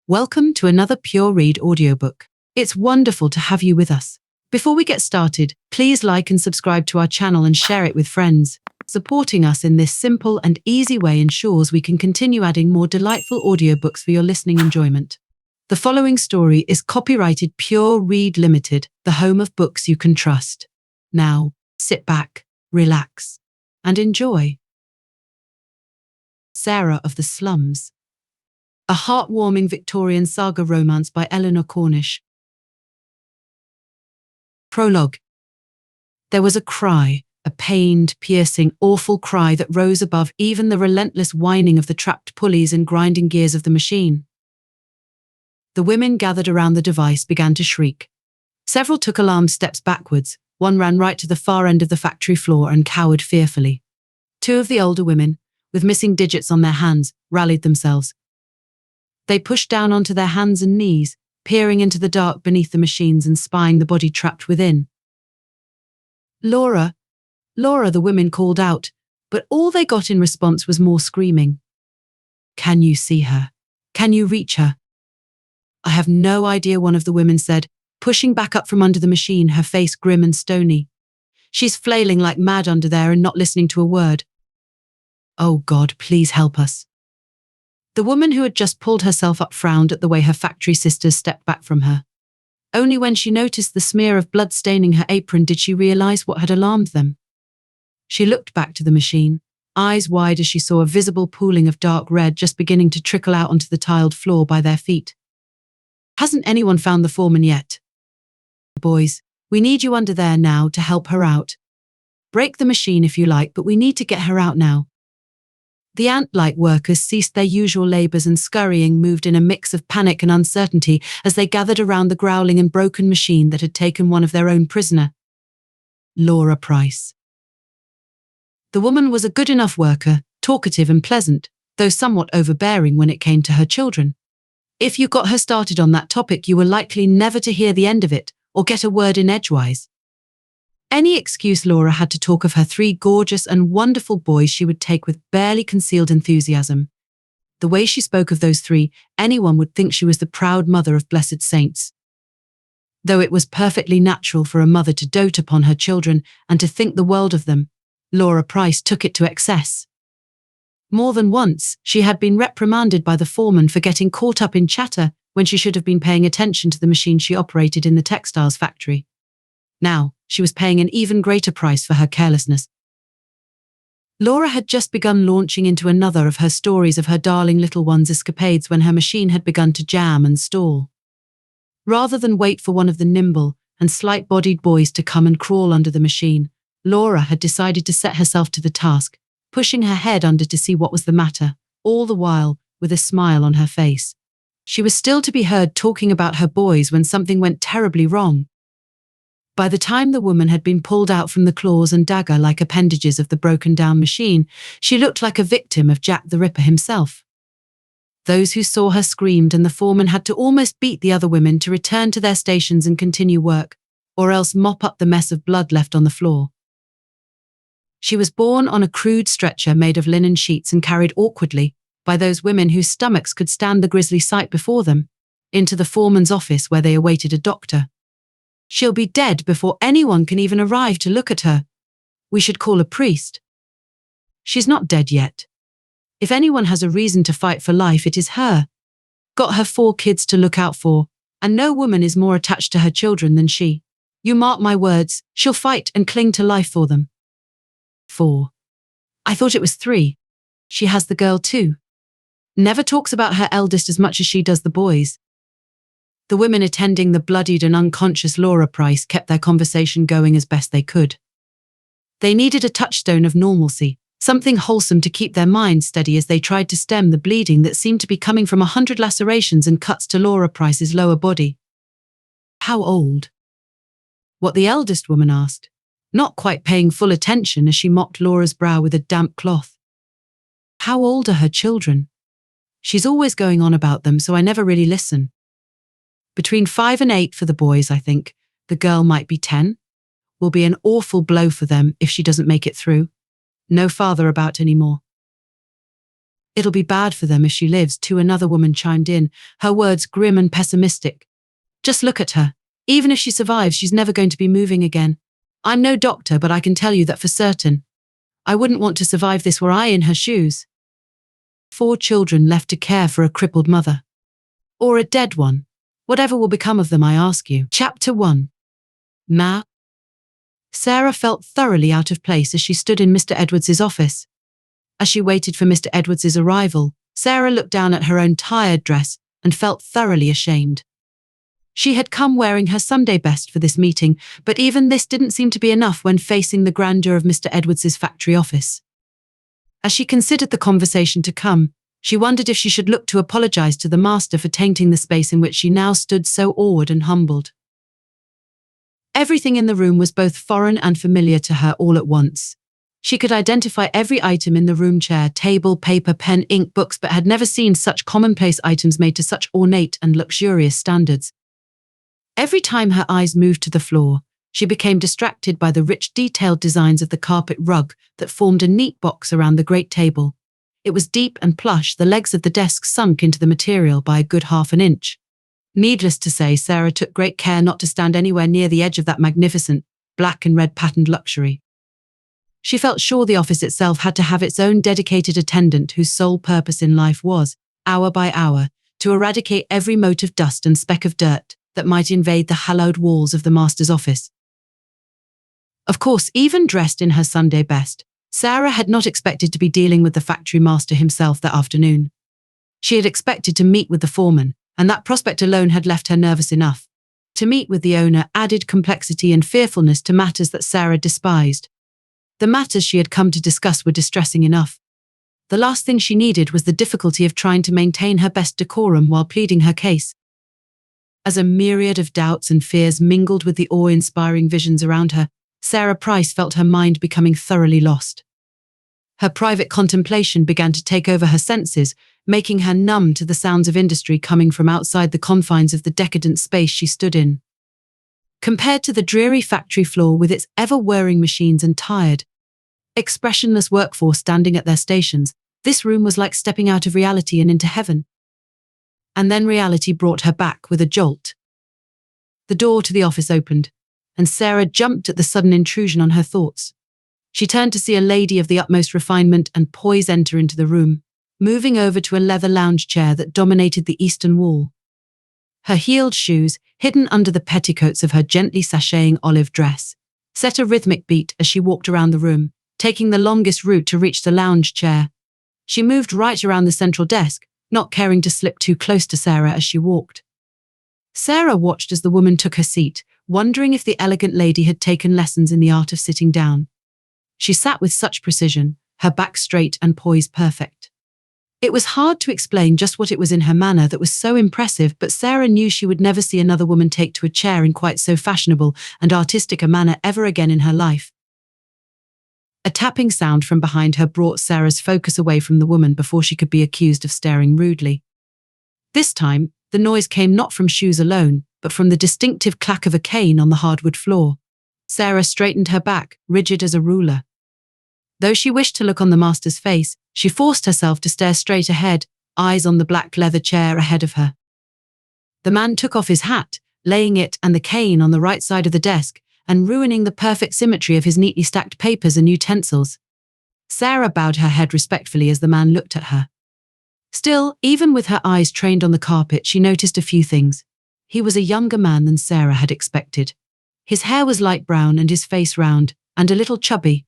Welcome to another PureRead audiobook. It's wonderful to have you with us. Before we get started, please like and subscribe to our channel and share it with friends. Supporting us in this simple and easy way ensures we can continue adding more delightful audiobooks for your listening enjoyment. The following story is copyrighted PureRead Limited, the home of books you can trust. Now, sit back, relax, and enjoy. Sarah of the Slums. A heartwarming Victorian saga romance by Eleonor Cornish. Prologue. There was a cry, a pained, piercing, awful cry that rose above even the relentless whining of the trapped pulleys and grinding gears of the machine. The women gathered around the device began to shriek. Several took alarmed steps backwards. One ran right to the far end of the factory floor and cowered fearfully. Two of the older women, with missing digits on their hands, rallied themselves. They pushed down onto their hands and knees, peering into the dark beneath the machines and spying the body trapped within. Laura, Laura, the women called out, but all they got in response was more screaming. Can you see her? Can you reach her? I have no idea, one of the women said, pushing back up from under the machine, her face grim and stony. She's flailing like mad under there and not listening to a word. Oh God, please help us. The woman who had just pulled herself up frowned at the way her factory sisters stepped back from her. Only when she noticed the smear of blood staining her apron did she realize what had alarmed them. She looked back to the machine, eyes wide as she saw a visible pooling of dark red just beginning to trickle out onto the tiled floor by their feet. Hasn't anyone found the foreman yet? Boys, we need you under there now to help her out. Break the machine if you like, but we need to get her out now. The ant-like workers ceased their usual labors and scurrying moved in a mix of panic and uncertainty as they gathered around the growling and broken machine that had taken one of their own prisoner. Laura Price. The woman was a good enough worker, talkative and pleasant, though somewhat overbearing when it came to her children. If you got her started on that topic, you were likely never to hear the end of it or get a word in edgewise. Any excuse Laura had to talk of her three gorgeous and wonderful boys she would take with barely concealed enthusiasm. The way she spoke of those three, anyone would think she was the proud mother of blessed saints. Though it was perfectly natural for a mother to dote upon her children and to think the world of them, Laura Price took it to excess. More than once, she had been reprimanded by the foreman for getting caught up in chatter when she should have been paying attention to the machine she operated in the textiles factory. Now, she was paying an even greater price for her carelessness. Laura had just begun launching into another of her stories of her darling little one's escapades when her machine had begun to jam and stall. Rather than wait for one of the nimble and slight-bodied boys to come and crawl under the machine, Laura had decided to set herself to the task, pushing her head under to see what was the matter, all the while with a smile on her face. She was still to be heard talking about her boys when something went terribly wrong. By the time the woman had been pulled out from the claws and dagger-like appendages of the broken-down machine, she looked like a victim of Jack the Ripper himself. Those who saw her screamed, and the foreman had to almost beat the other women to return to their stations and continue work, or else mop up the mess of blood left on the floor. She was borne on a crude stretcher made of linen sheets and carried awkwardly, by those women whose stomachs could stand the grisly sight before them, into the foreman's office where they awaited a doctor. She'll be dead before anyone can even arrive to look at her. We should call a priest. She's not dead yet. If anyone has a reason to fight for life, it is her. Got her 4 kids to look out for, and no woman is more attached to her children than she. You mark my words, she'll fight and cling to life for them. 4. I thought it was 3. She has the girl too. Never talks about her eldest as much as she does the boys. The women attending the bloodied and unconscious Laura Price kept their conversation going as best they could. They needed a touchstone of normalcy, something wholesome to keep their minds steady as they tried to stem the bleeding that seemed to be coming from 100 lacerations and cuts to Laura Price's lower body. How old? What the eldest woman asked, not quite paying full attention as she mopped Laura's brow with a damp cloth. How old are her children? She's always going on about them, so I never really listen. Between 5 and 8 for the boys, I think. The girl might be 10. Will be an awful blow for them if she doesn't make it through. No father about anymore. It'll be bad for them if she lives, too, another woman chimed in, her words grim and pessimistic. Just look at her. Even if she survives, she's never going to be moving again. I'm no doctor, but I can tell you that for certain. I wouldn't want to survive this were I in her shoes. 4 children left to care for a crippled mother. Or a dead one. Whatever will become of them, I ask you. Chapter 1. Ma. Sarah felt thoroughly out of place as she stood in Mr. Edwards's office. As she waited for Mr. Edwards's arrival, Sarah looked down at her own tired dress and felt thoroughly ashamed. She had come wearing her Sunday best for this meeting, but even this didn't seem to be enough when facing the grandeur of Mr. Edwards's factory office. As she considered the conversation to come, she wondered if she should look to apologize to the master for tainting the space in which she now stood so awed and humbled. Everything in the room was both foreign and familiar to her all at once. She could identify every item in the room: chair, table, paper, pen, ink, books, but had never seen such commonplace items made to such ornate and luxurious standards. Every time her eyes moved to the floor, she became distracted by the rich, detailed designs of the carpet rug that formed a neat box around the great table. It was deep and plush, the legs of the desk sunk into the material by a good half an inch. Needless to say, Sarah took great care not to stand anywhere near the edge of that magnificent, black and red patterned luxury. She felt sure the office itself had to have its own dedicated attendant whose sole purpose in life was, hour by hour, to eradicate every mote of dust and speck of dirt that might invade the hallowed walls of the master's office. Of course, even dressed in her Sunday best, Sarah had not expected to be dealing with the factory master himself that afternoon. She had expected to meet with the foreman, and that prospect alone had left her nervous enough. To meet with the owner added complexity and fearfulness to matters that Sarah despised. The matters she had come to discuss were distressing enough. The last thing she needed was the difficulty of trying to maintain her best decorum while pleading her case. As a myriad of doubts and fears mingled with the awe-inspiring visions around her, Sarah Price felt her mind becoming thoroughly lost. Her private contemplation began to take over her senses, making her numb to the sounds of industry coming from outside the confines of the decadent space she stood in. Compared to the dreary factory floor with its ever-whirring machines and tired, expressionless workforce standing at their stations, this room was like stepping out of reality and into heaven. And then reality brought her back with a jolt. The door to the office opened, and Sarah jumped at the sudden intrusion on her thoughts. She turned to see a lady of the utmost refinement and poise enter into the room, moving over to a leather lounge chair that dominated the eastern wall. Her heeled shoes, hidden under the petticoats of her gently sashaying olive dress, set a rhythmic beat as she walked around the room, taking the longest route to reach the lounge chair. She moved right around the central desk, not caring to slip too close to Sarah as she walked. Sarah watched as the woman took her seat, wondering if the elegant lady had taken lessons in the art of sitting down. She sat with such precision, her back straight and poise perfect. It was hard to explain just what it was in her manner that was so impressive, but Sarah knew she would never see another woman take to a chair in quite so fashionable and artistic a manner ever again in her life. A tapping sound from behind her brought Sarah's focus away from the woman before she could be accused of staring rudely. This time, the noise came not from shoes alone, but from the distinctive clack of a cane on the hardwood floor. Sarah straightened her back, rigid as a ruler. Though she wished to look on the master's face, she forced herself to stare straight ahead, eyes on the black leather chair ahead of her. The man took off his hat, laying it and the cane on the right side of the desk, and ruining the perfect symmetry of his neatly stacked papers and utensils. Sarah bowed her head respectfully as the man looked at her. Still, even with her eyes trained on the carpet, she noticed a few things. He was a younger man than Sarah had expected. His hair was light brown and his face round, and a little chubby.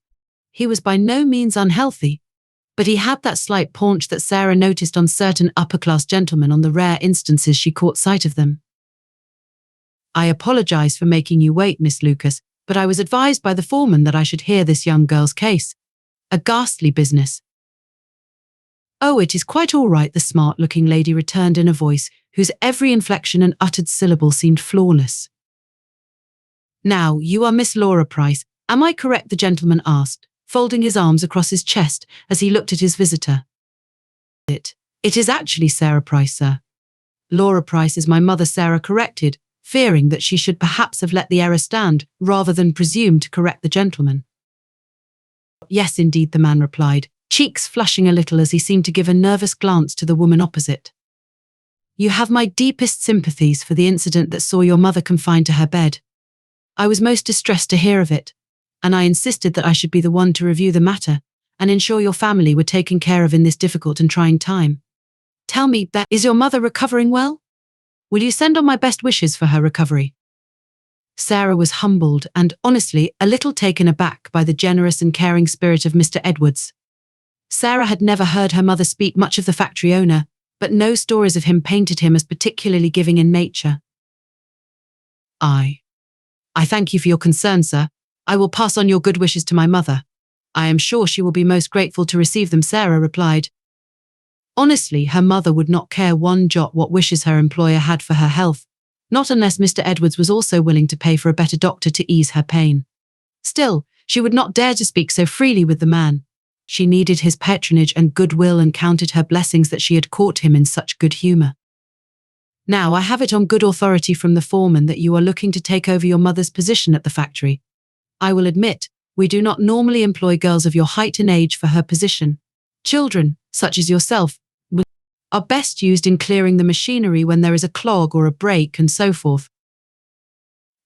He was by no means unhealthy, but he had that slight paunch that Sarah noticed on certain upper-class gentlemen on the rare instances she caught sight of them. "I apologize for making you wait, Miss Lucas, but I was advised by the foreman that I should hear this young girl's case. A ghastly business." "Oh, it is quite all right," the smart-looking lady returned in a voice whose every inflection and uttered syllable seemed flawless. "Now, you are Miss Laura Price, am I correct?" the gentleman asked, folding his arms across his chest as he looked at his visitor. It is actually Sarah Price, sir." "Laura Price is my mother," Sarah corrected, fearing that she should perhaps have let the error stand rather than presume to correct the gentleman. "Yes, indeed," the man replied, cheeks flushing a little as he seemed to give a nervous glance to the woman opposite. "You have my deepest sympathies for the incident that saw your mother confined to her bed. I was most distressed to hear of it, and I insisted that I should be the one to review the matter and ensure your family were taken care of in this difficult and trying time. Tell me, is your mother recovering well? Will you send on my best wishes for her recovery?" Sarah was humbled and, honestly, a little taken aback by the generous and caring spirit of Mr. Edwards. Sarah had never heard her mother speak much of the factory owner, but no stories of him painted him as particularly giving in nature. I thank you for your concern, sir. I will pass on your good wishes to my mother. I am sure she will be most grateful to receive them," Sarah replied. Honestly, her mother would not care one jot what wishes her employer had for her health, not unless Mr. Edwards was also willing to pay for a better doctor to ease her pain. Still, she would not dare to speak so freely with the man. She needed his patronage and goodwill and counted her blessings that she had caught him in such good humor. "Now, I have it on good authority from the foreman that you are looking to take over your mother's position at the factory. I will admit, we do not normally employ girls of your height and age for her position. Children, such as yourself, are best used in clearing the machinery when there is a clog or a break and so forth."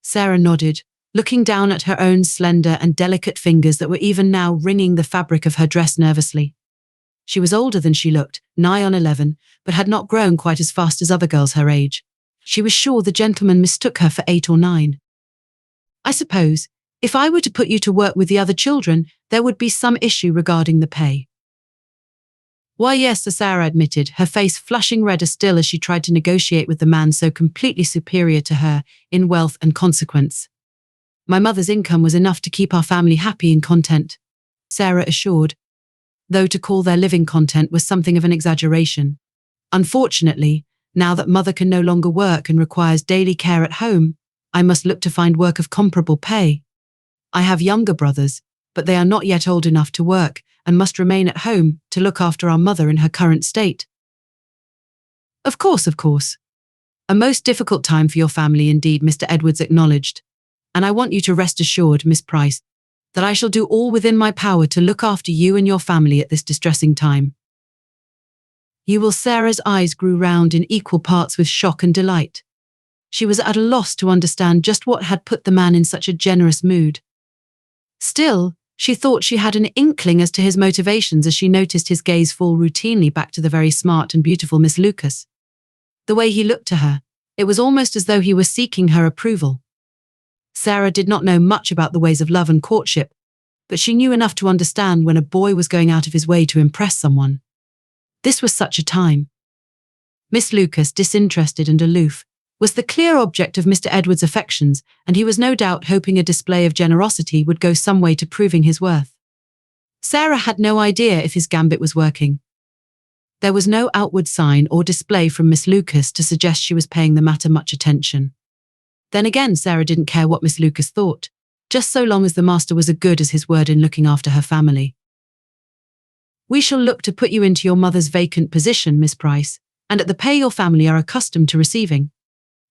Sarah nodded, looking down at her own slender and delicate fingers that were even now wringing the fabric of her dress nervously. She was older than she looked, nigh on 11, but had not grown quite as fast as other girls her age. She was sure the gentleman mistook her for 8 or 9. "I suppose, if I were to put you to work with the other children, there would be some issue regarding the pay." "Why, yes," Sarah admitted, her face flushing redder still as she tried to negotiate with the man so completely superior to her in wealth and consequence. "My mother's income was enough to keep our family happy and content," Sarah assured, though to call their living content was something of an exaggeration. "Unfortunately, now that mother can no longer work and requires daily care at home, I must look to find work of comparable pay. I have younger brothers, but they are not yet old enough to work and must remain at home to look after our mother in her current state." Of course. A most difficult time for your family indeed," Mr. Edwards acknowledged. "And I want you to rest assured, Miss Price, that I shall do all within my power to look after you and your family at this distressing time." "You will?" Sarah's eyes grew round in equal parts with shock and delight. She was at a loss to understand just what had put the man in such a generous mood. Still, she thought she had an inkling as to his motivations as she noticed his gaze fall routinely back to the very smart and beautiful Miss Lucas. The way he looked to her, it was almost as though he were seeking her approval. Sarah did not know much about the ways of love and courtship, but she knew enough to understand when a boy was going out of his way to impress someone. This was such a time. Miss Lucas, disinterested and aloof, was the clear object of Mr. Edwards' affections, and he was no doubt hoping a display of generosity would go some way to proving his worth. Sarah had no idea if his gambit was working. There was no outward sign or display from Miss Lucas to suggest she was paying the matter much attention. Then again, Sarah didn't care what Miss Lucas thought, just so long as the master was as good as his word in looking after her family. "We shall look to put you into your mother's vacant position, Miss Price, and at the pay your family are accustomed to receiving.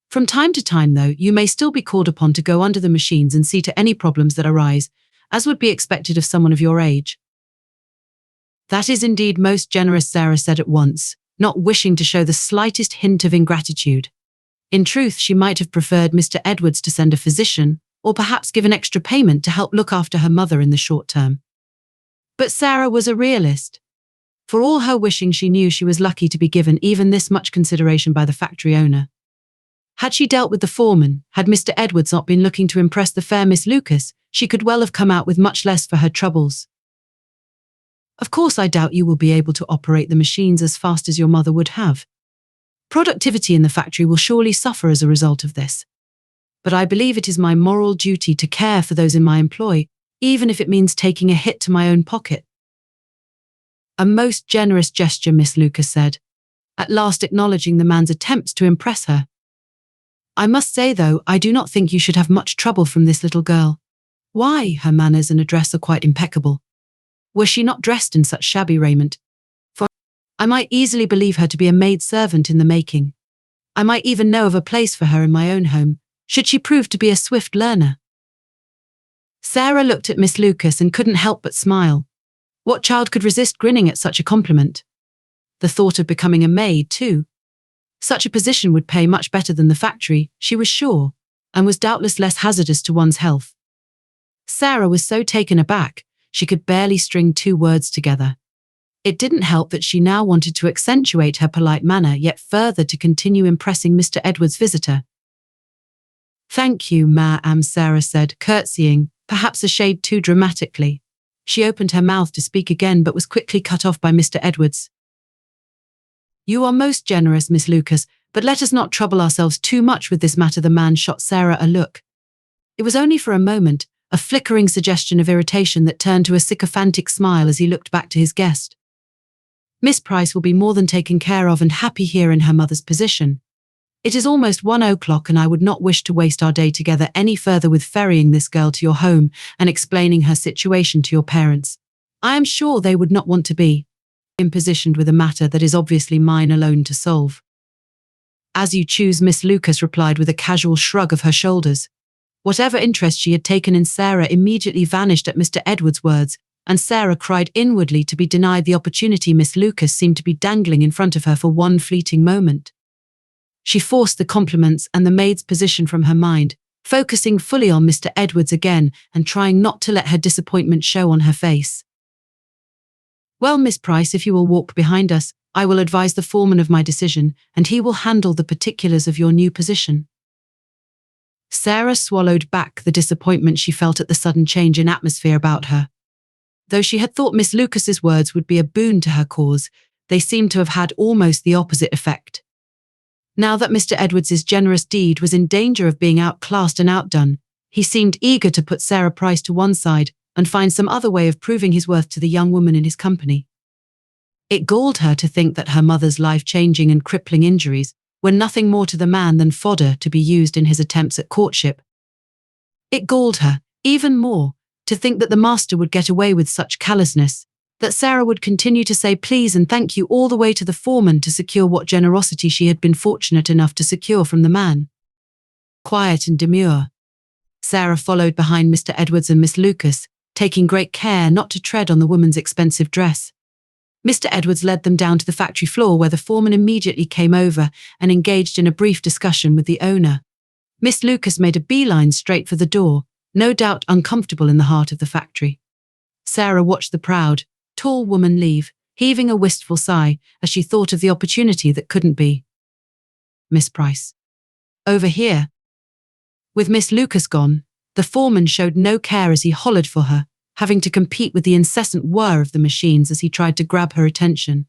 From time to time, though, you may still be called upon to go under the machines and see to any problems that arise, as would be expected of someone of your age." "That is indeed most generous," Sarah said at once, not wishing to show the slightest hint of ingratitude. In truth, she might have preferred Mr. Edwards to send a physician, or perhaps give an extra payment to help look after her mother in the short term. But Sarah was a realist. For all her wishing, she knew she was lucky to be given even this much consideration by the factory owner. Had she dealt with the foreman, had Mr. Edwards not been looking to impress the fair Miss Lucas, she could well have come out with much less for her troubles. "Of course, I doubt you will be able to operate the machines as fast as your mother would have. Productivity in the factory will surely suffer as a result of this. But I believe it is my moral duty to care for those in my employ, even if it means taking a hit to my own pocket." "A most generous gesture," Miss Lucas said, at last acknowledging the man's attempts to impress her. "I must say, though, I do not think you should have much trouble from this little girl. Why, her manners and address are quite impeccable. Were she not dressed in such shabby raiment? For I might easily believe her to be a maid-servant in the making. I might even know of a place for her in my own home, should she prove to be a swift learner." Sarah looked at Miss Lucas and couldn't help but smile. What child could resist grinning at such a compliment? The thought of becoming a maid, too. Such a position would pay much better than the factory, she was sure, and was doubtless less hazardous to one's health. Sarah was so taken aback, she could barely string two words together. It didn't help that she now wanted to accentuate her polite manner yet further to continue impressing Mr. Edwards' visitor. "Thank you, ma'am," Sarah said, curtsying, perhaps a shade too dramatically. She opened her mouth to speak again but was quickly cut off by Mr. Edwards. "You are most generous, Miss Lucas, but let us not trouble ourselves too much with this matter." The man shot Sarah a look. It was only for a moment, a flickering suggestion of irritation that turned to a sycophantic smile as he looked back to his guest. "Miss Price will be more than taken care of and happy here in her mother's position. It is almost 1 o'clock and I would not wish to waste our day together any further with ferrying this girl to your home and explaining her situation to your parents. I am sure they would not want to be impositioned with a matter that is obviously mine alone to solve." "As you choose," Miss Lucas replied with a casual shrug of her shoulders. Whatever interest she had taken in Sarah immediately vanished at Mr. Edwards' words, and Sarah cried inwardly to be denied the opportunity Miss Lucas seemed to be dangling in front of her for one fleeting moment. She forced the compliments and the maid's position from her mind, focusing fully on Mr. Edwards again and trying not to let her disappointment show on her face. "Well, Miss Price, if you will walk behind us, I will advise the foreman of my decision, and he will handle the particulars of your new position." Sarah swallowed back the disappointment she felt at the sudden change in atmosphere about her. Though she had thought Miss Lucas's words would be a boon to her cause, they seemed to have had almost the opposite effect. Now that Mr. Edwards's generous deed was in danger of being outclassed and outdone, he seemed eager to put Sarah Price to one side and find some other way of proving his worth to the young woman in his company. It galled her to think that her mother's life-changing and crippling injuries were nothing more to the man than fodder to be used in his attempts at courtship. It galled her, even more, to think that the master would get away with such callousness, that Sarah would continue to say please and thank you all the way to the foreman to secure what generosity she had been fortunate enough to secure from the man. Quiet and demure, Sarah followed behind Mr. Edwards and Miss Lucas, taking great care not to tread on the woman's expensive dress. Mr. Edwards led them down to the factory floor where the foreman immediately came over and engaged in a brief discussion with the owner. Miss Lucas made a beeline straight for the door, no doubt uncomfortable in the heart of the factory. Sarah watched the proud, tall woman leave, heaving a wistful sigh as she thought of the opportunity that couldn't be. "Miss Price. Over here." With Miss Lucas gone, the foreman showed no care as he hollered for her, having to compete with the incessant whir of the machines as he tried to grab her attention.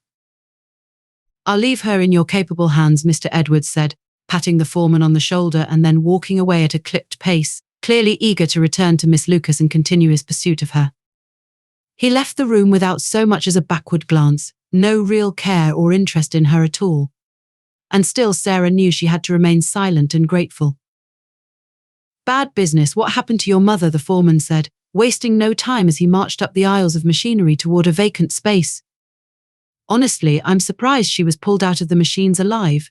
"I'll leave her in your capable hands," Mr. Edwards said, patting the foreman on the shoulder and then walking away at a clipped pace, clearly eager to return to Miss Lucas and continue his pursuit of her. He left the room without so much as a backward glance, no real care or interest in her at all. And still Sarah knew she had to remain silent and grateful. "Bad business. What happened to your mother?" the foreman said, wasting no time as he marched up the aisles of machinery toward a vacant space. "Honestly, I'm surprised she was pulled out of the machines alive.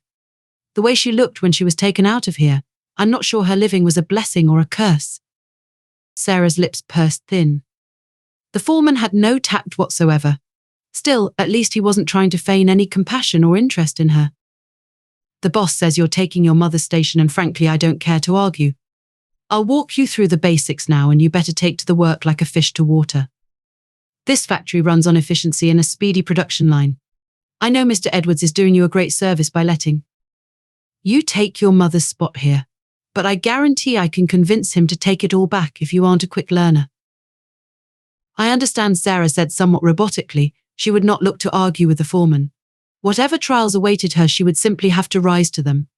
The way she looked when she was taken out of here, I'm not sure her living was a blessing or a curse." Sarah's lips pursed thin. The foreman had no tact whatsoever. Still, at least he wasn't trying to feign any compassion or interest in her. "The boss says you're taking your mother's station and frankly I don't care to argue. I'll walk you through the basics now and you better take to the work like a fish to water. This factory runs on efficiency and a speedy production line. I know Mr. Edwards is doing you a great service by letting you take your mother's spot here, but I guarantee I can convince him to take it all back if you aren't a quick learner." "I understand," Sarah said somewhat robotically. She would not look to argue with the foreman. Whatever trials awaited her, she would simply have to rise to them.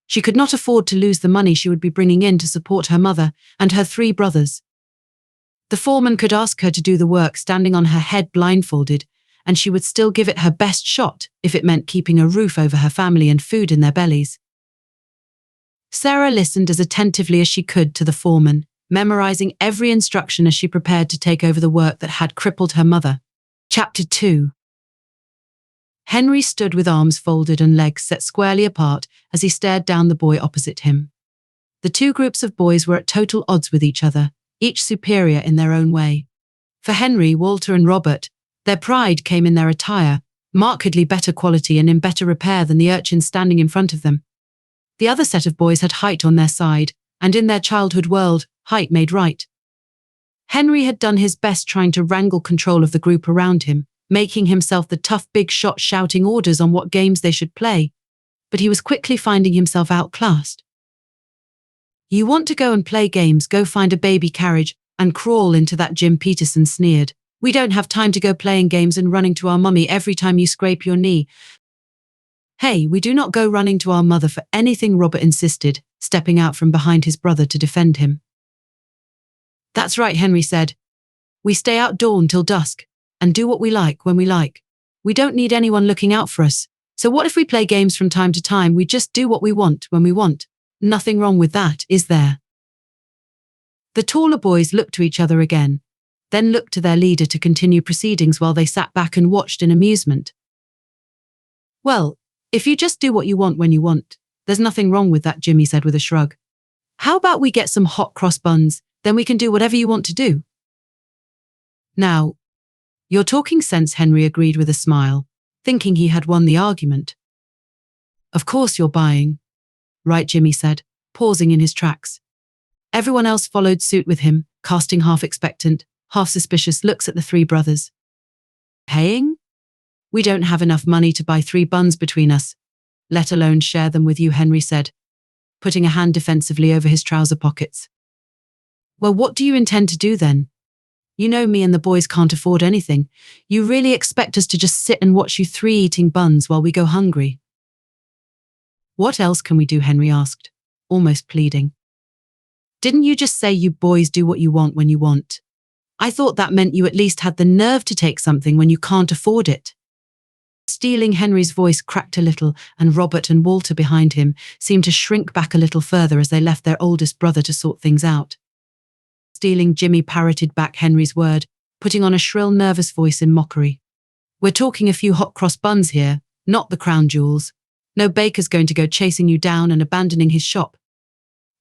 She could not afford to lose the money she would be bringing in to support her mother and her 3 brothers. The foreman could ask her to do the work standing on her head blindfolded, and she would still give it her best shot if it meant keeping a roof over her family and food in their bellies. Sarah listened as attentively as she could to the foreman, memorizing every instruction as she prepared to take over the work that had crippled her mother. Chapter 2. Henry stood with arms folded and legs set squarely apart as he stared down the boy opposite him. The 2 groups of boys were at total odds with each other, each superior in their own way. For Henry, Walter and Robert, Their pride came in their attire, markedly better quality and in better repair than the urchins standing in front of them. The other set of boys had height on their side, and in their childhood world, height made right. Henry had done his best trying to wrangle control of the group around him, making himself the tough big shot shouting orders on what games they should play, but he was quickly finding himself outclassed. "You want to go and play games, go find a baby carriage and crawl into that," Jim Peterson sneered. "We don't have time to go playing games and running to our mummy every time you scrape your knee." "Hey, we do not go running to our mother for anything," Robert insisted, stepping out from behind his brother to defend him. "That's right," Henry said. "We stay outdoor until dusk and do what we like when we like. We don't need anyone looking out for us. So what if we play games from time to time? We just do what we want when we want. Nothing wrong with that, is there?" The taller boys looked to each other again, then looked to their leader to continue proceedings while they sat back and watched in amusement. "Well, if you just do what you want when you want, there's nothing wrong with that," Jimmy said with a shrug. "How about we get some hot cross buns, then we can do whatever you want to do." "Now, you're talking sense," Henry agreed with a smile, thinking he had won the argument. "Of course you're buying." "Right," Jimmy said, pausing in his tracks. Everyone else followed suit with him, casting half expectant, half suspicious looks at the three brothers. "Paying? We don't have enough money to buy 3 buns between us, let alone share them with you," Henry said, putting a hand defensively over his trouser pockets. "Well, what do you intend to do then? You know me and the boys can't afford anything. You really expect us to just sit and watch you 3 eating buns while we go hungry?" "What else can we do?" Henry asked, almost pleading. "Didn't you just say you boys do what you want when you want? I thought that meant you at least had the nerve to take something when you can't afford it." Stealing Henry's voice cracked a little, and Robert and Walter behind him seemed to shrink back a little further as they left their oldest brother to sort things out. Stealing Jimmy parroted back Henry's word, putting on a shrill, nervous voice in mockery. "We're talking a few hot cross buns here, not the crown jewels. No baker's going to go chasing you down and abandoning his shop.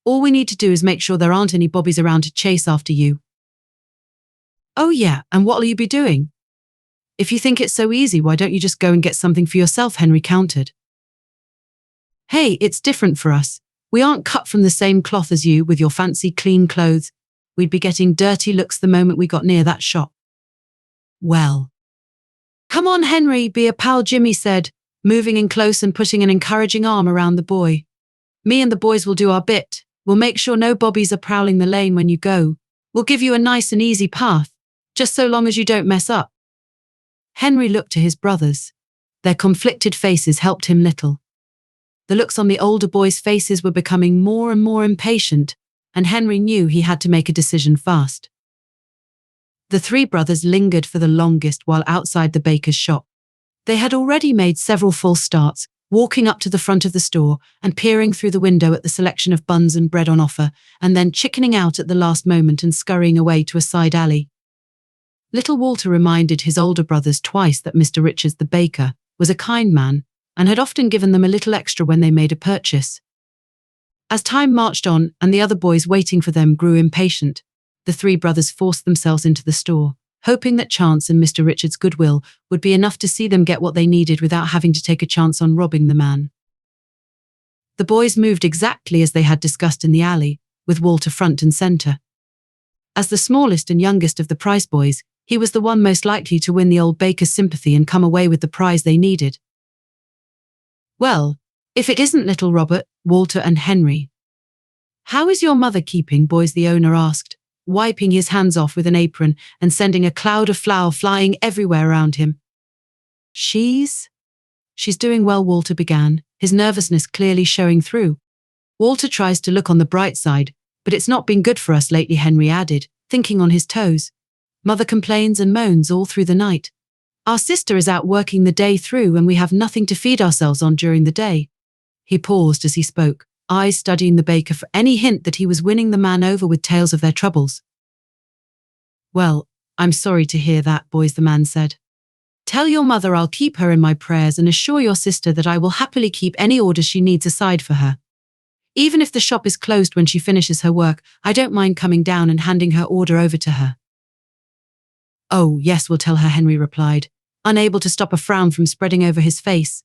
All we need to do is make sure there aren't any bobbies around to chase after you." "Oh yeah, and what'll you be doing? If you think it's so easy, why don't you just go and get something for yourself?" Henry countered. "Hey, it's different for us. We aren't cut from the same cloth as you with your fancy clean clothes. We'd be getting dirty looks the moment we got near that shop." "Well, come on, Henry, be a pal," Jimmy said, moving in close and putting an encouraging arm around the boy. "Me and the boys will do our bit. We'll make sure no bobbies are prowling the lane when you go. We'll give you a nice and easy path, just so long as you don't mess up." Henry looked to his brothers. Their conflicted faces helped him little. The looks on the older boys' faces were becoming more and more impatient, and Henry knew he had to make a decision fast. The 3 brothers lingered for the longest while outside the baker's shop. They had already made several false starts, walking up to the front of the store and peering through the window at the selection of buns and bread on offer, and then chickening out at the last moment and scurrying away to a side alley. Little Walter reminded his older brothers twice that Mr. Richards the baker was a kind man and had often given them a little extra when they made a purchase. As time marched on and the other boys waiting for them grew impatient, the 3 brothers forced themselves into the store, hoping that chance and Mr. Richards' goodwill would be enough to see them get what they needed without having to take a chance on robbing the man. The boys moved exactly as they had discussed in the alley, with Walter front and center. As the smallest and youngest of the prize boys, he was the one most likely to win the old baker's sympathy and come away with the prize they needed. "Well, if it isn't little Robert, Walter and Henry. How is your mother keeping, boys?" the owner asked, wiping his hands off with an apron and sending a cloud of flour flying everywhere around him. She's doing well," Walter began, his nervousness clearly showing through. "Walter tries to look on the bright side, but it's not been good for us lately," Henry added, thinking on his toes. "Mother complains and moans all through the night. Our sister is out working the day through and we have nothing to feed ourselves on during the day." He paused as he spoke, eyes studying the baker for any hint that he was winning the man over with tales of their troubles. "Well, I'm sorry to hear that, boys," the man said. "Tell your mother I'll keep her in my prayers and assure your sister that I will happily keep any orders she needs aside for her. Even if the shop is closed when she finishes her work, I don't mind coming down and handing her order over to her." "Oh, yes, we'll tell her," Henry replied, unable to stop a frown from spreading over his face.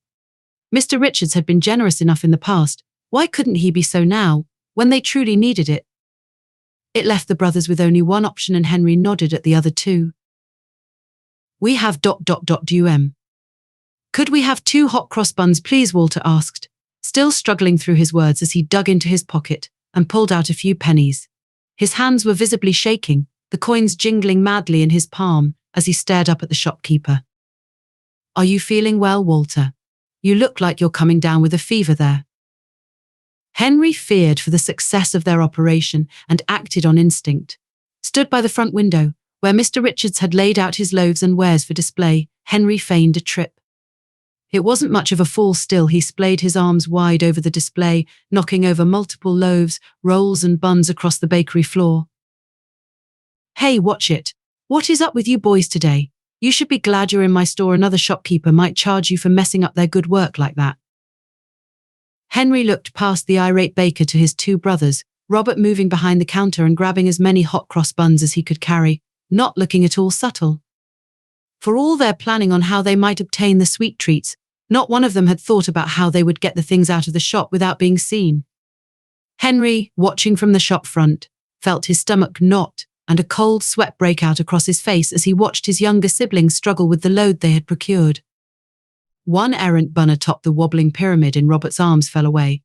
Mr. Richards had been generous enough in the past. Why couldn't he be so now, when they truly needed it? It left the brothers with only one option, and Henry nodded at the other two. "We have ... Could we have 2 hot cross buns, please?" Walter asked, still struggling through his words as he dug into his pocket and pulled out a few pennies. His hands were visibly shaking, the coins jingling madly in his palm as he stared up at the shopkeeper. "Are you feeling well, Walter? You look like you're coming down with a fever there." Henry feared for the success of their operation and acted on instinct. Stood by the front window, where Mr. Richards had laid out his loaves and wares for display, Henry feigned a trip. It wasn't much of a fall still. He splayed his arms wide over the display, knocking over multiple loaves, rolls and buns across the bakery floor. "Hey, watch it. What is up with you boys today? You should be glad you're in my store. Another shopkeeper might charge you for messing up their good work like that." Henry looked past the irate baker to his 2 brothers, Robert moving behind the counter and grabbing as many hot cross buns as he could carry, not looking at all subtle. For all their planning on how they might obtain the sweet treats, not one of them had thought about how they would get the things out of the shop without being seen. Henry, watching from the shop front, felt his stomach knot and a cold sweat break out across his face as he watched his younger siblings struggle with the load they had procured. One errant bun atop the wobbling pyramid in Robert's arms fell away,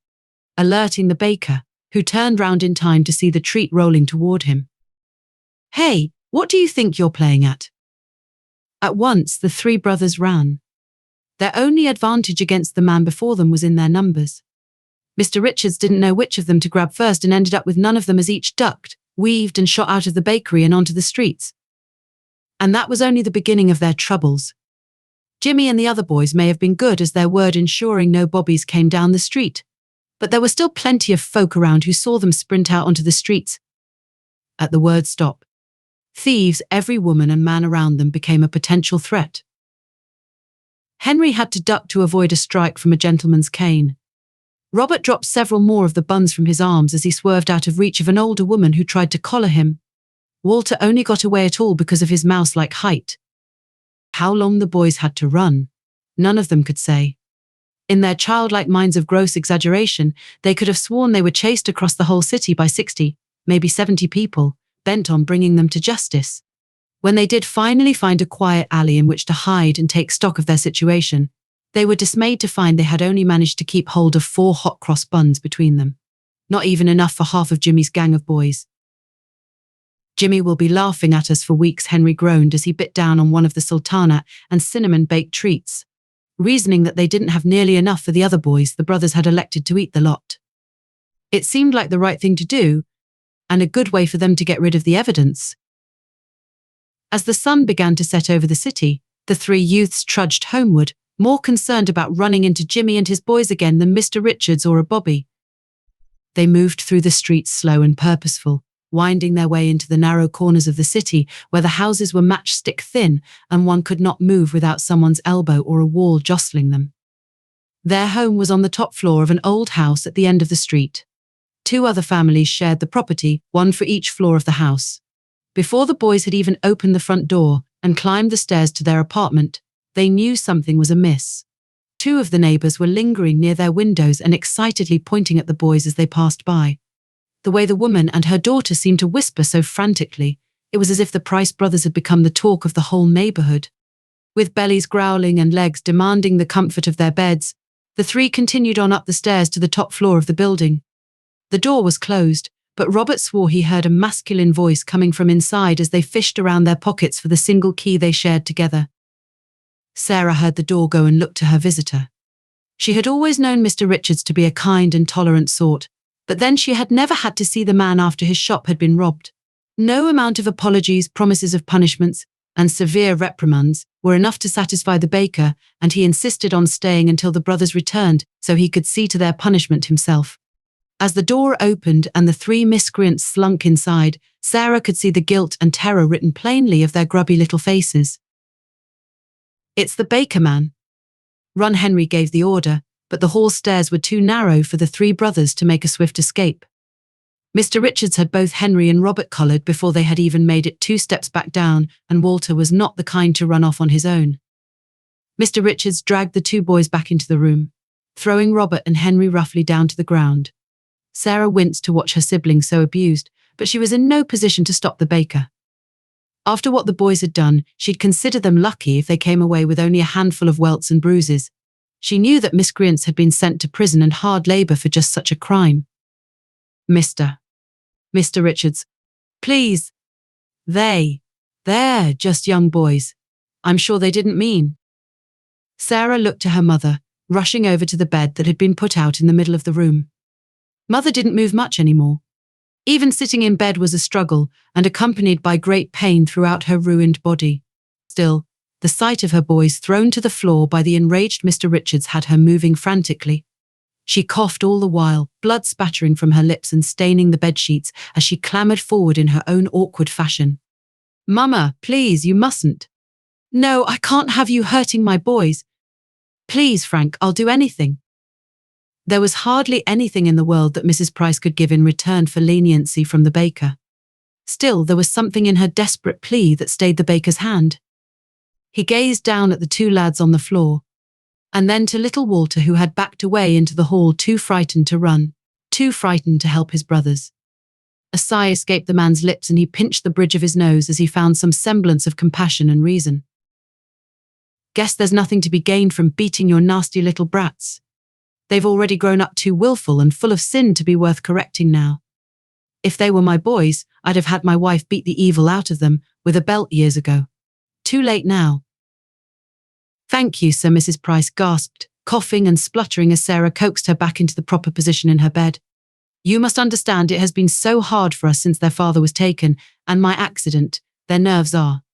alerting the baker, who turned round in time to see the treat rolling toward him. "Hey, what do you think you're playing at?" At once, the 3 brothers ran. Their only advantage against the man before them was in their numbers. Mr. Richards didn't know which of them to grab first and ended up with none of them as each ducked, weaved and shot out of the bakery and onto the streets. And that was only the beginning of their troubles. Jimmy and the other boys may have been good as their word ensuring no bobbies came down the street, but there were still plenty of folk around who saw them sprint out onto the streets. At the word stop, thieves, every woman and man around them, became a potential threat. Henry had to duck to avoid a strike from a gentleman's cane. Robert dropped several more of the buns from his arms as he swerved out of reach of an older woman who tried to collar him. Walter only got away at all because of his mouse-like height. How long the boys had to run, none of them could say. In their childlike minds of gross exaggeration, they could have sworn they were chased across the whole city by 60, maybe 70 people, bent on bringing them to justice. When they did finally find a quiet alley in which to hide and take stock of their situation, they were dismayed to find they had only managed to keep hold of 4 hot cross buns between them. Not even enough for half of Jimmy's gang of boys. "Jimmy will be laughing at us for weeks," Henry groaned as he bit down on one of the sultana and cinnamon-baked treats. Reasoning that they didn't have nearly enough for the other boys, the brothers had elected to eat the lot. It seemed like the right thing to do, and a good way for them to get rid of the evidence. As the sun began to set over the city, the 3 youths trudged homeward, more concerned about running into Jimmy and his boys again than Mr. Richards or a bobby. They moved through the streets slow and purposeful, winding their way into the narrow corners of the city where the houses were matchstick thin and one could not move without someone's elbow or a wall jostling them. Their home was on the top floor of an old house at the end of the street. 2 other families shared the property, one for each floor of the house. Before the boys had even opened the front door and climbed the stairs to their apartment, they knew something was amiss. 2 of the neighbors were lingering near their windows and excitedly pointing at the boys as they passed by. The way the woman and her daughter seemed to whisper so frantically, it was as if the Price brothers had become the talk of the whole neighborhood. With bellies growling and legs demanding the comfort of their beds, the 3 continued on up the stairs to the top floor of the building. The door was closed, but Robert swore he heard a masculine voice coming from inside as they fished around their pockets for the single key they shared together. Sarah heard the door go and looked to her visitor. She had always known Mr. Richards to be a kind and tolerant sort, but then she had never had to see the man after his shop had been robbed. No amount of apologies, promises of punishments, and severe reprimands were enough to satisfy the baker, and he insisted on staying until the brothers returned so he could see to their punishment himself. As the door opened and the 3 miscreants slunk inside, Sarah could see the guilt and terror written plainly of their grubby little faces. "It's the baker man." Run, Henry gave the order, but the hall stairs were too narrow for the 3 brothers to make a swift escape. Mr. Richards had both Henry and Robert collared before they had even made it 2 steps back down, and Walter was not the kind to run off on his own. Mr. Richards dragged the 2 boys back into the room, throwing Robert and Henry roughly down to the ground. Sarah winced to watch her siblings so abused, but she was in no position to stop the baker. After what the boys had done, she'd consider them lucky if they came away with only a handful of welts and bruises. She knew that miscreants had been sent to prison and hard labor for just such a crime. Mr. Richards, please. They're just young boys. I'm sure they didn't mean. Sarah looked to her mother, rushing over to the bed that had been put out in the middle of the room. Mother didn't move much anymore. Even sitting in bed was a struggle, and accompanied by great pain throughout her ruined body. Still, the sight of her boys thrown to the floor by the enraged Mr. Richards had her moving frantically. She coughed all the while, blood spattering from her lips and staining the bedsheets as she clambered forward in her own awkward fashion. "Mama, please, you mustn't. No, I can't have you hurting my boys. Please, Frank, I'll do anything." There was hardly anything in the world that Mrs. Price could give in return for leniency from the baker. Still, there was something in her desperate plea that stayed the baker's hand. He gazed down at the 2 lads on the floor, and then to little Walter, who had backed away into the hall, too frightened to run, too frightened to help his brothers. A sigh escaped the man's lips and he pinched the bridge of his nose as he found some semblance of compassion and reason. "Guess there's nothing to be gained from beating your nasty little brats. They've already grown up too willful and full of sin to be worth correcting now. If they were my boys, I'd have had my wife beat the evil out of them with a belt years ago. Too late now." "Thank you, sir," Mrs. Price gasped, coughing and spluttering as Sarah coaxed her back into the proper position in her bed. "You must understand it has been so hard for us since their father was taken, and my accident, their nerves are.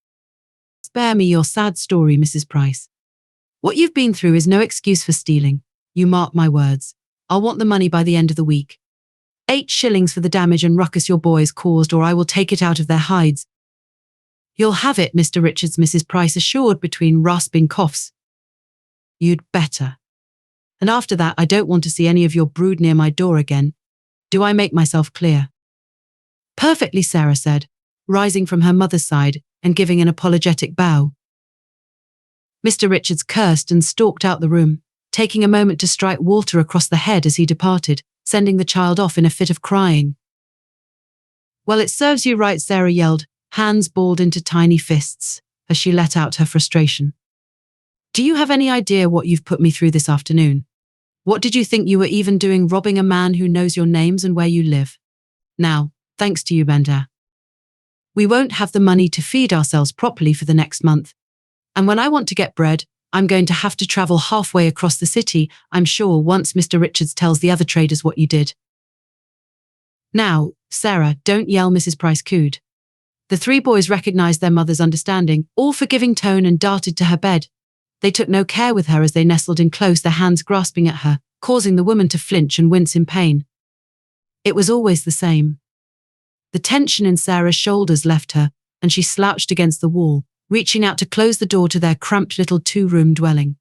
Spare me your sad story, Mrs. Price. What you've been through is no excuse for stealing. You mark my words. I'll want the money by the end of the week. 8 shillings for the damage and ruckus your boys caused, or I will take it out of their hides." "You'll have it, Mr. Richards," Mrs. Price assured between rasping coughs. "You'd better. And after that, I don't want to see any of your brood near my door again. Do I make myself clear?" "Perfectly," Sarah said, rising from her mother's side and giving an apologetic bow. Mr. Richards cursed and stalked out the room, taking a moment to strike Walter across the head as he departed, sending the child off in a fit of crying. "Well, it serves you right," Sarah yelled, hands balled into tiny fists, as she let out her frustration. "Do you have any idea what you've put me through this afternoon? What did you think you were even doing, robbing a man who knows your names and where you live? Now, thanks to you, Bender, we won't have the money to feed ourselves properly for the next month. And when I want to get bread, I'm going to have to travel halfway across the city, I'm sure, once Mr. Richards tells the other traders what you did." "Now, Sarah, don't yell," Mrs. Price cooed. The 3 boys recognized their mother's understanding, all-forgiving tone, and darted to her bed. They took no care with her as they nestled in close, their hands grasping at her, causing the woman to flinch and wince in pain. It was always the same. The tension in Sarah's shoulders left her, and she slouched against the wall, reaching out to close the door to their cramped little 2-room dwelling.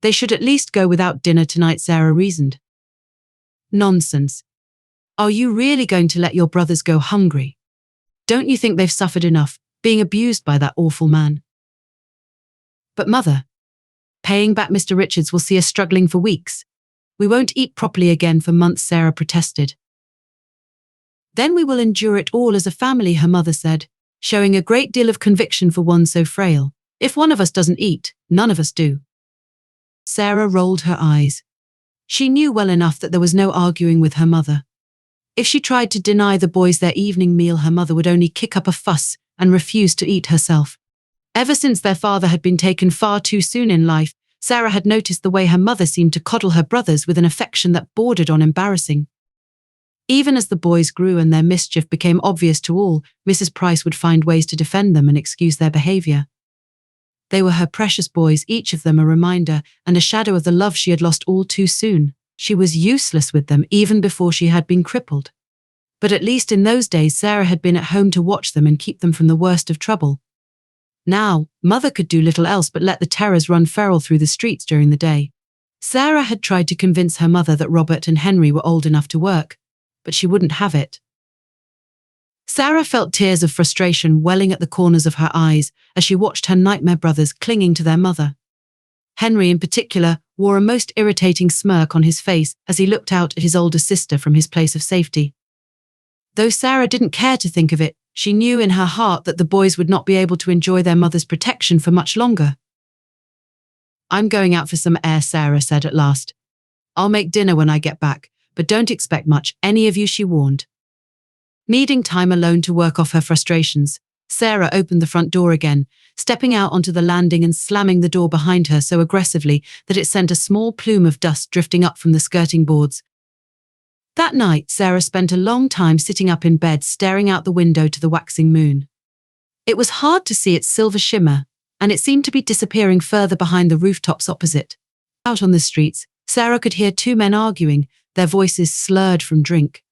"They should at least go without dinner tonight," Sarah reasoned. "Nonsense. Are you really going to let your brothers go hungry? Don't you think they've suffered enough, being abused by that awful man?" "But Mother, paying back Mr. Richards will see us struggling for weeks. We won't eat properly again for months," Sarah protested. "Then we will endure it all as a family," her mother said, showing a great deal of conviction for one so frail. "If one of us doesn't eat, none of us do." Sarah rolled her eyes. She knew well enough that there was no arguing with her mother. If she tried to deny the boys their evening meal, her mother would only kick up a fuss and refuse to eat herself. Ever since their father had been taken far too soon in life, Sarah had noticed the way her mother seemed to coddle her brothers with an affection that bordered on embarrassing. Even as the boys grew and their mischief became obvious to all, Mrs. Price would find ways to defend them and excuse their behavior. They were her precious boys, each of them a reminder and a shadow of the love she had lost all too soon. She was useless with them even before she had been crippled. But at least in those days, Sarah had been at home to watch them and keep them from the worst of trouble. Now, Mother could do little else but let the terrors run feral through the streets during the day. Sarah had tried to convince her mother that Robert and Henry were old enough to work, but she wouldn't have it. Sarah felt tears of frustration welling at the corners of her eyes as she watched her nightmare brothers clinging to their mother. Henry, in particular, wore a most irritating smirk on his face as he looked out at his older sister from his place of safety. Though Sarah didn't care to think of it, she knew in her heart that the boys would not be able to enjoy their mother's protection for much longer. "I'm going out for some air," Sarah said at last. "I'll make dinner when I get back, but don't expect much, any of you," she warned. Needing time alone to work off her frustrations, Sarah opened the front door again, stepping out onto the landing and slamming the door behind her so aggressively that it sent a small plume of dust drifting up from the skirting boards. That night, Sarah spent a long time sitting up in bed staring out the window to the waxing moon. It was hard to see its silver shimmer, and it seemed to be disappearing further behind the rooftops opposite. Out on the streets, Sarah could hear two men arguing, their voices slurred from drink.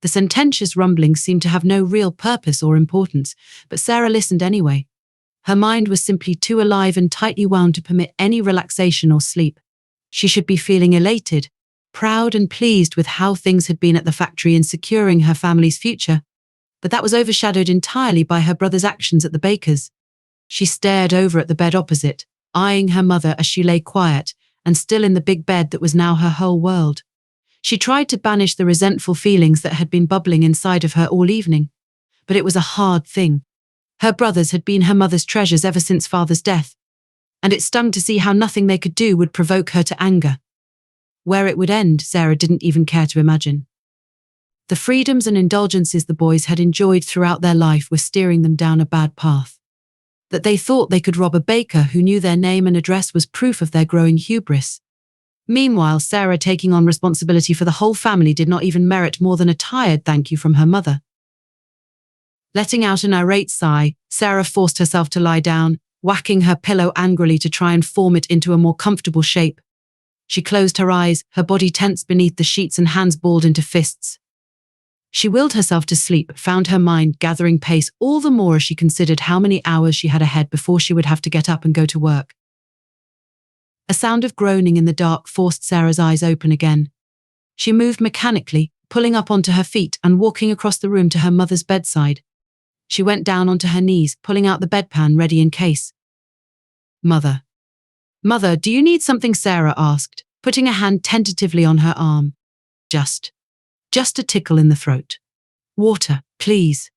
The sententious rumblings seemed to have no real purpose or importance, but Sarah listened anyway. Her mind was simply too alive and tightly wound to permit any relaxation or sleep. She should be feeling elated, proud and pleased with how things had been at the factory in securing her family's future, but that was overshadowed entirely by her brother's actions at the baker's. She stared over at the bed opposite, eyeing her mother as she lay quiet and still in the big bed that was now her whole world. She tried to banish the resentful feelings that had been bubbling inside of her all evening, but it was a hard thing. Her brothers had been her mother's treasures ever since father's death, and it stung to see how nothing they could do would provoke her to anger. Where it would end, Sarah didn't even care to imagine. The freedoms and indulgences the boys had enjoyed throughout their life were steering them down a bad path. That they thought they could rob a baker who knew their name and address was proof of their growing hubris. Meanwhile, Sarah taking on responsibility for the whole family did not even merit more than a tired thank you from her mother. Letting out an irate sigh, Sarah forced herself to lie down, whacking her pillow angrily to try and form it into a more comfortable shape. She closed her eyes, her body tense beneath the sheets and hands balled into fists. She willed herself to sleep, found her mind gathering pace all the more as she considered how many hours she had ahead before she would have to get up and go to work. A sound of groaning in the dark forced Sarah's eyes open again. She moved mechanically, pulling up onto her feet and walking across the room to her mother's bedside. She went down onto her knees, pulling out the bedpan ready in case. "Mother. Mother, do you need something?" Sarah asked, putting a hand tentatively on her arm. Just a tickle in the throat. "Water, please."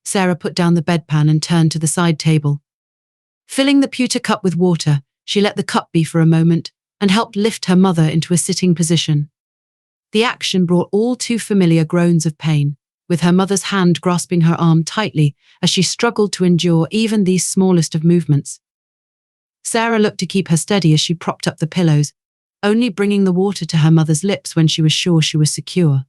Sarah put down the bedpan and turned to the side table. Filling the pewter cup with water, she let the cup be for a moment and helped lift her mother into a sitting position. The action brought all too familiar groans of pain, with her mother's hand grasping her arm tightly as she struggled to endure even these smallest of movements. Sarah looked to keep her steady as she propped up the pillows, only bringing the water to her mother's lips when she was sure she was secure.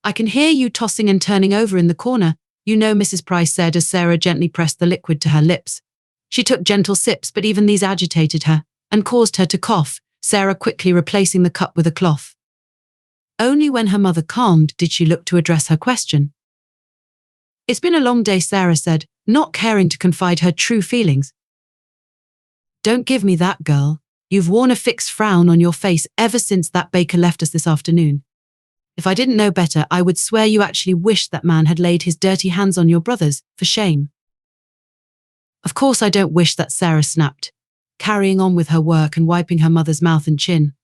"I can hear you tossing and turning over in the corner, you know," Mrs. Price said as Sarah gently pressed the liquid to her lips. She took gentle sips, but even these agitated her and caused her to cough, Sarah quickly replacing the cup with a cloth. Only when her mother calmed did she look to address her question. "It's been a long day," Sarah said, not caring to confide her true feelings. "Don't give me that, girl. You've worn a fixed frown on your face ever since that baker left us this afternoon. If I didn't know better, I would swear you actually wished that man had laid his dirty hands on your brothers, for shame." "Of course I don't wish that," Sarah snapped, carrying on with her work and wiping her mother's mouth and chin.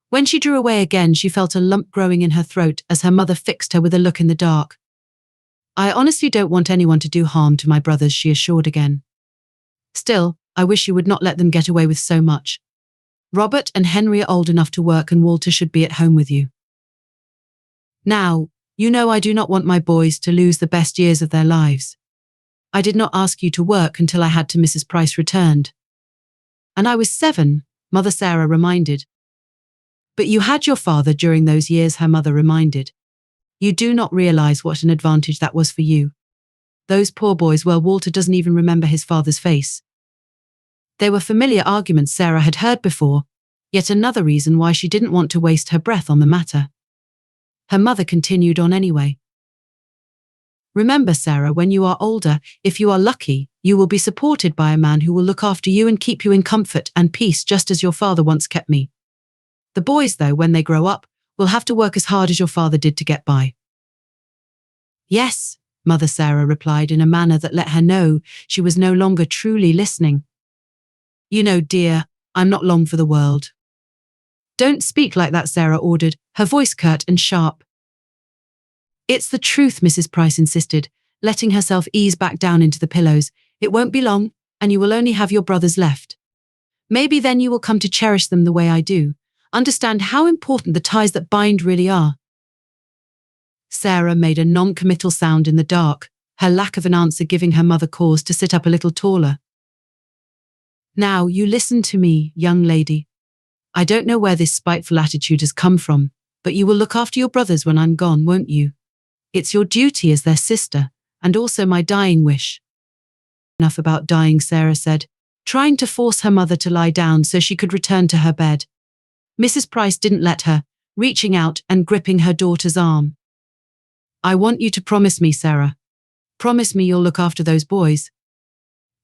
When she drew away again, she felt a lump growing in her throat as her mother fixed her with a look in the dark. "I honestly don't want anyone to do harm to my brothers," she assured again. "Still, I wish you would not let them get away with so much. Robert and Henry are old enough to work and Walter should be at home with you. Now, you know I do not want my boys to lose the best years of their lives. I did not ask you to work until I had to," Mrs. Price returned. "And I was 7, Mother Sarah reminded. "But you had your father during those years," her mother reminded. "You do not realize what an advantage that was for you. Those poor boys, well, Walter doesn't even remember his father's face." They were familiar arguments Sarah had heard before, yet another reason why she didn't want to waste her breath on the matter. Her mother continued on anyway. "Remember, Sarah, when you are older, if you are lucky, you will be supported by a man who will look after you and keep you in comfort and peace just as your father once kept me. The boys, though, when they grow up, We'll have to work as hard as your father did to get by. Yes, Mother Sarah replied in a manner that let her know she was no longer truly listening. You know, dear, I'm not long for the world. Don't speak like that, Sarah ordered, her voice curt and sharp. It's the truth, Mrs. Price insisted, letting herself ease back down into the pillows. It won't be long, and you will only have your brothers left. Maybe then you will come to cherish them the way I do, understand how important the ties that bind really are. Sarah made a non-committal sound in the dark, her lack of an answer giving her mother cause to sit up a little taller. Now, you listen to me, young lady. I don't know where this spiteful attitude has come from, but you will look after your brothers when I'm gone, won't you? It's your duty as their sister, and also my dying wish. Enough about dying, Sarah said, trying to force her mother to lie down so she could return to her bed. Mrs. Price didn't let her, reaching out and gripping her daughter's arm. I want you to promise me, Sarah. Promise me you'll look after those boys.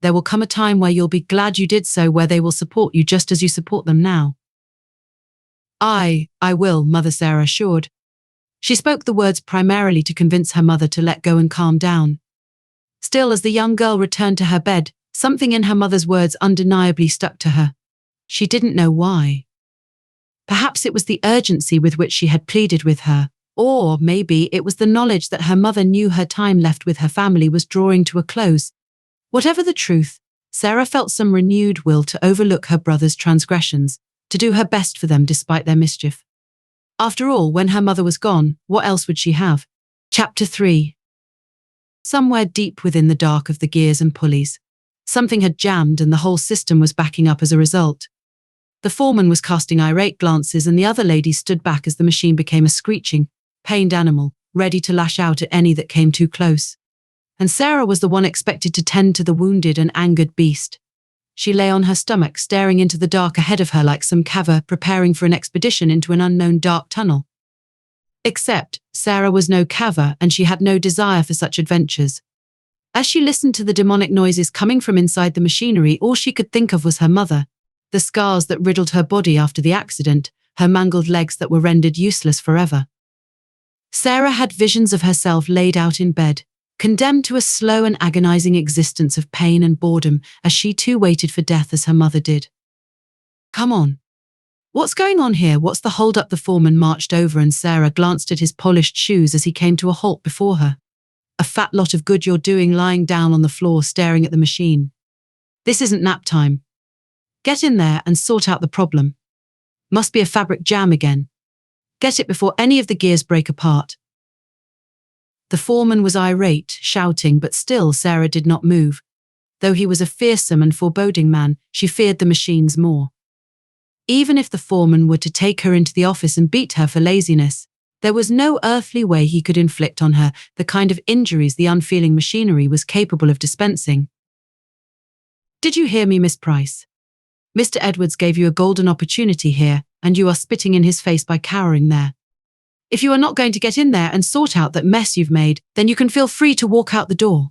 There will come a time where you'll be glad you did so, where they will support you just as you support them now. I will, Mother Sarah assured. She spoke the words primarily to convince her mother to let go and calm down. Still, as the young girl returned to her bed, something in her mother's words undeniably stuck to her. She didn't know why. Perhaps it was the urgency with which she had pleaded with her, or maybe it was the knowledge that her mother knew her time left with her family was drawing to a close. Whatever the truth, Sarah felt some renewed will to overlook her brother's transgressions, to do her best for them despite their mischief. After all, when her mother was gone, what else would she have? Chapter 3. Somewhere deep within the dark of the gears and pulleys, something had jammed and the whole system was backing up as a result. The foreman was casting irate glances and the other ladies stood back as the machine became a screeching, pained animal, ready to lash out at any that came too close. And Sarah was the one expected to tend to the wounded and angered beast. She lay on her stomach, staring into the dark ahead of her like some caver preparing for an expedition into an unknown dark tunnel. Except, Sarah was no caver and she had no desire for such adventures. As she listened to the demonic noises coming from inside the machinery, all she could think of was her mother, the scars that riddled her body after the accident, her mangled legs that were rendered useless forever. Sarah had visions of herself laid out in bed, condemned to a slow and agonizing existence of pain and boredom as she too waited for death as her mother did. Come on. What's going on here? What's the hold-up? The foreman marched over and Sarah glanced at his polished shoes as he came to a halt before her. A fat lot of good you're doing lying down on the floor staring at the machine. This isn't nap time. Get in there and sort out the problem. Must be a fabric jam again. Get it before any of the gears break apart. The foreman was irate, shouting, but still Sarah did not move. Though he was a fearsome and foreboding man, she feared the machines more. Even if the foreman were to take her into the office and beat her for laziness, there was no earthly way he could inflict on her the kind of injuries the unfeeling machinery was capable of dispensing. Did you hear me, Miss Price? Mr. Edwards gave you a golden opportunity here, and you are spitting in his face by cowering there. If you are not going to get in there and sort out that mess you've made, then you can feel free to walk out the door.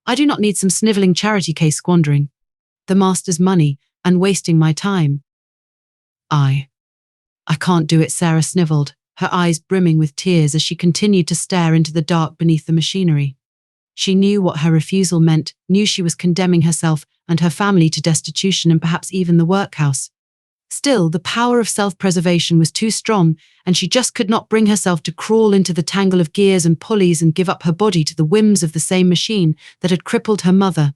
I do not need some snivelling charity case squandering the master's money and wasting my time. I can't do it, Sarah sniveled, her eyes brimming with tears as she continued to stare into the dark beneath the machinery. She knew what her refusal meant, knew she was condemning herself and her family to destitution and perhaps even the workhouse. Still, the power of self-preservation was too strong, and she just could not bring herself to crawl into the tangle of gears and pulleys and give up her body to the whims of the same machine that had crippled her mother.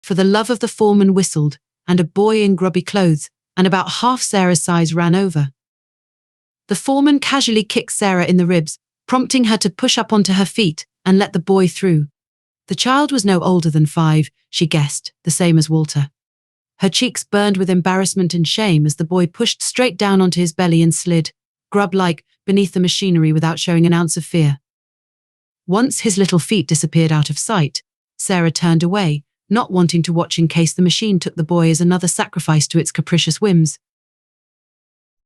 For the love of the foreman whistled, and a boy in grubby clothes, and about half Sarah's size, ran over. The foreman casually kicked Sarah in the ribs, prompting her to push up onto her feet and let the boy through. The child was no older than 5, she guessed, the same as Walter. Her cheeks burned with embarrassment and shame as the boy pushed straight down onto his belly and slid, grub-like, beneath the machinery without showing an ounce of fear. Once his little feet disappeared out of sight, Sarah turned away, not wanting to watch in case the machine took the boy as another sacrifice to its capricious whims.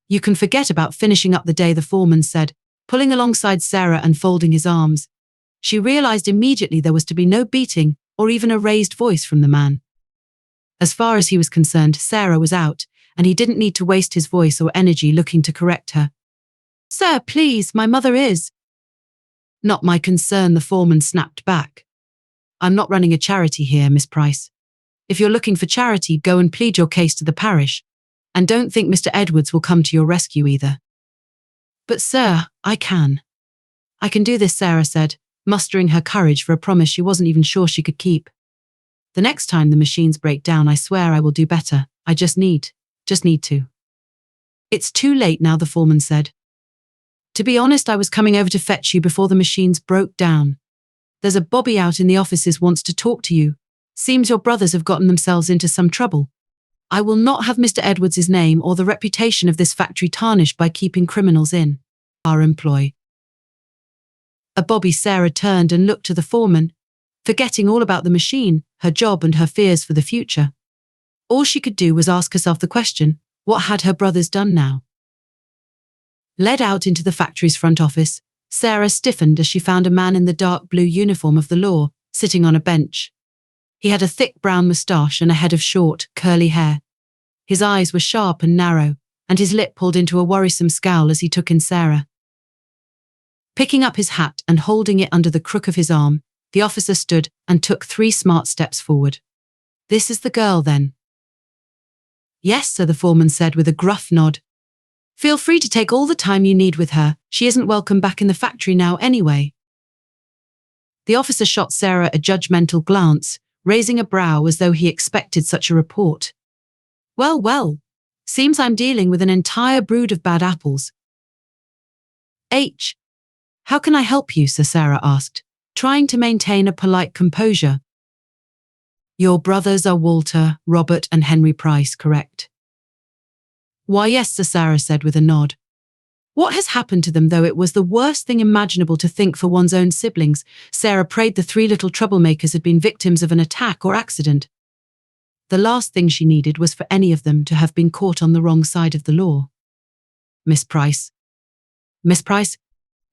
You can forget about finishing up the day, the foreman said, pulling alongside Sarah and folding his arms. She realized immediately there was to be no beating or even a raised voice from the man. As far as he was concerned, Sarah was out, and he didn't need to waste his voice or energy looking to correct her. Sir, please, my mother is. Not my concern, the foreman snapped back. I'm not running a charity here, Miss Price. If you're looking for charity, go and plead your case to the parish. And don't think Mr. Edwards will come to your rescue either. But sir, I can do this, Sarah said, mustering her courage for a promise she wasn't even sure she could keep. The next time the machines break down, I swear I will do better. I just need to. It's too late now, the foreman said. To be honest, I was coming over to fetch you before the machines broke down. There's a bobby out in the offices wants to talk to you. Seems your brothers have gotten themselves into some trouble. I will not have Mr. Edwards' name or the reputation of this factory tarnished by keeping criminals in our employ. A bobby. Sarah turned and looked to the foreman, forgetting all about the machine, her job and her fears for the future. All she could do was ask herself the question, what had her brothers done now? Led out into the factory's front office, Sarah stiffened as she found a man in the dark blue uniform of the law, sitting on a bench. He had a thick brown moustache and a head of short, curly hair. His eyes were sharp and narrow, and his lip pulled into a worrisome scowl as he took in Sarah. Picking up his hat and holding it under the crook of his arm, the officer stood and took 3 smart steps forward. This is the girl, then? Yes, sir, the foreman said with a gruff nod. Feel free to take all the time you need with her. She isn't welcome back in the factory now anyway. The officer shot Sarah a judgmental glance, raising a brow as though he expected such a report. Well, seems I'm dealing with an entire brood of bad apples. How can I help you, sir? Sarah asked, trying to maintain a polite composure. Your brothers are Walter, Robert and Henry Price, correct? Why, yes, sir, Sarah said with a nod. What has happened to them, though? It was the worst thing imaginable to think for one's own siblings. Sarah prayed the 3 little troublemakers had been victims of an attack or accident. The last thing she needed was for any of them to have been caught on the wrong side of the law. Miss Price,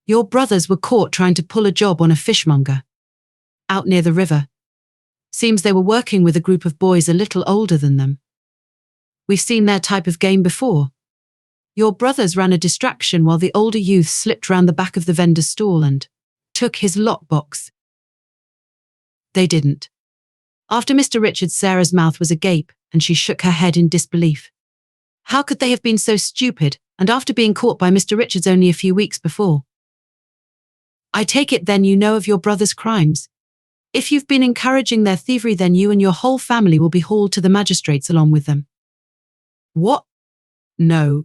your brothers were caught trying to pull a job on a fishmonger out near the river. Seems they were working with a group of boys a little older than them. We've seen their type of game before. Your brothers ran a distraction while the older youth slipped round the back of the vendor's stall and took his lockbox. They didn't. After Mr. Richards, Sarah's mouth was agape and she shook her head in disbelief. How could they have been so stupid, and after being caught by Mr. Richards only a few weeks before? I take it then you know of your brother's crimes. If you've been encouraging their thievery, then you and your whole family will be hauled to the magistrates along with them. What? No.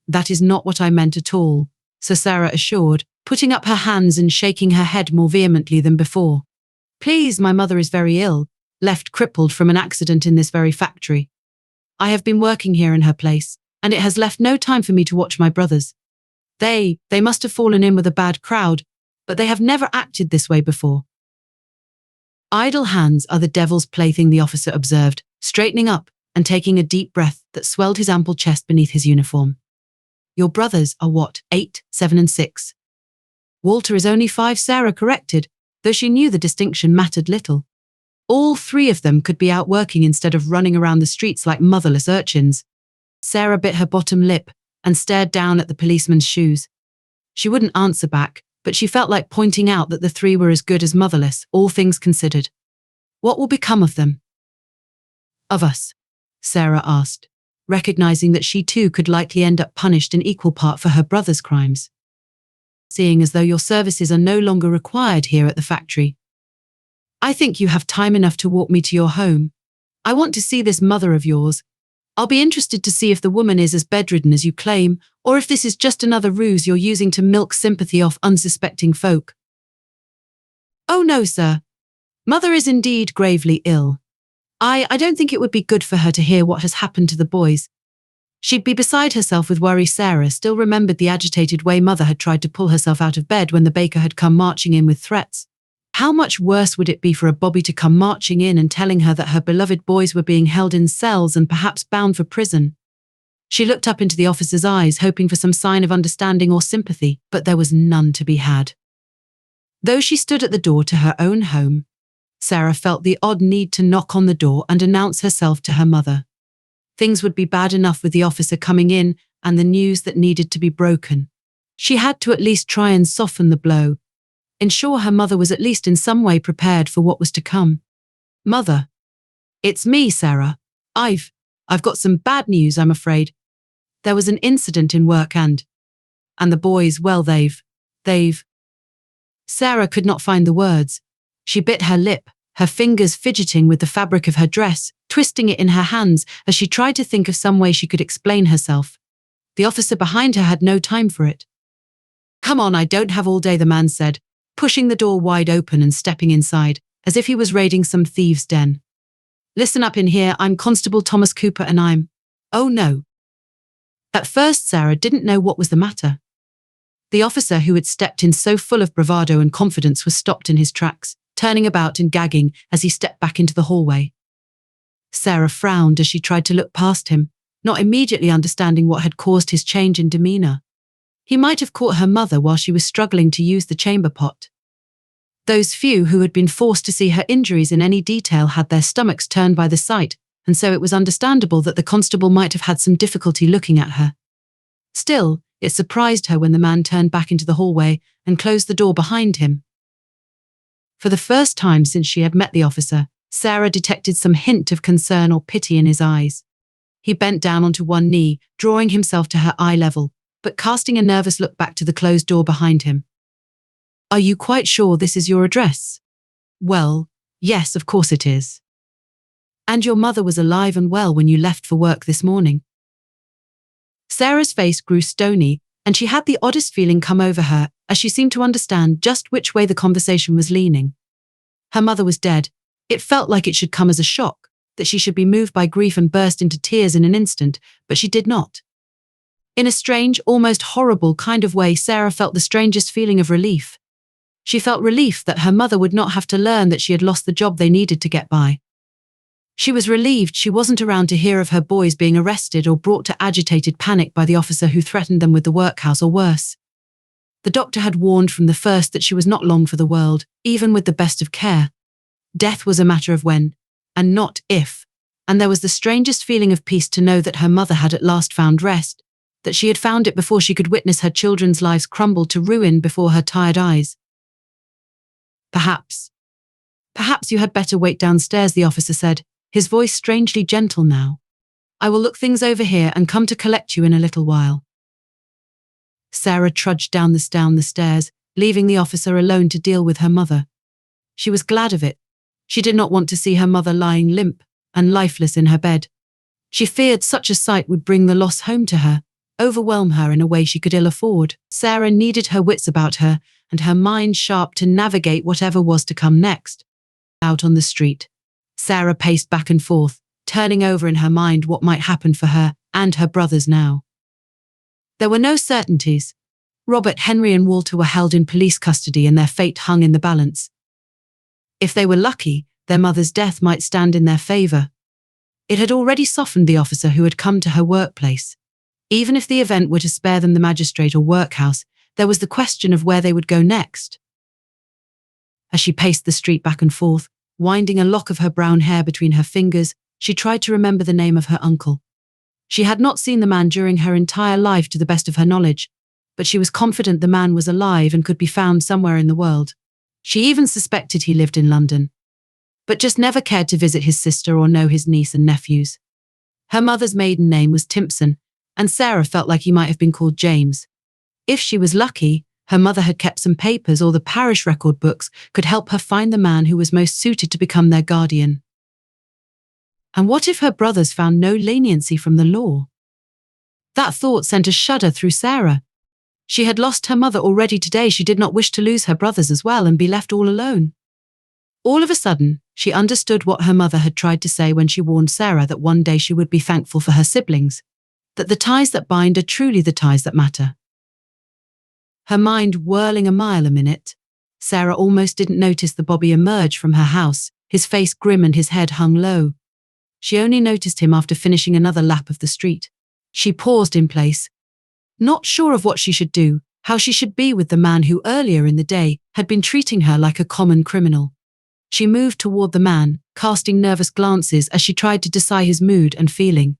That is not what I meant at all, Sir Sarah assured, putting up her hands and shaking her head more vehemently than before. Please, my mother is very ill, left crippled from an accident in this very factory. I have been working here in her place, and it has left no time for me to watch my brothers. They must have fallen in with a bad crowd, but they have never acted this way before. Idle hands are the devil's plaything, the officer observed, straightening up and taking a deep breath that swelled his ample chest beneath his uniform. Your brothers are what, 8, 7 and 6? Walter is only 5, Sarah corrected, though she knew the distinction mattered little. All 3 of them could be out working instead of running around the streets like motherless urchins. Sarah bit her bottom lip and stared down at the policeman's shoes. She wouldn't answer back, but she felt like pointing out that the 3 were as good as motherless, all things considered. What will become of them? Of us? Sarah asked, recognizing that she too could likely end up punished in equal part for her brother's crimes. Seeing as though your services are no longer required here at the factory. I think you have time enough to walk me to your home. I want to see this mother of yours. I'll be interested to see if the woman is as bedridden as you claim, or if this is just another ruse you're using to milk sympathy off unsuspecting folk. Oh no, sir. Mother is indeed gravely ill. I don't think it would be good for her to hear what has happened to the boys. She'd be beside herself with worry. Sarah still remembered the agitated way Mother had tried to pull herself out of bed when the baker had come marching in with threats. How much worse would it be for a bobby to come marching in and telling her that her beloved boys were being held in cells and perhaps bound for prison? She looked up into the officer's eyes, hoping for some sign of understanding or sympathy, but there was none to be had. Though she stood at the door to her own home, Sarah felt the odd need to knock on the door and announce herself to her mother. Things would be bad enough with the officer coming in and the news that needed to be broken. She had to at least try and soften the blow, ensure her mother was at least in some way prepared for what was to come. "Mother, it's me, Sarah. I've got some bad news, I'm afraid. There was an incident in work and the boys, well, they've. Sarah could not find the words. She bit her lip, her fingers fidgeting with the fabric of her dress, twisting it in her hands as she tried to think of some way she could explain herself. The officer behind her had no time for it. "Come on, I don't have all day," the man said, pushing the door wide open and stepping inside, as if he was raiding some thieves' den. "Listen up in here, I'm Constable Thomas Cooper and I'm—" "Oh no." At first, Sarah didn't know what was the matter. The officer who had stepped in so full of bravado and confidence was stopped in his tracks, turning about and gagging as he stepped back into the hallway. Sarah frowned as she tried to look past him, not immediately understanding what had caused his change in demeanor. He might have caught her mother while she was struggling to use the chamber pot. Those few who had been forced to see her injuries in any detail had their stomachs turned by the sight, and so it was understandable that the constable might have had some difficulty looking at her. Still, it surprised her when the man turned back into the hallway and closed the door behind him. For the first time since she had met the officer, Sarah detected some hint of concern or pity in his eyes. He bent down onto one knee, drawing himself to her eye level, but casting a nervous look back to the closed door behind him. "Are you quite sure this is your address?" "Well, yes, of course it is." "And your mother was alive and well when you left for work this morning?" Sarah's face grew stony, and she had the oddest feeling come over her as she seemed to understand just which way the conversation was leaning. Her mother was dead. It felt like it should come as a shock, that she should be moved by grief and burst into tears in an instant, but she did not. In a strange, almost horrible kind of way, Sarah felt the strangest feeling of relief. She felt relief that her mother would not have to learn that she had lost the job they needed to get by. She was relieved she wasn't around to hear of her boys being arrested or brought to agitated panic by the officer who threatened them with the workhouse or worse. The doctor had warned from the first that she was not long for the world, even with the best of care. Death was a matter of when, and not if, and there was the strangest feeling of peace to know that her mother had at last found rest, that she had found it before she could witness her children's lives crumble to ruin before her tired eyes. Perhaps you had better wait downstairs," the officer said, his voice strangely gentle now. "I will look things over here and come to collect you in a little while." Sarah trudged down the stairs, leaving the officer alone to deal with her mother. She was glad of it. She did not want to see her mother lying limp and lifeless in her bed. She feared such a sight would bring the loss home to her, overwhelm her in a way she could ill afford. Sarah needed her wits about her and her mind sharp to navigate whatever was to come next. Out on the street, Sarah paced back and forth, turning over in her mind what might happen for her and her brothers now. There were no certainties. Robert, Henry and Walter were held in police custody and their fate hung in the balance. If they were lucky, their mother's death might stand in their favor. It had already softened the officer who had come to her workplace. Even if the event were to spare them the magistrate or workhouse, there was the question of where they would go next. As she paced the street back and forth, winding a lock of her brown hair between her fingers, she tried to remember the name of her uncle. She had not seen the man during her entire life to the best of her knowledge, but she was confident the man was alive and could be found somewhere in the world. She even suspected he lived in London, but just never cared to visit his sister or know his niece and nephews. Her mother's maiden name was Timpson, and Sarah felt like he might have been called James. If she was lucky, her mother had kept some papers or the parish record books could help her find the man who was most suited to become their guardian. And what if her brothers found no leniency from the law? That thought sent a shudder through Sarah. She had lost her mother already today. She did not wish to lose her brothers as well and be left all alone. All of a sudden, she understood what her mother had tried to say when she warned Sarah that one day she would be thankful for her siblings, that the ties that bind are truly the ties that matter. Her mind whirling a mile a minute, Sarah almost didn't notice the Bobby emerge from her house, his face grim and his head hung low. She only noticed him after finishing another lap of the street. She paused in place, not sure of what she should do, how she should be with the man who earlier in the day had been treating her like a common criminal. She moved toward the man, casting nervous glances as she tried to decide his mood and feeling.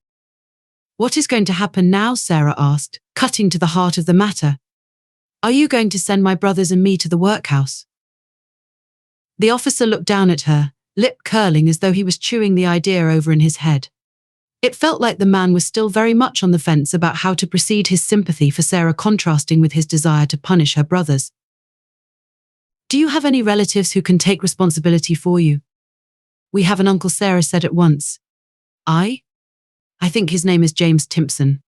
"What is going to happen now?" Sarah asked, cutting to the heart of the matter. "Are you going to send my brothers and me to the workhouse?" The officer looked down at her, lip curling as though he was chewing the idea over in his head. It felt like the man was still very much on the fence about how to proceed, his sympathy for Sarah contrasting with his desire to punish her brothers. "Do you have any relatives who can take responsibility for you?" "We have an uncle," Sarah said at once. I think his name is James Timpson.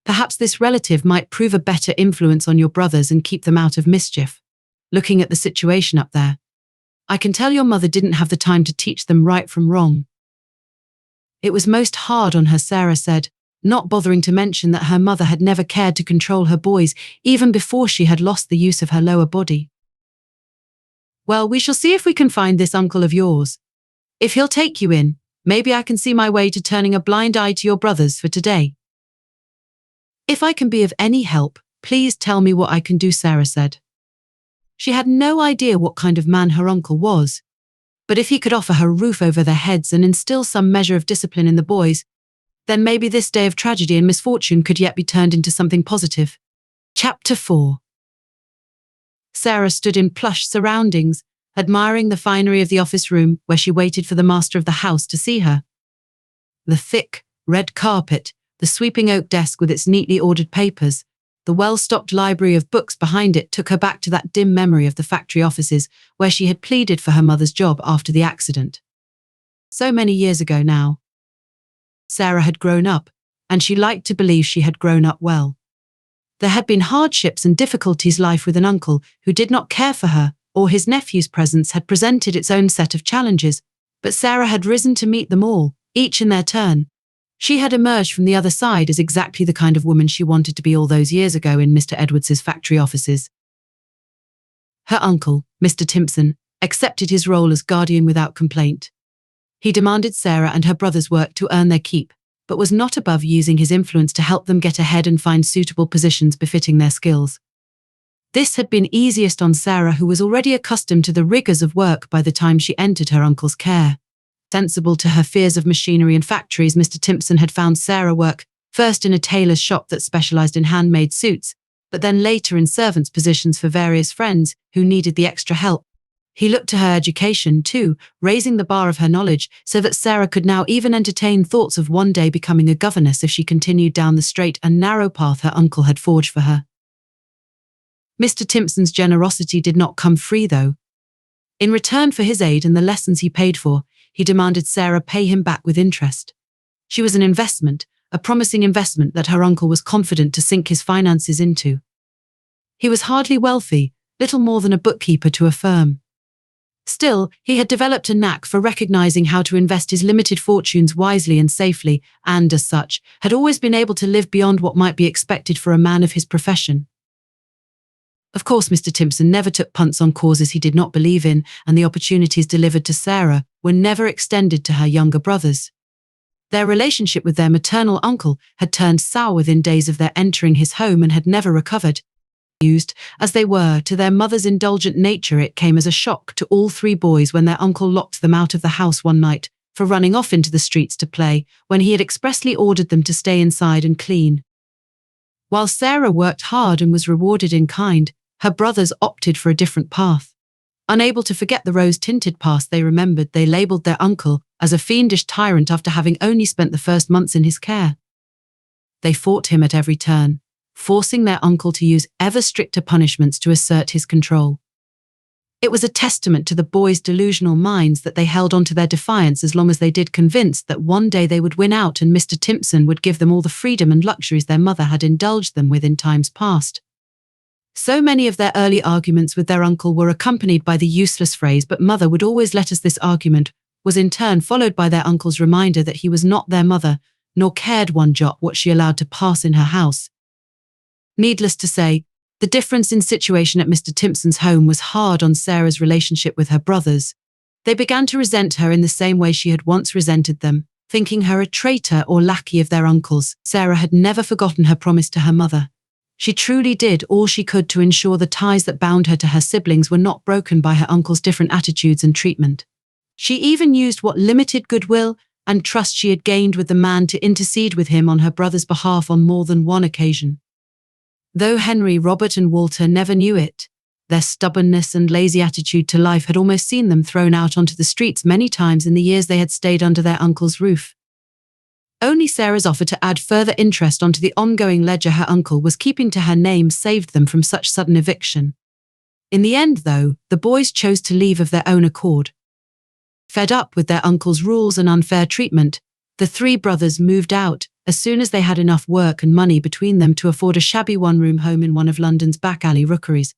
Perhaps this relative might prove a better influence on your brothers and keep them out of mischief. Looking at the situation up there, I can tell your mother didn't have the time to teach them right from wrong. It was most hard on her, Sarah said, not bothering to mention that her mother had never cared to control her boys, even before she had lost the use of her lower body. "Well, we shall see if we can find this uncle of yours. If he'll take you in, maybe I can see my way to turning a blind eye to your brothers for today. If I can be of any help, please tell me what I can do," Sarah said. She had no idea what kind of man her uncle was, but if he could offer her a roof over their heads and instill some measure of discipline in the boys, then maybe this day of tragedy and misfortune could yet be turned into something positive. Chapter 4. Sarah stood in plush surroundings, admiring the finery of the office room where she waited for the master of the house to see her. The thick, red carpet, the sweeping oak desk with its neatly ordered papers, the well-stocked library of books behind it took her back to that dim memory of the factory offices where she had pleaded for her mother's job after the accident. So many years ago now. Sarah had grown up, and she liked to believe she had grown up well. There had been hardships and difficulties. Life with an uncle who did not care for her, or his nephew's presence had presented its own set of challenges, but Sarah had risen to meet them all, each in their turn. She had emerged from the other side as exactly the kind of woman she wanted to be all those years ago in Mr. Edwards's factory offices. Her uncle, Mr. Timpson, accepted his role as guardian without complaint. He demanded Sarah and her brothers work to earn their keep, but was not above using his influence to help them get ahead and find suitable positions befitting their skills. This had been easiest on Sarah, who was already accustomed to the rigors of work by the time she entered her uncle's care. Sensible to her fears of machinery and factories, Mr. Timpson had found Sarah work, first in a tailor's shop that specialized in handmade suits, but then later in servants' positions for various friends who needed the extra help. He looked to her education, too, raising the bar of her knowledge so that Sarah could now even entertain thoughts of one day becoming a governess if she continued down the straight and narrow path her uncle had forged for her. Mr. Timpson's generosity did not come free, though. In return for his aid and the lessons he paid for, he demanded Sarah pay him back with interest. She was an investment, a promising investment that her uncle was confident to sink his finances into. He was hardly wealthy, little more than a bookkeeper to a firm. Still, he had developed a knack for recognizing how to invest his limited fortunes wisely and safely, and, as such, had always been able to live beyond what might be expected for a man of his profession. Of course, Mr. Timpson never took punts on causes he did not believe in, and the opportunities delivered to Sarah were never extended to her younger brothers. Their relationship with their maternal uncle had turned sour within days of their entering his home and had never recovered. Used, as they were, to their mother's indulgent nature, it came as a shock to all three boys when their uncle locked them out of the house one night for running off into the streets to play, when he had expressly ordered them to stay inside and clean. While Sarah worked hard and was rewarded in kind, her brothers opted for a different path. Unable to forget the rose-tinted past they remembered, they labelled their uncle as a fiendish tyrant after having only spent the first months in his care. They fought him at every turn, forcing their uncle to use ever stricter punishments to assert his control. It was a testament to the boys' delusional minds that they held on to their defiance as long as they did, convinced that one day they would win out and Mr. Timpson would give them all the freedom and luxuries their mother had indulged them with in times past. So many of their early arguments with their uncle were accompanied by the useless phrase, "But mother would always let us." This argument was in turn followed by their uncle's reminder that he was not their mother, nor cared one jot what she allowed to pass in her house. Needless to say, the difference in situation at Mr. Timpson's home was hard on Sarah's relationship with her brothers. They began to resent her in the same way she had once resented them, thinking her a traitor or lackey of their uncle's. Sarah had never forgotten her promise to her mother. She truly did all she could to ensure the ties that bound her to her siblings were not broken by her uncle's different attitudes and treatment. She even used what limited goodwill and trust she had gained with the man to intercede with him on her brother's behalf on more than one occasion. Though Henry, Robert and Walter never knew it, their stubbornness and lazy attitude to life had almost seen them thrown out onto the streets many times in the years they had stayed under their uncle's roof. Only Sarah's offer to add further interest onto the ongoing ledger her uncle was keeping to her name saved them from such sudden eviction. In the end, though, the boys chose to leave of their own accord. Fed up with their uncle's rules and unfair treatment, the three brothers moved out as soon as they had enough work and money between them to afford a shabby one-room home in one of London's back-alley rookeries.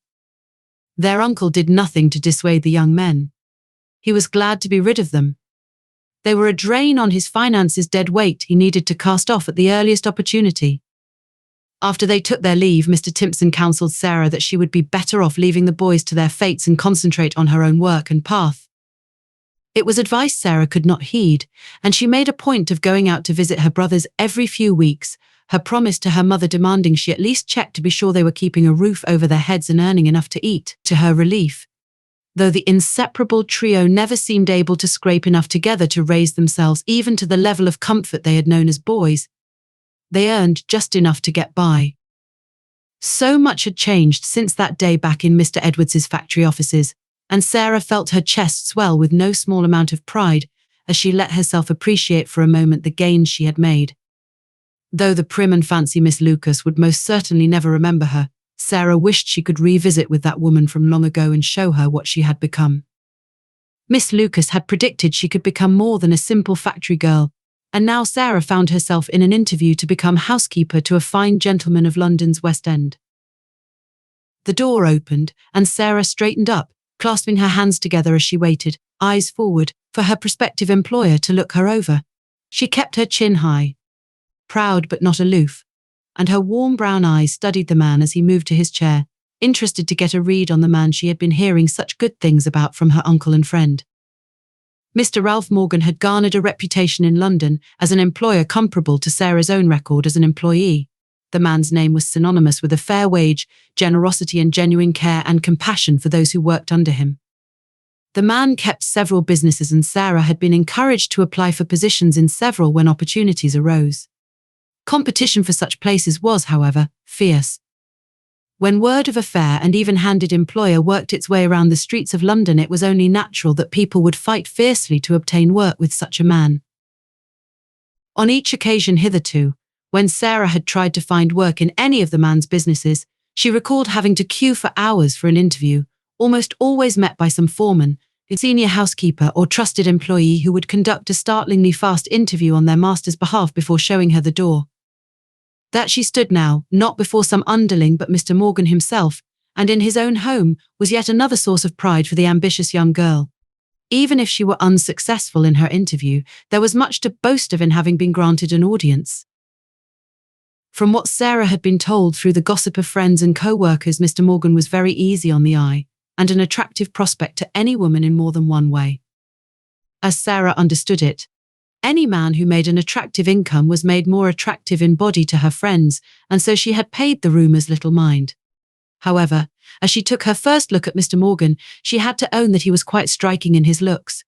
Their uncle did nothing to dissuade the young men. He was glad to be rid of them. They were a drain on his finances, dead weight he needed to cast off at the earliest opportunity. After they took their leave, Mr. Timpson counselled Sarah that she would be better off leaving the boys to their fates and concentrate on her own work and path. It was advice Sarah could not heed, and she made a point of going out to visit her brothers every few weeks, her promise to her mother demanding she at least check to be sure they were keeping a roof over their heads and earning enough to eat, to her relief. Though the inseparable trio never seemed able to scrape enough together to raise themselves even to the level of comfort they had known as boys, they earned just enough to get by. So much had changed since that day back in Mr. Edwards's factory offices, and Sarah felt her chest swell with no small amount of pride as she let herself appreciate for a moment the gains she had made. Though the prim and fancy Miss Lucas would most certainly never remember her, Sarah wished she could revisit with that woman from long ago and show her what she had become. Miss Lucas had predicted she could become more than a simple factory girl, and now Sarah found herself in an interview to become housekeeper to a fine gentleman of London's West End. The door opened, and Sarah straightened up, clasping her hands together as she waited, eyes forward, for her prospective employer to look her over. She kept her chin high, proud but not aloof, and her warm brown eyes studied the man as he moved to his chair, interested to get a read on the man she had been hearing such good things about from her uncle and friend. Mr. Ralph Morgan had garnered a reputation in London as an employer comparable to Sarah's own record as an employee. The man's name was synonymous with a fair wage, generosity and genuine care and compassion for those who worked under him. The man kept several businesses, and Sarah had been encouraged to apply for positions in several when opportunities arose. Competition for such places was, however, fierce. When word of a fair and even-handed employer worked its way around the streets of London, it was only natural that people would fight fiercely to obtain work with such a man. On each occasion hitherto, when Sarah had tried to find work in any of the man's businesses, she recalled having to queue for hours for an interview, almost always met by some foreman, a senior housekeeper or trusted employee who would conduct a startlingly fast interview on their master's behalf before showing her the door. That she stood now, not before some underling but Mr. Morgan himself, and in his own home, was yet another source of pride for the ambitious young girl. Even if she were unsuccessful in her interview, there was much to boast of in having been granted an audience. From what Sarah had been told through the gossip of friends and co-workers, Mr. Morgan was very easy on the eye, and an attractive prospect to any woman in more than one way. As Sarah understood it, any man who made an attractive income was made more attractive in body to her friends, and so she had paid the rumours little mind. However, as she took her first look at Mr. Morgan, she had to own that he was quite striking in his looks.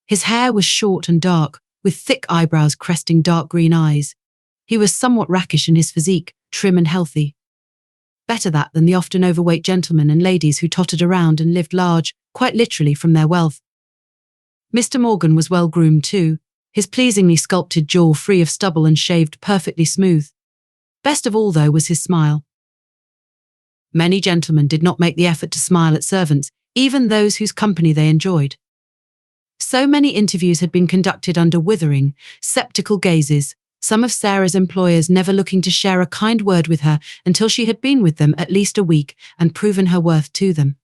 His hair was short and dark, with thick eyebrows cresting dark green eyes. He was somewhat rakish in his physique, trim and healthy. Better that than the often overweight gentlemen and ladies who tottered around and lived large, quite literally from their wealth. Mr. Morgan was well groomed too, his pleasingly sculpted jaw free of stubble and shaved perfectly smooth. Best of all, though, was his smile. Many gentlemen did not make the effort to smile at servants, even those whose company they enjoyed. So many interviews had been conducted under withering, sceptical gazes, some of Sarah's employers never looking to share a kind word with her until she had been with them at least a week and proven her worth to them.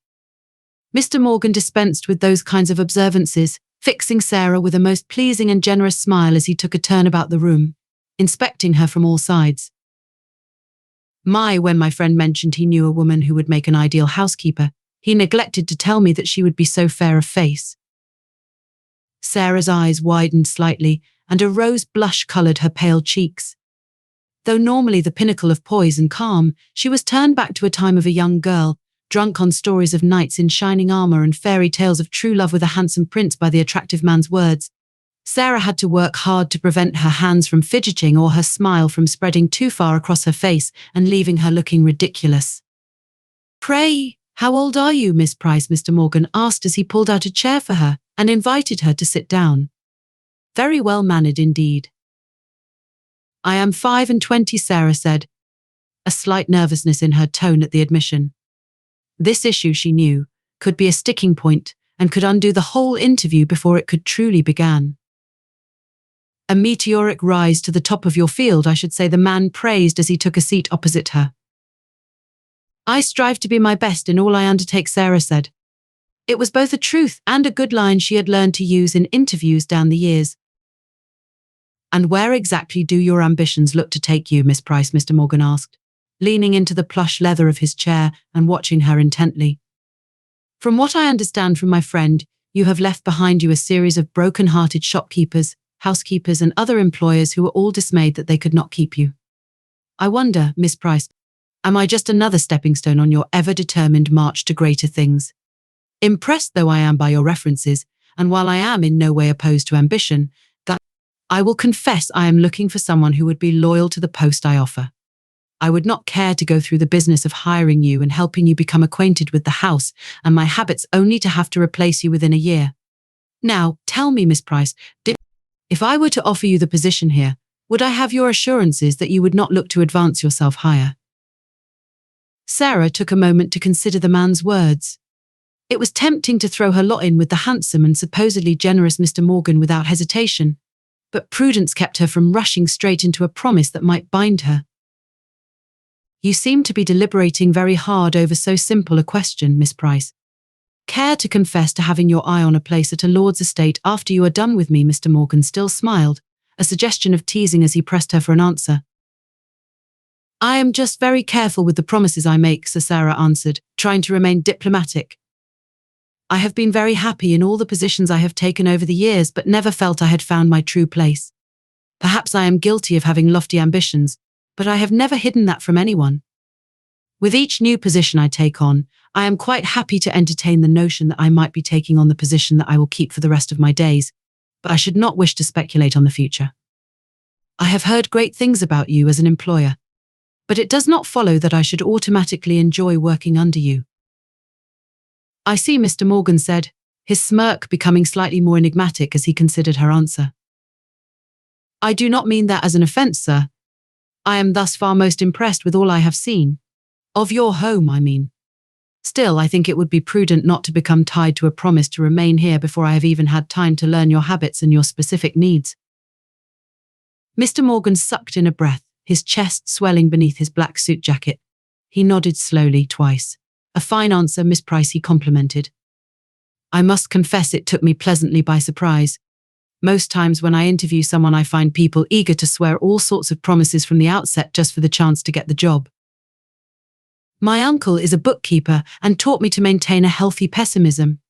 Mr. Morgan dispensed with those kinds of observances, fixing Sarah with a most pleasing and generous smile as he took a turn about the room, inspecting her from all sides. When my friend mentioned he knew a woman who would make an ideal housekeeper, he neglected to tell me that she would be so fair of face. Sarah's eyes widened slightly, and a rose blush coloured her pale cheeks. Though normally the pinnacle of poise and calm, she was turned back to a time of a young girl, drunk on stories of knights in shining armour and fairy tales of true love with a handsome prince by the attractive man's words. Sarah had to work hard to prevent her hands from fidgeting or her smile from spreading too far across her face and leaving her looking ridiculous. "Pray, how old are you, Miss Price?" Mr. Morgan asked as he pulled out a chair for her and invited her to sit down. Very well-mannered indeed. "I am 25, Sarah said, a slight nervousness in her tone at the admission. This issue, she knew, could be a sticking point and could undo the whole interview before it could truly begin. "A meteoric rise to the top of your field, I should say," the man praised as he took a seat opposite her. "I strive to be my best in all I undertake," Sarah said. It was both a truth and a good line she had learned to use in interviews down the years. "And where exactly do your ambitions look to take you, Miss Price?" Mr. Morgan asked, leaning into the plush leather of his chair and watching her intently. "From what I understand from my friend, you have left behind you a series of broken-hearted shopkeepers, housekeepers and other employers who were all dismayed that they could not keep you. I wonder, Miss Price, am I just another stepping stone on your ever-determined march to greater things? Impressed though I am by your references, and while I am in no way opposed to ambition, that I will confess I am looking for someone who would be loyal to the post I offer. I would not care to go through the business of hiring you and helping you become acquainted with the house and my habits only to have to replace you within a year. Now, tell me, Miss Price, if I were to offer you the position here, would I have your assurances that you would not look to advance yourself higher?" Sarah took a moment to consider the man's words. It was tempting to throw her lot in with the handsome and supposedly generous Mr. Morgan without hesitation, but prudence kept her from rushing straight into a promise that might bind her. "You seem to be deliberating very hard over so simple a question, Miss Price. Care to confess to having your eye on a place at a lord's estate after you are done with me?" Mr. Morgan still smiled, a suggestion of teasing as he pressed her for an answer. "I am just very careful with the promises I make," Sir Sarah answered, trying to remain diplomatic. "I have been very happy in all the positions I have taken over the years, but never felt I had found my true place. Perhaps I am guilty of having lofty ambitions, but I have never hidden that from anyone. With each new position I take on, I am quite happy to entertain the notion that I might be taking on the position that I will keep for the rest of my days, but I should not wish to speculate on the future. I have heard great things about you as an employer, but it does not follow that I should automatically enjoy working under you." "I see," Mr. Morgan said, his smirk becoming slightly more enigmatic as he considered her answer. "I do not mean that as an offence, sir. I am thus far most impressed with all I have seen. Of your home, I mean. Still, I think it would be prudent not to become tied to a promise to remain here before I have even had time to learn your habits and your specific needs." Mr. Morgan sucked in a breath, his chest swelling beneath his black suit jacket. He nodded slowly twice. "A fine answer, Miss Price," he complimented. "I must confess it took me pleasantly by surprise. Most times when I interview someone, I find people eager to swear all sorts of promises from the outset just for the chance to get the job. My uncle is a bookkeeper and taught me to maintain a healthy pessimism."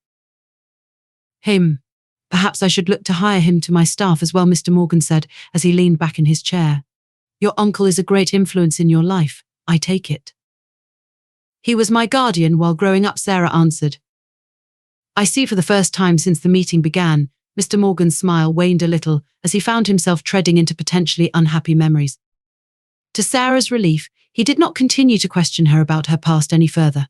Perhaps I should look to hire him to my staff as well," Mr. Morgan said as he leaned back in his chair. "Your uncle is a great influence in your life, I take it." "He was my guardian while growing up," Sarah answered. "I see for the first time since the meeting began." Mr. Morgan's smile waned a little as he found himself treading into potentially unhappy memories. To Sarah's relief, he did not continue to question her about her past any further.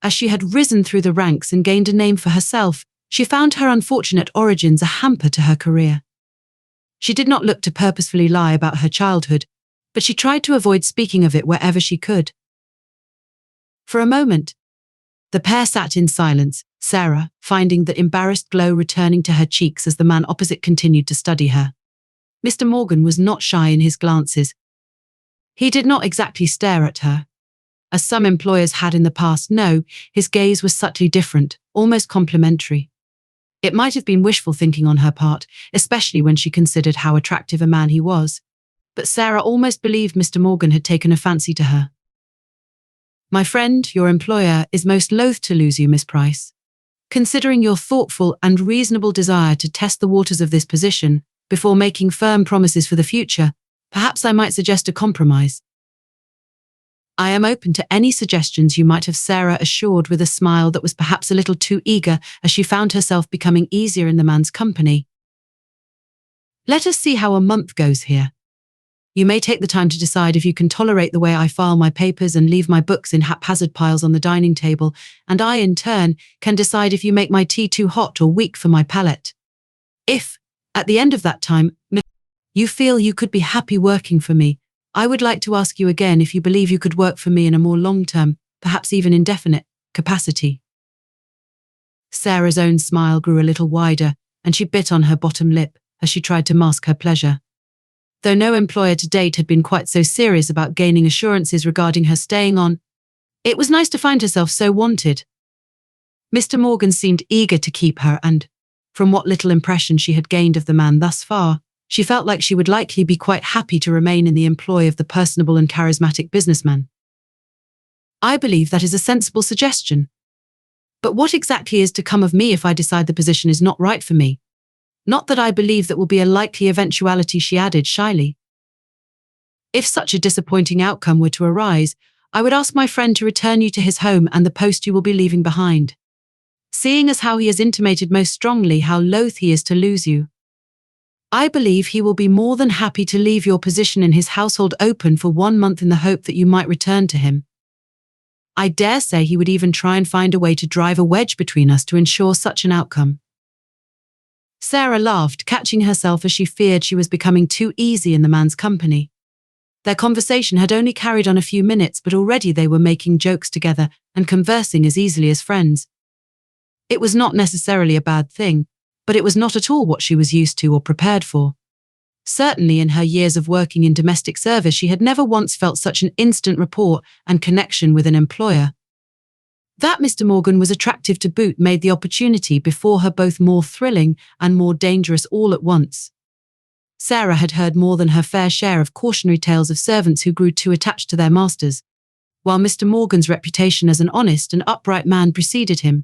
As she had risen through the ranks and gained a name for herself, she found her unfortunate origins a hamper to her career. She did not look to purposefully lie about her childhood, but she tried to avoid speaking of it wherever she could. For a moment, the pair sat in silence, Sarah finding that embarrassed glow returning to her cheeks as the man opposite continued to study her. Mr. Morgan was not shy in his glances. He did not exactly stare at her. As some employers had in the past, no, his gaze was subtly different, almost complimentary. It might have been wishful thinking on her part, especially when she considered how attractive a man he was. But Sarah almost believed Mr. Morgan had taken a fancy to her. "My friend, your employer, is most loath to lose you, Miss Price. Considering your thoughtful and reasonable desire to test the waters of this position before making firm promises for the future, perhaps I might suggest a compromise." "I am open to any suggestions you might have," Sarah assured with a smile that was perhaps a little too eager as she found herself becoming easier in the man's company. Let us see how a month goes here. You may take the time to decide if you can tolerate the way I file my papers and leave my books in haphazard piles on the dining table, and I, in turn, can decide if you make my tea too hot or weak for my palate. If, at the end of that time, you feel you could be happy working for me, I would like to ask you again if you believe you could work for me in a more long-term, perhaps even indefinite, capacity. Sarah's own smile grew a little wider, and she bit on her bottom lip as she tried to mask her pleasure. Though no employer to date had been quite so serious about gaining assurances regarding her staying on, it was nice to find herself so wanted. Mr. Morgan seemed eager to keep her, and, from what little impression she had gained of the man thus far, she felt like she would likely be quite happy to remain in the employ of the personable and charismatic businessman. I believe that is a sensible suggestion. But what exactly is to come of me if I decide the position is not right for me? Not that I believe that will be a likely eventuality, she added shyly. If such a disappointing outcome were to arise, I would ask my friend to return you to his home and the post you will be leaving behind, seeing as how he has intimated most strongly how loath he is to lose you. I believe he will be more than happy to leave your position in his household open for 1 month in the hope that you might return to him. I dare say he would even try and find a way to drive a wedge between us to ensure such an outcome. Sarah laughed, catching herself as she feared she was becoming too easy in the man's company. Their conversation had only carried on a few minutes, but already they were making jokes together and conversing as easily as friends. It was not necessarily a bad thing, but it was not at all what she was used to or prepared for. Certainly in her years of working in domestic service, she had never once felt such an instant rapport and connection with an employer. That Mr. Morgan was attractive to boot made the opportunity before her both more thrilling and more dangerous all at once. Sarah had heard more than her fair share of cautionary tales of servants who grew too attached to their masters. While Mr. Morgan's reputation as an honest and upright man preceded him,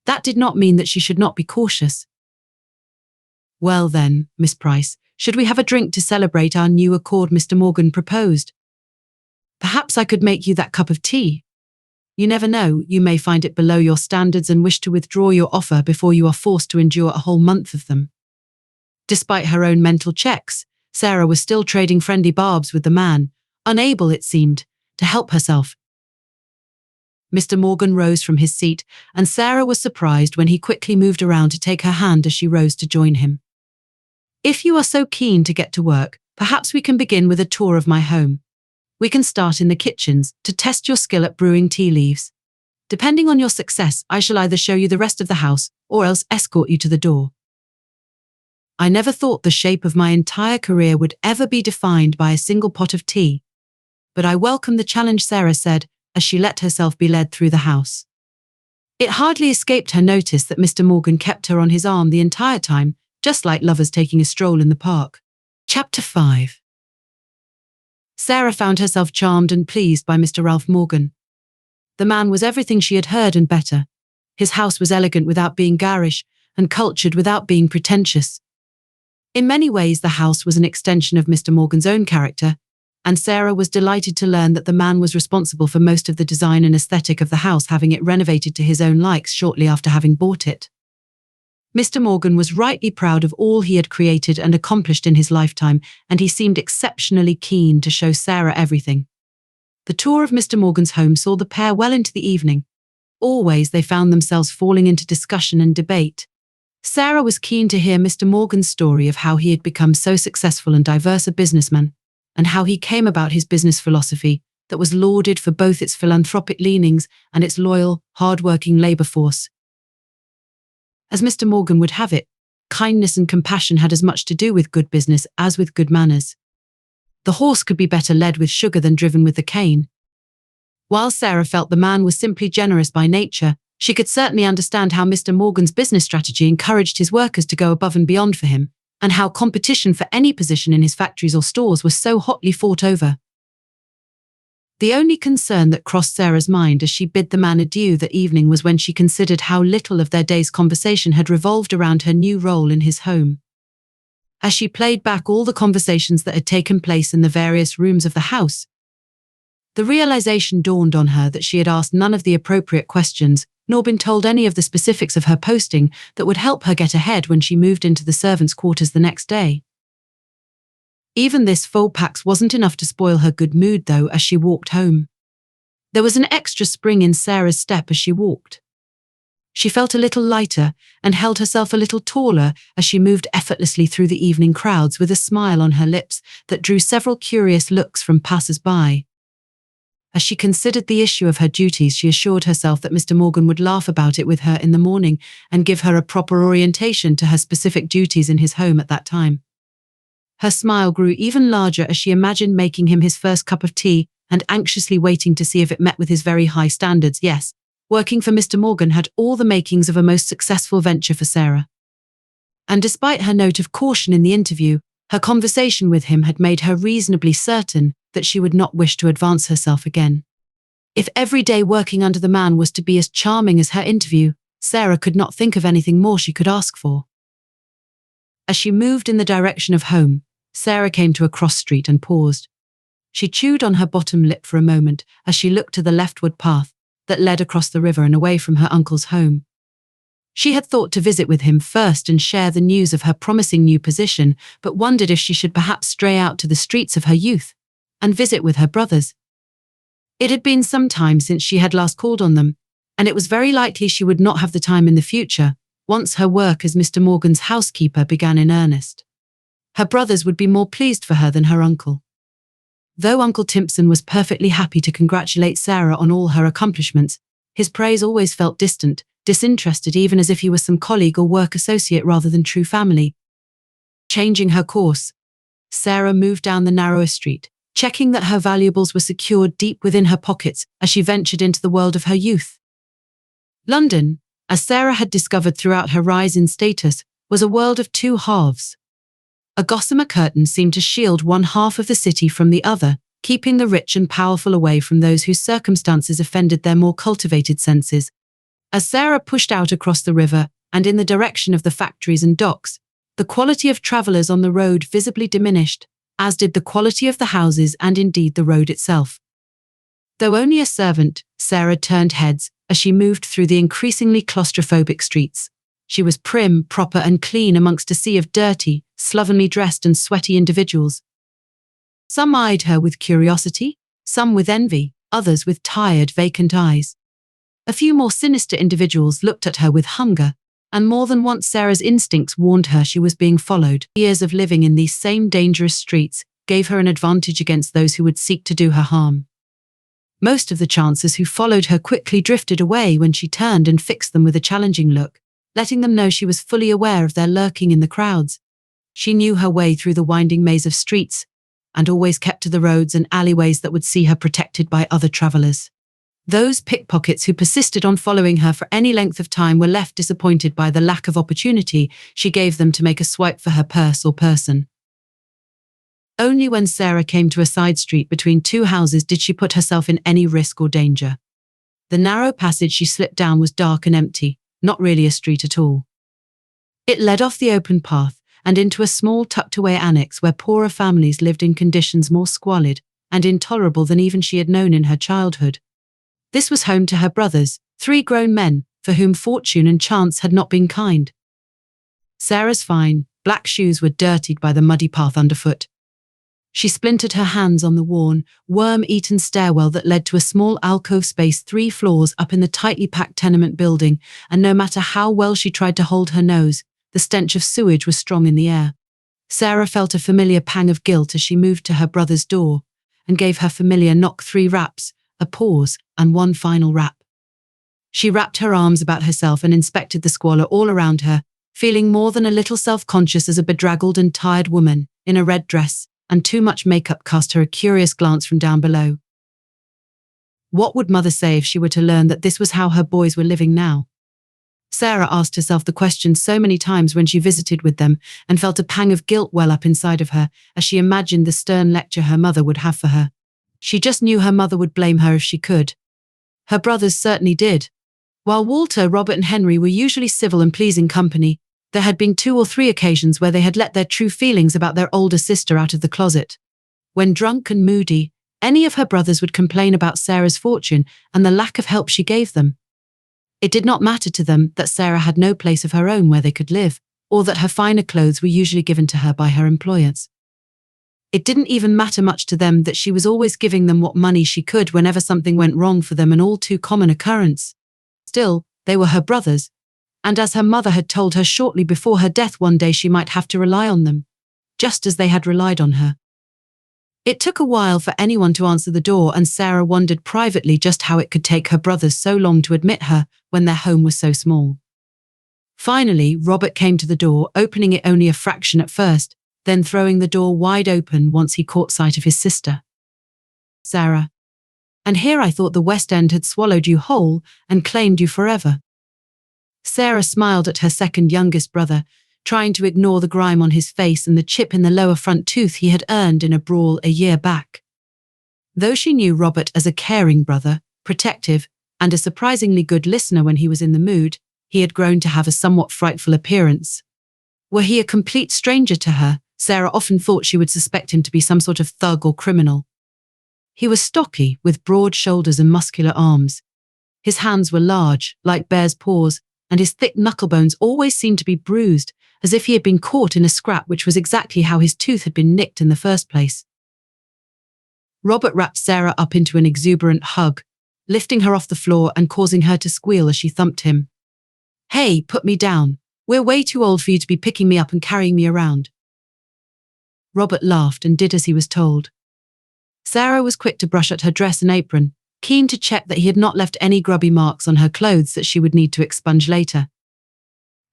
that did not mean that she should not be cautious. Well then, Miss Price, should we have a drink to celebrate our new accord? Mr. Morgan proposed. Perhaps I could make you that cup of tea. You never know, you may find it below your standards and wish to withdraw your offer before you are forced to endure a whole month of them. Despite her own mental checks, Sarah was still trading friendly barbs with the man, unable, it seemed, to help herself. Mr. Morgan rose from his seat, and Sarah was surprised when he quickly moved around to take her hand as she rose to join him. If you are so keen to get to work, perhaps we can begin with a tour of my home. We can start in the kitchens to test your skill at brewing tea leaves. Depending on your success, I shall either show you the rest of the house or else escort you to the door. I never thought the shape of my entire career would ever be defined by a single pot of tea. But I welcome the challenge, Sarah said, as she let herself be led through the house. It hardly escaped her notice that Mr. Morgan kept her on his arm the entire time, just like lovers taking a stroll in the park. Chapter 5. Sarah found herself charmed and pleased by Mr. Ralph Morgan. The man was everything she had heard and better. His house was elegant without being garish, and cultured without being pretentious. In many ways, the house was an extension of Mr. Morgan's own character, and Sarah was delighted to learn that the man was responsible for most of the design and aesthetic of the house, having it renovated to his own likes shortly after having bought it. Mr. Morgan was rightly proud of all he had created and accomplished in his lifetime, and he seemed exceptionally keen to show Sarah everything. The tour of Mr. Morgan's home saw the pair well into the evening. Always they found themselves falling into discussion and debate. Sarah was keen to hear Mr. Morgan's story of how he had become so successful and diverse a businessman, and how he came about his business philosophy that was lauded for both its philanthropic leanings and its loyal, hard-working labour force. As Mr. Morgan would have it, kindness and compassion had as much to do with good business as with good manners. The horse could be better led with sugar than driven with the cane. While Sarah felt the man was simply generous by nature, she could certainly understand how Mr. Morgan's business strategy encouraged his workers to go above and beyond for him, and how competition for any position in his factories or stores was so hotly fought over. The only concern that crossed Sarah's mind as she bid the man adieu that evening was when she considered how little of their day's conversation had revolved around her new role in his home. As she played back all the conversations that had taken place in the various rooms of the house, the realization dawned on her that she had asked none of the appropriate questions, nor been told any of the specifics of her posting that would help her get ahead when she moved into the servants' quarters the next day. Even this faux pax wasn't enough to spoil her good mood, though, as she walked home. There was an extra spring in Sarah's step as she walked. She felt a little lighter and held herself a little taller as she moved effortlessly through the evening crowds with a smile on her lips that drew several curious looks from passers-by. As she considered the issue of her duties, she assured herself that Mr. Morgan would laugh about it with her in the morning and give her a proper orientation to her specific duties in his home at that time. Her smile grew even larger as she imagined making him his first cup of tea and anxiously waiting to see if it met with his very high standards. Yes, working for Mr. Morgan had all the makings of a most successful venture for Sarah. And despite her note of caution in the interview, her conversation with him had made her reasonably certain that she would not wish to advance herself again. If every day working under the man was to be as charming as her interview, Sarah could not think of anything more she could ask for. As she moved in the direction of home, Sarah came to a cross street and paused. She chewed on her bottom lip for a moment as she looked to the leftward path that led across the river and away from her uncle's home. She had thought to visit with him first and share the news of her promising new position, but wondered if she should perhaps stray out to the streets of her youth and visit with her brothers. It had been some time since she had last called on them, and it was very likely she would not have the time in the future, once her work as Mr. Morgan's housekeeper began in earnest. Her brothers would be more pleased for her than her uncle. Though Uncle Timpson was perfectly happy to congratulate Sarah on all her accomplishments, his praise always felt distant, disinterested, even as if he was some colleague or work associate rather than true family. Changing her course, Sarah moved down the narrower street, checking that her valuables were secured deep within her pockets as she ventured into the world of her youth. London, as Sarah had discovered throughout her rise in status, was a world of two halves. A gossamer curtain seemed to shield one half of the city from the other, keeping the rich and powerful away from those whose circumstances offended their more cultivated senses. As Sarah pushed out across the river and in the direction of the factories and docks, the quality of travellers on the road visibly diminished, as did the quality of the houses and indeed the road itself. Though only a servant, Sarah turned heads as she moved through the increasingly claustrophobic streets. She was prim, proper and clean amongst a sea of dirty, slovenly dressed and sweaty individuals. Some eyed her with curiosity, some with envy, others with tired, vacant eyes. A few more sinister individuals looked at her with hunger, and more than once Sarah's instincts warned her she was being followed. Years of living in these same dangerous streets gave her an advantage against those who would seek to do her harm. Most of the chancers who followed her quickly drifted away when she turned and fixed them with a challenging look, letting them know she was fully aware of their lurking in the crowds. She knew her way through the winding maze of streets, and always kept to the roads and alleyways that would see her protected by other travellers. Those pickpockets who persisted on following her for any length of time were left disappointed by the lack of opportunity she gave them to make a swipe for her purse or person. Only when Sarah came to a side street between two houses did she put herself in any risk or danger. The narrow passage she slipped down was dark and empty, not really a street at all. It led off the open path and into a small tucked-away annex where poorer families lived in conditions more squalid and intolerable than even she had known in her childhood. This was home to her brothers, 3 grown men, for whom fortune and chance had not been kind. Sarah's fine, black shoes were dirtied by the muddy path underfoot. She splintered her hands on the worn, worm-eaten stairwell that led to a small alcove space 3 floors up in the tightly packed tenement building, and no matter how well she tried to hold her nose, the stench of sewage was strong in the air. Sarah felt a familiar pang of guilt as she moved to her brother's door, and gave her familiar knock 3 raps, a pause, and 1 final rap. She wrapped her arms about herself and inspected the squalor all around her, feeling more than a little self-conscious as a bedraggled and tired woman, in a red dress, and too much makeup cast her a curious glance from down below. What would Mother say if she were to learn that this was how her boys were living now? Sarah asked herself the question so many times when she visited with them, and felt a pang of guilt well up inside of her as she imagined the stern lecture her mother would have for her. She just knew her mother would blame her if she could. Her brothers certainly did. While Walter, Robert and Henry were usually civil and pleasing company, there had been 2 or 3 occasions where they had let their true feelings about their older sister out of the closet. When drunk and moody, any of her brothers would complain about Sarah's fortune and the lack of help she gave them. It did not matter to them that Sarah had no place of her own where they could live, or that her finer clothes were usually given to her by her employers. It didn't even matter much to them that she was always giving them what money she could whenever something went wrong for them, an all too common occurrence. Still, they were her brothers, and as her mother had told her shortly before her death, one day she might have to rely on them, just as they had relied on her. It took a while for anyone to answer the door, and Sarah wondered privately just how it could take her brothers so long to admit her when their home was so small. Finally, Robert came to the door, opening it only a fraction at first, then throwing the door wide open once he caught sight of his sister. "Sarah, and here I thought the West End had swallowed you whole and claimed you forever." Sarah smiled at her second youngest brother, trying to ignore the grime on his face and the chip in the lower front tooth he had earned in a brawl a year back. Though she knew Robert as a caring brother, protective, and a surprisingly good listener when he was in the mood, he had grown to have a somewhat frightful appearance. Were he a complete stranger to her, Sarah often thought she would suspect him to be some sort of thug or criminal. He was stocky, with broad shoulders and muscular arms. His hands were large, like bear's paws, and his thick knucklebones always seemed to be bruised, as if he had been caught in a scrap, which was exactly how his tooth had been nicked in the first place. Robert wrapped Sarah up into an exuberant hug, lifting her off the floor and causing her to squeal as she thumped him. "Hey, put me down. We're way too old for you to be picking me up and carrying me around." Robert laughed and did as he was told. Sarah was quick to brush at her dress and apron, keen to check that he had not left any grubby marks on her clothes that she would need to expunge later.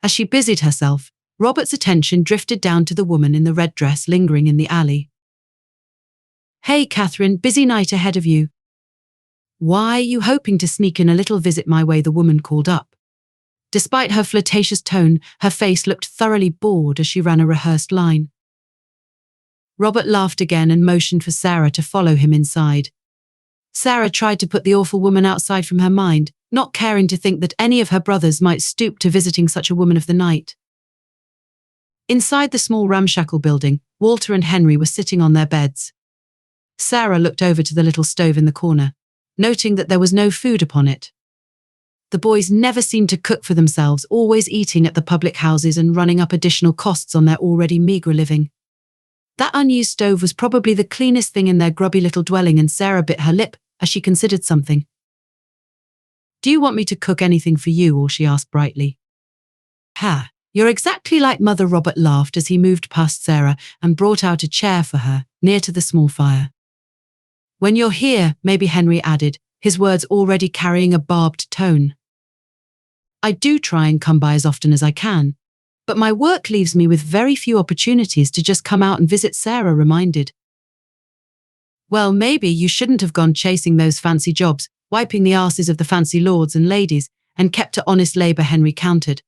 As she busied herself, Robert's attention drifted down to the woman in the red dress lingering in the alley. "Hey, Catherine, busy night ahead of you. Why are you hoping to sneak in a little visit my way?" the woman called up. Despite her flirtatious tone, her face looked thoroughly bored as she ran a rehearsed line. Robert laughed again and motioned for Sarah to follow him inside. Sarah tried to put the awful woman outside from her mind, not caring to think that any of her brothers might stoop to visiting such a woman of the night. Inside the small ramshackle building, Walter and Henry were sitting on their beds. Sarah looked over to the little stove in the corner, noting that there was no food upon it. The boys never seemed to cook for themselves, always eating at the public houses and running up additional costs on their already meagre living. That unused stove was probably the cleanest thing in their grubby little dwelling, and Sarah bit her lip as she considered something. "Do you want me to cook anything for you?" or she asked brightly. "Ha, you're exactly like Mother." Robert laughed as he moved past Sarah and brought out a chair for her, near to the small fire. "When you're here," maybe Henry added, his words already carrying a barbed tone. "I do try and come by as often as I can, but my work leaves me with very few opportunities to just come out and visit," Sarah reminded. "Well, maybe you shouldn't have gone chasing those fancy jobs, wiping the asses of the fancy lords and ladies, and kept to honest labour," Henry countered.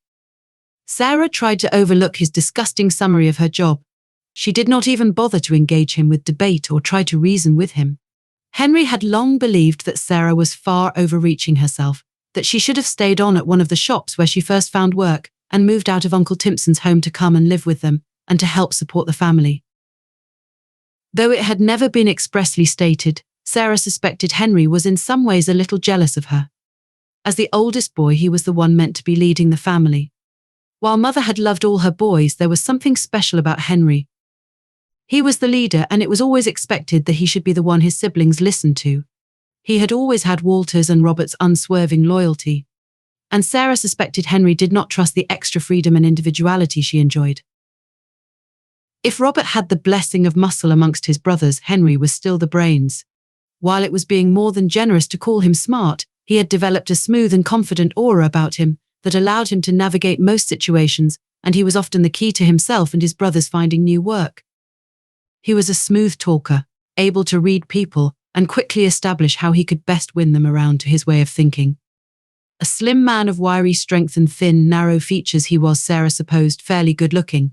Sarah tried to overlook his disgusting summary of her job. She did not even bother to engage him with debate or try to reason with him. Henry had long believed that Sarah was far overreaching herself, that she should have stayed on at one of the shops where she first found work and moved out of Uncle Timpson's home to come and live with them and to help support the family. Though it had never been expressly stated, Sarah suspected Henry was in some ways a little jealous of her. As the oldest boy, he was the one meant to be leading the family. While Mother had loved all her boys, there was something special about Henry. He was the leader, and it was always expected that he should be the one his siblings listened to. He had always had Walter's and Robert's unswerving loyalty, and Sarah suspected Henry did not trust the extra freedom and individuality she enjoyed. If Robert had the blessing of muscle amongst his brothers, Henry was still the brains. While it was being more than generous to call him smart, he had developed a smooth and confident aura about him that allowed him to navigate most situations, and he was often the key to himself and his brothers finding new work. He was a smooth talker, able to read people and quickly establish how he could best win them around to his way of thinking. A slim man of wiry strength and thin, narrow features, he was, Sarah supposed, fairly good-looking.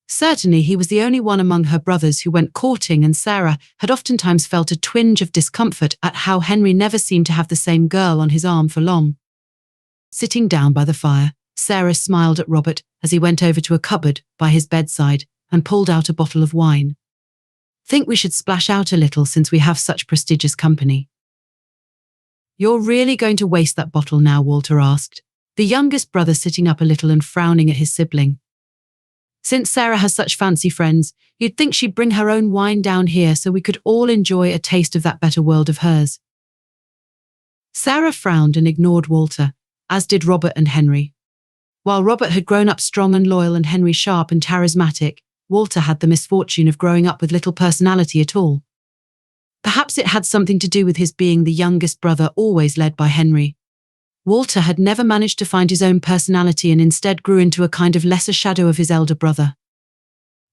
Certainly he was the only one among her brothers who went courting, and Sarah had oftentimes felt a twinge of discomfort at how Henry never seemed to have the same girl on his arm for long. Sitting down by the fire, Sarah smiled at Robert as he went over to a cupboard by his bedside and pulled out a bottle of wine. "Think we should splash out a little since we have such prestigious company." "You're really going to waste that bottle now?" Walter asked, the youngest brother sitting up a little and frowning at his sibling. Since Sarah has such fancy friends, you'd think she'd bring her own wine down here so we could all enjoy a taste of that better world of hers." Sarah frowned and ignored Walter, as did Robert and Henry. While Robert had grown up strong and loyal and Henry sharp and charismatic, Walter had the misfortune of growing up with little personality at all. Perhaps it had something to do with his being the youngest brother, always led by Henry. Walter had never managed to find his own personality and instead grew into a kind of lesser shadow of his elder brother.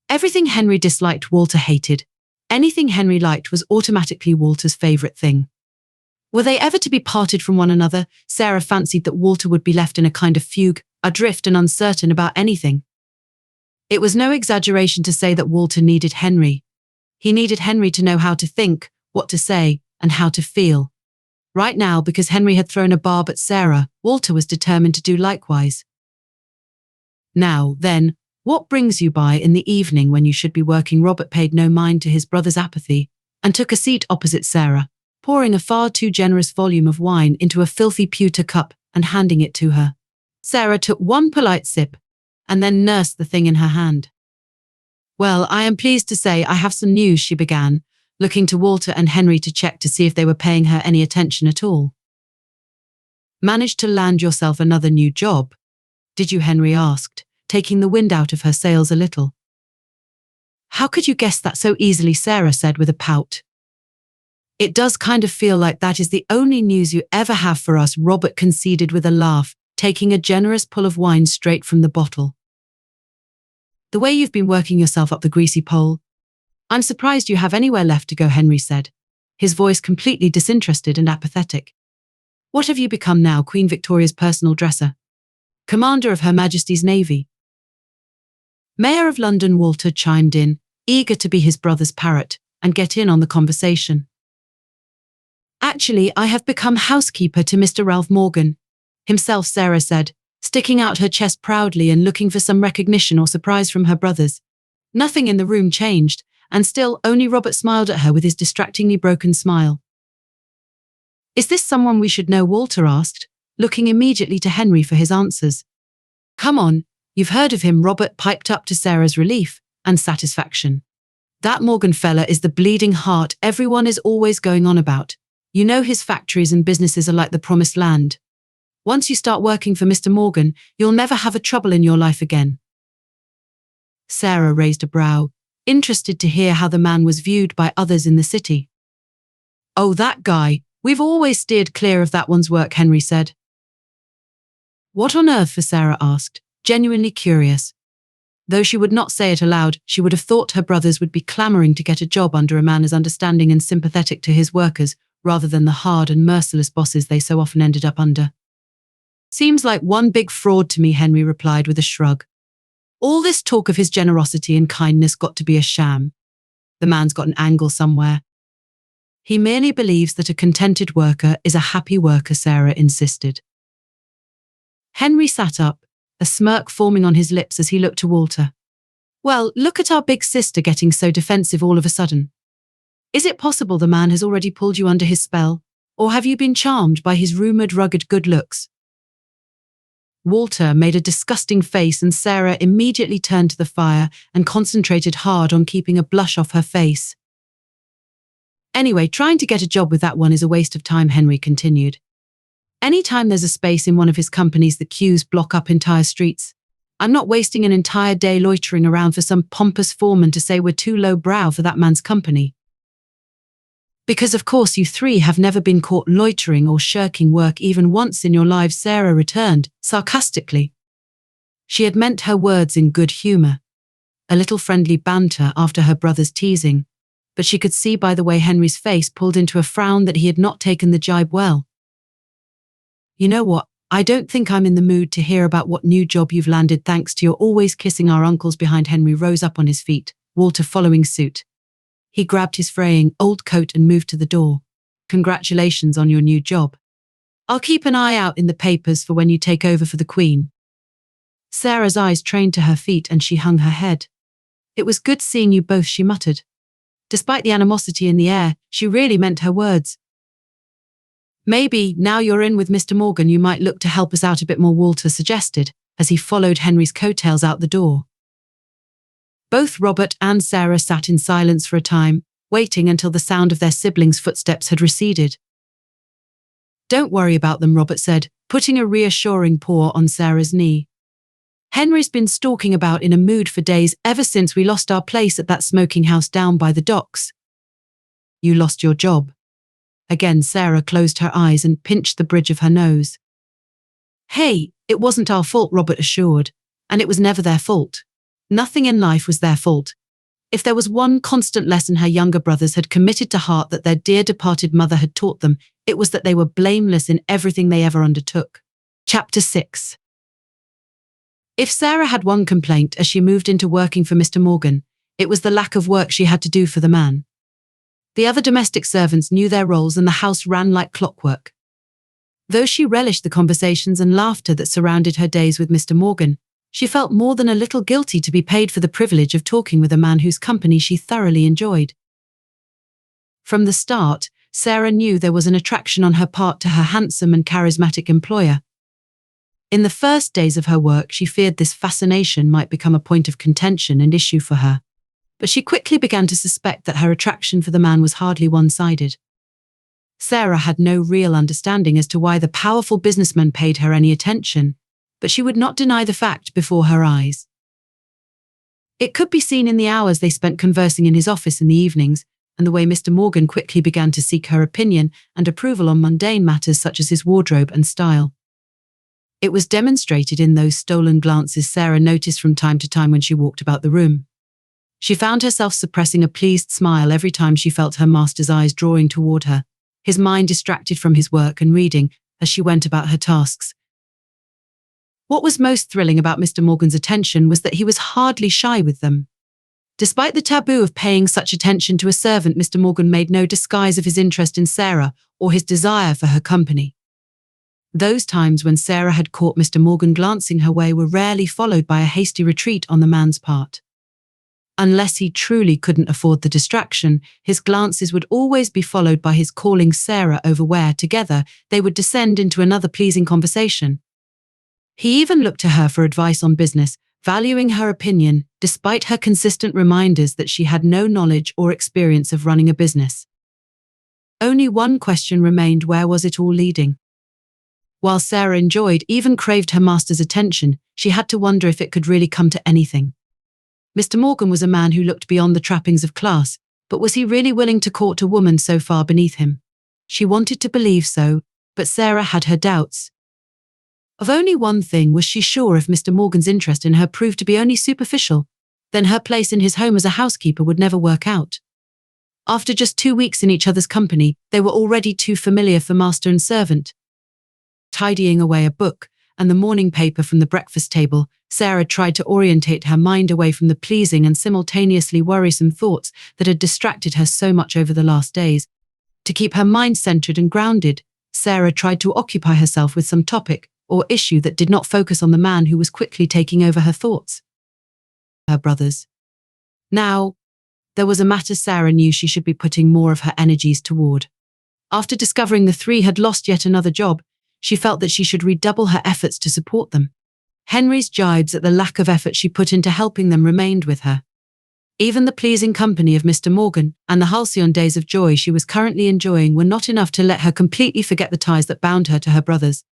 Everything Henry disliked, Walter hated. Anything Henry liked was automatically Walter's favourite thing. Were they ever to be parted from one another, Sarah fancied that Walter would be left in a kind of fugue, adrift and uncertain about anything. It was no exaggeration to say that Walter needed Henry. He needed Henry to know how to think, what to say, and how to feel. Right now, because Henry had thrown a barb at Sarah, Walter was determined to do likewise. "Now, then, what brings you by in the evening when you should be working?" Robert paid no mind to his brother's apathy and took a seat opposite Sarah, pouring a far too generous volume of wine into a filthy pewter cup and handing it to her. Sarah took one polite sip and then nursed the thing in her hand. "Well, I am pleased to say I have some news," she began, looking to Walter and Henry to check to see if they were paying her any attention at all. "Managed to land yourself another new job, did you?" Henry asked, taking the wind out of her sails a little. "How could you guess that so easily?" Sarah said with a pout. "It does kind of feel like that is the only news you ever have for us," Robert conceded with a laugh, taking a generous pull of wine straight from the bottle. "The way you've been working yourself up the greasy pole, I'm surprised you have anywhere left to go," Henry said, his voice completely disinterested and apathetic. "What have you become now, Queen Victoria's personal dresser? Commander of Her Majesty's Navy?" Mayor of London Walter chimed in, eager to be his brother's parrot and get in on the conversation. "Actually, I have become housekeeper to Mr. Ralph Morgan himself," Sarah said, sticking out her chest proudly and looking for some recognition or surprise from her brothers. Nothing in the room changed, and still only Robert smiled at her with his distractingly broken smile. "Is this someone we should know?" Walter asked, looking immediately to Henry for his answers. "Come on, you've heard of him," Robert piped up to Sarah's relief and satisfaction. "That Morgan fella is the bleeding heart everyone is always going on about. You know his factories and businesses are like the promised land. Once you start working for Mr. Morgan, you'll never have a trouble in your life again." Sarah raised a brow, interested to hear how the man was viewed by others in the city. "Oh, that guy, we've always steered clear of that one's work," Henry said. "What on earth?" Sarah asked, genuinely curious. Though she would not say it aloud, she would have thought her brothers would be clamoring to get a job under a man as understanding and sympathetic to his workers, rather than the hard and merciless bosses they so often ended up under. "Seems like one big fraud to me," Henry replied with a shrug. "All this talk of his generosity and kindness got to be a sham. The man's got an angle somewhere. He merely believes that a contented worker is a happy worker," Sarah insisted. Henry sat up, a smirk forming on his lips as he looked to Walter. "Well, look at our big sister getting so defensive all of a sudden. Is it possible the man has already pulled you under his spell, or have you been charmed by his rumoured rugged good looks?" Walter made a disgusting face and Sarah immediately turned to the fire and concentrated hard on keeping a blush off her face. "Anyway, trying to get a job with that one is a waste of time," Henry continued. "Anytime there's a space in one of his companies, the queues block up entire streets. I'm not wasting an entire day loitering around for some pompous foreman to say we're too low-brow for that man's company. Because of course you three have never been caught loitering or shirking work even once in your lives," Sarah returned, sarcastically. She had meant her words in good humour, a little friendly banter after her brother's teasing, but she could see by the way Henry's face pulled into a frown that he had not taken the jibe well. "You know what, I don't think I'm in the mood to hear about what new job you've landed thanks to your always kissing our uncles behind." Henry rose up on his feet, Walter following suit. He grabbed his fraying old coat and moved to the door. "Congratulations on your new job. I'll keep an eye out in the papers for when you take over for the Queen." Sarah's eyes trained to her feet and she hung her head. "It was good seeing you both," she muttered. Despite the animosity in the air, she really meant her words. "Maybe, now you're in with Mr. Morgan, you might look to help us out a bit more," Walter suggested, as he followed Henry's coattails out the door. Both Robert and Sarah sat in silence for a time, waiting until the sound of their siblings' footsteps had receded. "Don't worry about them," Robert said, putting a reassuring paw on Sarah's knee. "Henry's been stalking about in a mood for days ever since we lost our place at that smoking house down by the docks." "You lost your job?" Again, Sarah closed her eyes and pinched the bridge of her nose. "Hey, it wasn't our fault," Robert assured, "and it was never their fault. Nothing in life was their fault. If there was one constant lesson her younger brothers had committed to heart that their dear departed mother had taught them, it was that they were blameless in everything they ever undertook." Chapter 6. If Sarah had one complaint as she moved into working for Mr. Morgan, it was the lack of work she had to do for the man. The other domestic servants knew their roles and the house ran like clockwork. Though she relished the conversations and laughter that surrounded her days with Mr. Morgan, she felt more than a little guilty to be paid for the privilege of talking with a man whose company she thoroughly enjoyed. From the start, Sarah knew there was an attraction on her part to her handsome and charismatic employer. In the first days of her work, she feared this fascination might become a point of contention and issue for her, but she quickly began to suspect that her attraction for the man was hardly one-sided. Sarah had no real understanding as to why the powerful businessman paid her any attention, but she would not deny the fact before her eyes. It could be seen in the hours they spent conversing in his office in the evenings, and the way Mr. Morgan quickly began to seek her opinion and approval on mundane matters such as his wardrobe and style. It was demonstrated in those stolen glances Sarah noticed from time to time when she walked about the room. She found herself suppressing a pleased smile every time she felt her master's eyes drawing toward her, his mind distracted from his work and reading as she went about her tasks. What was most thrilling about Mr. Morgan's attention was that he was hardly shy with them. Despite the taboo of paying such attention to a servant, Mr. Morgan made no disguise of his interest in Sarah or his desire for her company. Those times when Sarah had caught Mr. Morgan glancing her way were rarely followed by a hasty retreat on the man's part. Unless he truly couldn't afford the distraction, his glances would always be followed by his calling Sarah over where, together, they would descend into another pleasing conversation. He even looked to her for advice on business, valuing her opinion despite her consistent reminders that she had no knowledge or experience of running a business. Only one question remained: where was it all leading? While Sarah enjoyed, even craved her master's attention, she had to wonder if it could really come to anything. Mr. Morgan was a man who looked beyond the trappings of class, but was he really willing to court a woman so far beneath him? She wanted to believe so, but Sarah had her doubts. Of only one thing was she sure: if Mr. Morgan's interest in her proved to be only superficial, then her place in his home as a housekeeper would never work out. After just 2 weeks in each other's company, they were already too familiar for master and servant. Tidying away a book and the morning paper from the breakfast table, Sarah tried to orientate her mind away from the pleasing and simultaneously worrisome thoughts that had distracted her so much over the last days. To keep her mind centered and grounded, Sarah tried to occupy herself with some topic or issue that did not focus on the man who was quickly taking over her thoughts. Her brothers. Now, there was a matter Sarah knew she should be putting more of her energies toward. After discovering the three had lost yet another job, she felt that she should redouble her efforts to support them. Henry's jibes at the lack of effort she put into helping them remained with her. Even the pleasing company of Mr. Morgan and the halcyon days of joy she was currently enjoying were not enough to let her completely forget the ties that bound her to her brothers.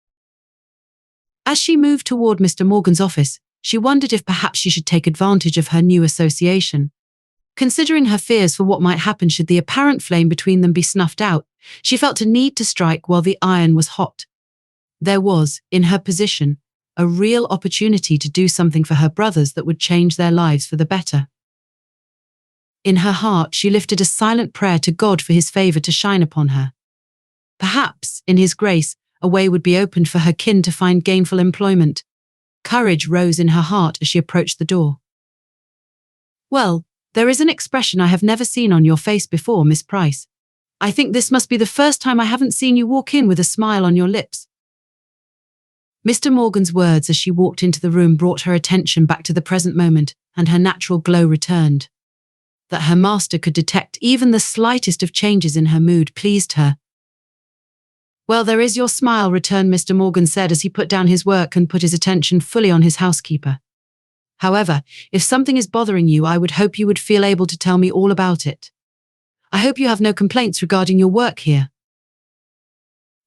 As she moved toward Mr. Morgan's office, she wondered if perhaps she should take advantage of her new association. Considering her fears for what might happen should the apparent flame between them be snuffed out, she felt a need to strike while the iron was hot. There was, in her position, a real opportunity to do something for her brothers that would change their lives for the better. In her heart, she lifted a silent prayer to God for his favor to shine upon her. Perhaps, in his grace, a way would be opened for her kin to find gainful employment. Courage rose in her heart as she approached the door. "Well, there is an expression I have never seen on your face before, Miss Price. I think this must be the first time I haven't seen you walk in with a smile on your lips." Mr. Morgan's words as she walked into the room brought her attention back to the present moment, and her natural glow returned. That her master could detect even the slightest of changes in her mood pleased her. "Well, there is your smile," returned Mr. Morgan said as he put down his work and put his attention fully on his housekeeper. However, if something is bothering you, I would hope you would feel able to tell me all about it. I hope you have no complaints regarding your work here."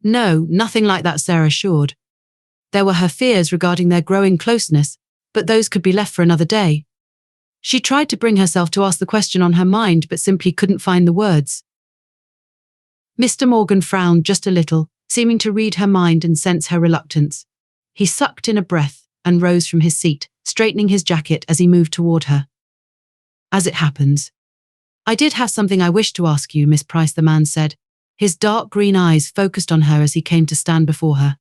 "No, nothing like that," Sarah assured. There were her fears regarding their growing closeness, but those could be left for another day. She tried to bring herself to ask the question on her mind, but simply couldn't find the words. Mr. Morgan frowned just a little, seeming to read her mind and sense her reluctance. He sucked in a breath and rose from his seat, straightening his jacket as he moved toward her. "As it happens, I did have something I wished to ask you, Miss Price," the man said, his dark green eyes focused on her as he came to stand before her.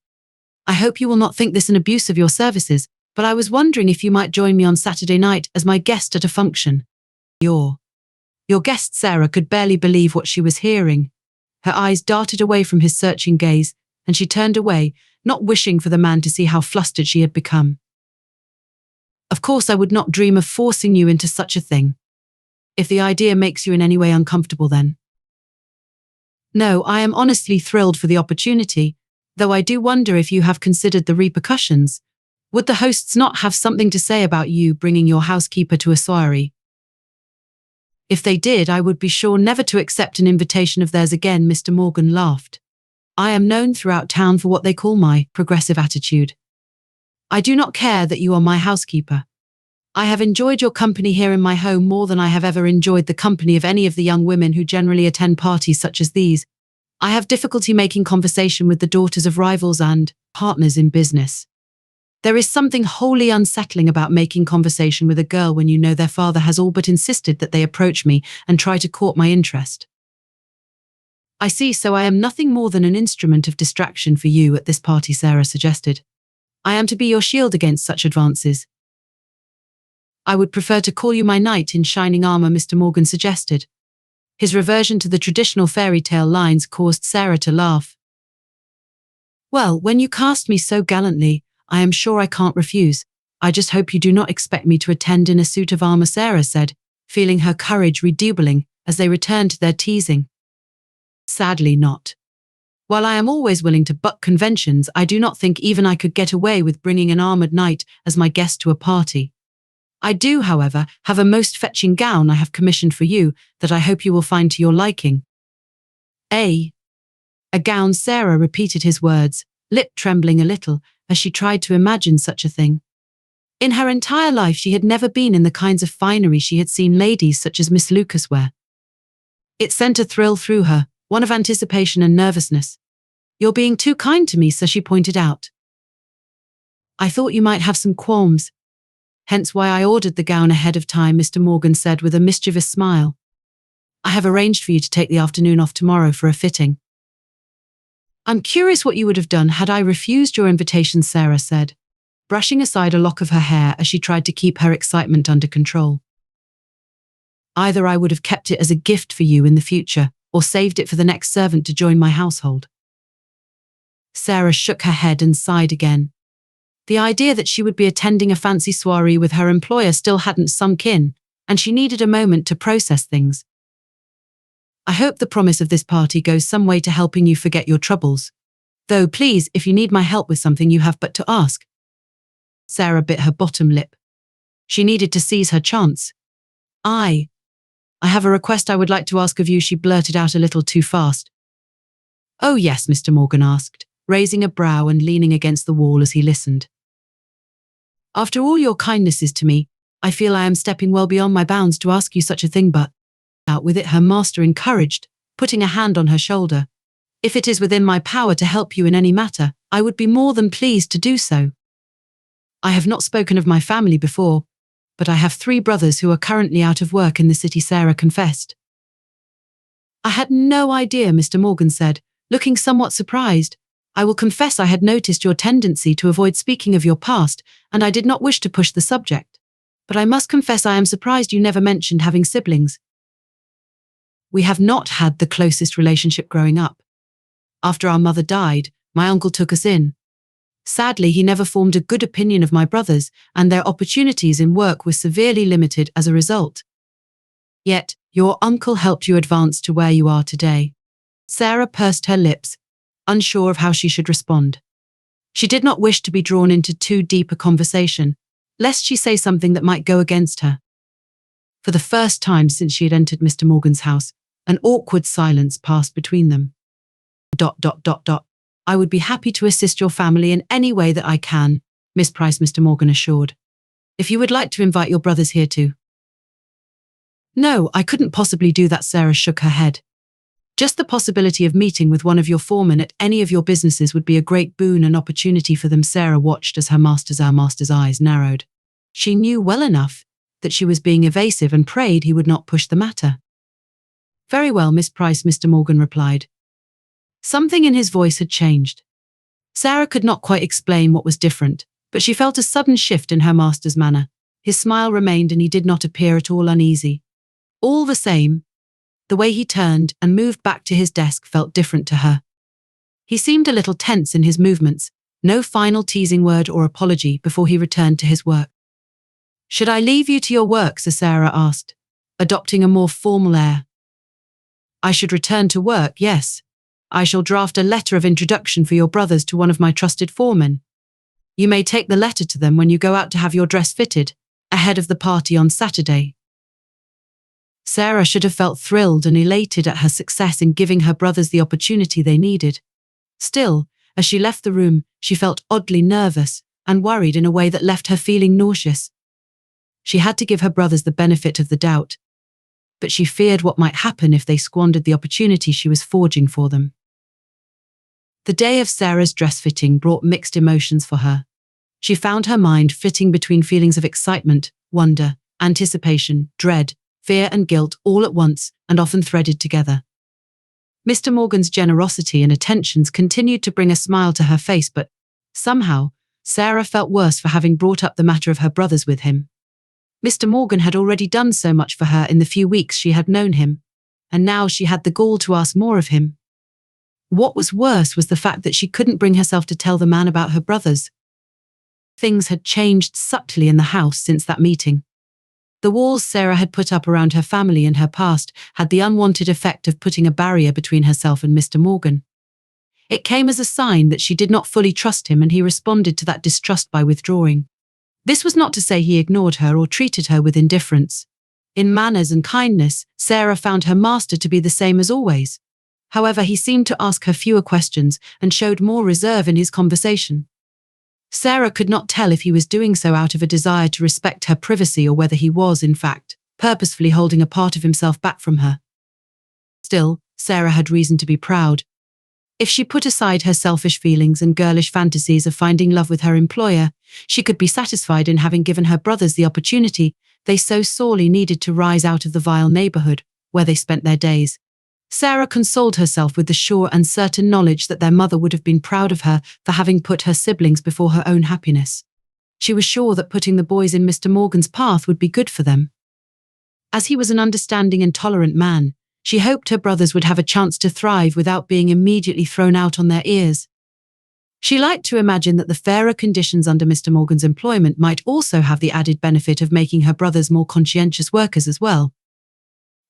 "I hope you will not think this an abuse of your services, but I was wondering if you might join me on Saturday night as my guest at a function." Your guest." Sarah could barely believe what she was hearing. Her eyes darted away from his searching gaze, and she turned away, not wishing for the man to see how flustered she had become. "Of course I would not dream of forcing you into such a thing. If the idea makes you in any way uncomfortable, then." "No, I am honestly thrilled for the opportunity, though I do wonder if you have considered the repercussions. Would the hosts not have something to say about you bringing your housekeeper to a soiree?" "If they did, I would be sure never to accept an invitation of theirs again," Mr. Morgan laughed. "I am known throughout town for what they call my progressive attitude. I do not care that you are my housekeeper. I have enjoyed your company here in my home more than I have ever enjoyed the company of any of the young women who generally attend parties such as these. I have difficulty making conversation with the daughters of rivals and partners in business. There is something wholly unsettling about making conversation with a girl when you know their father has all but insisted that they approach me and try to court my interest." "I see, so I am nothing more than an instrument of distraction for you at this party," Sarah suggested. "I am to be your shield against such advances." "I would prefer to call you my knight in shining armor," Mr. Morgan suggested. His reversion to the traditional fairy tale lines caused Sarah to laugh. "Well, when you cast me so gallantly, I am sure I can't refuse. I just hope you do not expect me to attend in a suit of armor," Sarah said, feeling her courage redoubling as they returned to their teasing. "Sadly not. While I am always willing to buck conventions, I do not think even I could get away with bringing an armored knight as my guest to a party. I do, however, have a most fetching gown I have commissioned for you that I hope you will find to your liking." A gown," Sarah repeated his words, lip trembling a little as she tried to imagine such a thing. In her entire life she had never been in the kinds of finery she had seen ladies such as Miss Lucas wear. It sent a thrill through her, one of anticipation and nervousness. "You're being too kind to me," so she pointed out. "I thought you might have some qualms. Hence why I ordered the gown ahead of time," Mr. Morgan said with a mischievous smile. "I have arranged for you to take the afternoon off tomorrow for a fitting." "I'm curious what you would have done had I refused your invitation," Sarah said, brushing aside a lock of her hair as she tried to keep her excitement under control. "Either I would have kept it as a gift for you in the future, or saved it for the next servant to join my household." Sarah shook her head and sighed again. The idea that she would be attending a fancy soiree with her employer still hadn't sunk in, and she needed a moment to process things. "I hope the promise of this party goes some way to helping you forget your troubles. Though please, if you need my help with something, you have but to ask." Sarah bit her bottom lip. She needed to seize her chance. I have a request I would like to ask of you," she blurted out a little too fast. "Oh yes," Mr. Morgan asked, raising a brow and leaning against the wall as he listened. "After all your kindnesses to me, I feel I am stepping well beyond my bounds to ask you such a thing, but..." Out with it, her master encouraged, putting a hand on her shoulder. "If it is within my power to help you in any matter, I would be more than pleased to do so. I have not spoken of my family before, but I have 3 brothers who are currently out of work in the city," Sarah confessed. "I had no idea," Mr. Morgan said, looking somewhat surprised. "I will confess I had noticed your tendency to avoid speaking of your past, and I did not wish to push the subject. But I must confess I am surprised you never mentioned having siblings. We have not had the closest relationship growing up. After our mother died, my uncle took us in. Sadly, he never formed a good opinion of my brothers, and their opportunities in work were severely limited as a result. Yet, your uncle helped you advance to where you are today." Sarah pursed her lips, unsure of how she should respond. She did not wish to be drawn into too deep a conversation, lest she say something that might go against her. For the first time since she had entered Mr. Morgan's house, an awkward silence passed between them. ... I would be happy to assist your family in any way that I can, Miss Price, Mr. Morgan assured. If you would like to invite your brothers here too. No, I couldn't possibly do that, Sarah shook her head. Just the possibility of meeting with one of your foremen at any of your businesses would be a great boon and opportunity for them. Sarah watched as our master's eyes narrowed. She knew well enough that she was being evasive and prayed he would not push the matter. Very well, Miss Price, Mr. Morgan replied. Something in his voice had changed. Sarah could not quite explain what was different, but she felt a sudden shift in her master's manner. His smile remained and he did not appear at all uneasy. All the same, the way he turned and moved back to his desk felt different to her. He seemed a little tense in his movements, no final teasing word or apology before he returned to his work. Should I leave you to your work, Sir? Sarah asked, adopting a more formal air. I should return to work, yes. I shall draft a letter of introduction for your brothers to one of my trusted foremen. You may take the letter to them when you go out to have your dress fitted, ahead of the party on Saturday. Sarah should have felt thrilled and elated at her success in giving her brothers the opportunity they needed. Still, as she left the room, she felt oddly nervous and worried in a way that left her feeling nauseous. She had to give her brothers the benefit of the doubt, but she feared what might happen if they squandered the opportunity she was forging for them. The day of Sarah's dress fitting brought mixed emotions for her. She found her mind flitting between feelings of excitement, wonder, anticipation, dread, fear and guilt all at once and often threaded together. Mr. Morgan's generosity and attentions continued to bring a smile to her face, but somehow, Sarah felt worse for having brought up the matter of her brothers with him. Mr. Morgan had already done so much for her in the few weeks she had known him, and now she had the gall to ask more of him. What was worse was the fact that she couldn't bring herself to tell the man about her brothers. Things had changed subtly in the house since that meeting. The walls Sarah had put up around her family and her past had the unwanted effect of putting a barrier between herself and Mr. Morgan. It came as a sign that she did not fully trust him, and he responded to that distrust by withdrawing. This was not to say he ignored her or treated her with indifference. In manners and kindness, Sarah found her master to be the same as always. However, he seemed to ask her fewer questions and showed more reserve in his conversation. Sarah could not tell if he was doing so out of a desire to respect her privacy or whether he was, in fact, purposefully holding a part of himself back from her. Still, Sarah had reason to be proud. If she put aside her selfish feelings and girlish fantasies of finding love with her employer, she could be satisfied in having given her brothers the opportunity they so sorely needed to rise out of the vile neighborhood where they spent their days. Sarah consoled herself with the sure and certain knowledge that their mother would have been proud of her for having put her siblings before her own happiness. She was sure that putting the boys in Mr. Morgan's path would be good for them. As he was an understanding and tolerant man, she hoped her brothers would have a chance to thrive without being immediately thrown out on their ears. She liked to imagine that the fairer conditions under Mr. Morgan's employment might also have the added benefit of making her brothers more conscientious workers as well.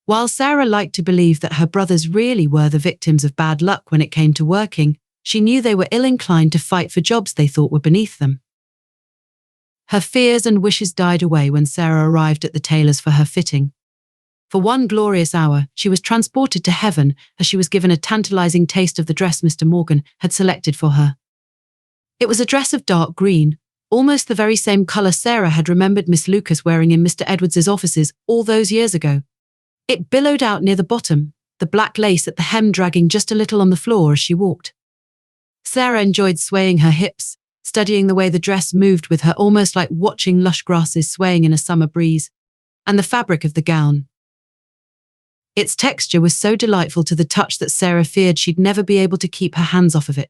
While Sarah liked to believe that her brothers really were the victims of bad luck when it came to working, she knew they were ill-inclined to fight for jobs they thought were beneath them. Her fears and wishes died away when Sarah arrived at the tailor's for her fitting. For one glorious hour, she was transported to heaven as she was given a tantalizing taste of the dress Mr. Morgan had selected for her. It was a dress of dark green, almost the very same color Sarah had remembered Miss Lucas wearing in Mr. Edwards's offices all those years ago. It billowed out near the bottom, the black lace at the hem dragging just a little on the floor as she walked. Sarah enjoyed swaying her hips, studying the way the dress moved with her, almost like watching lush grasses swaying in a summer breeze, and the fabric of the gown. Its texture was so delightful to the touch that Sarah feared she'd never be able to keep her hands off of it.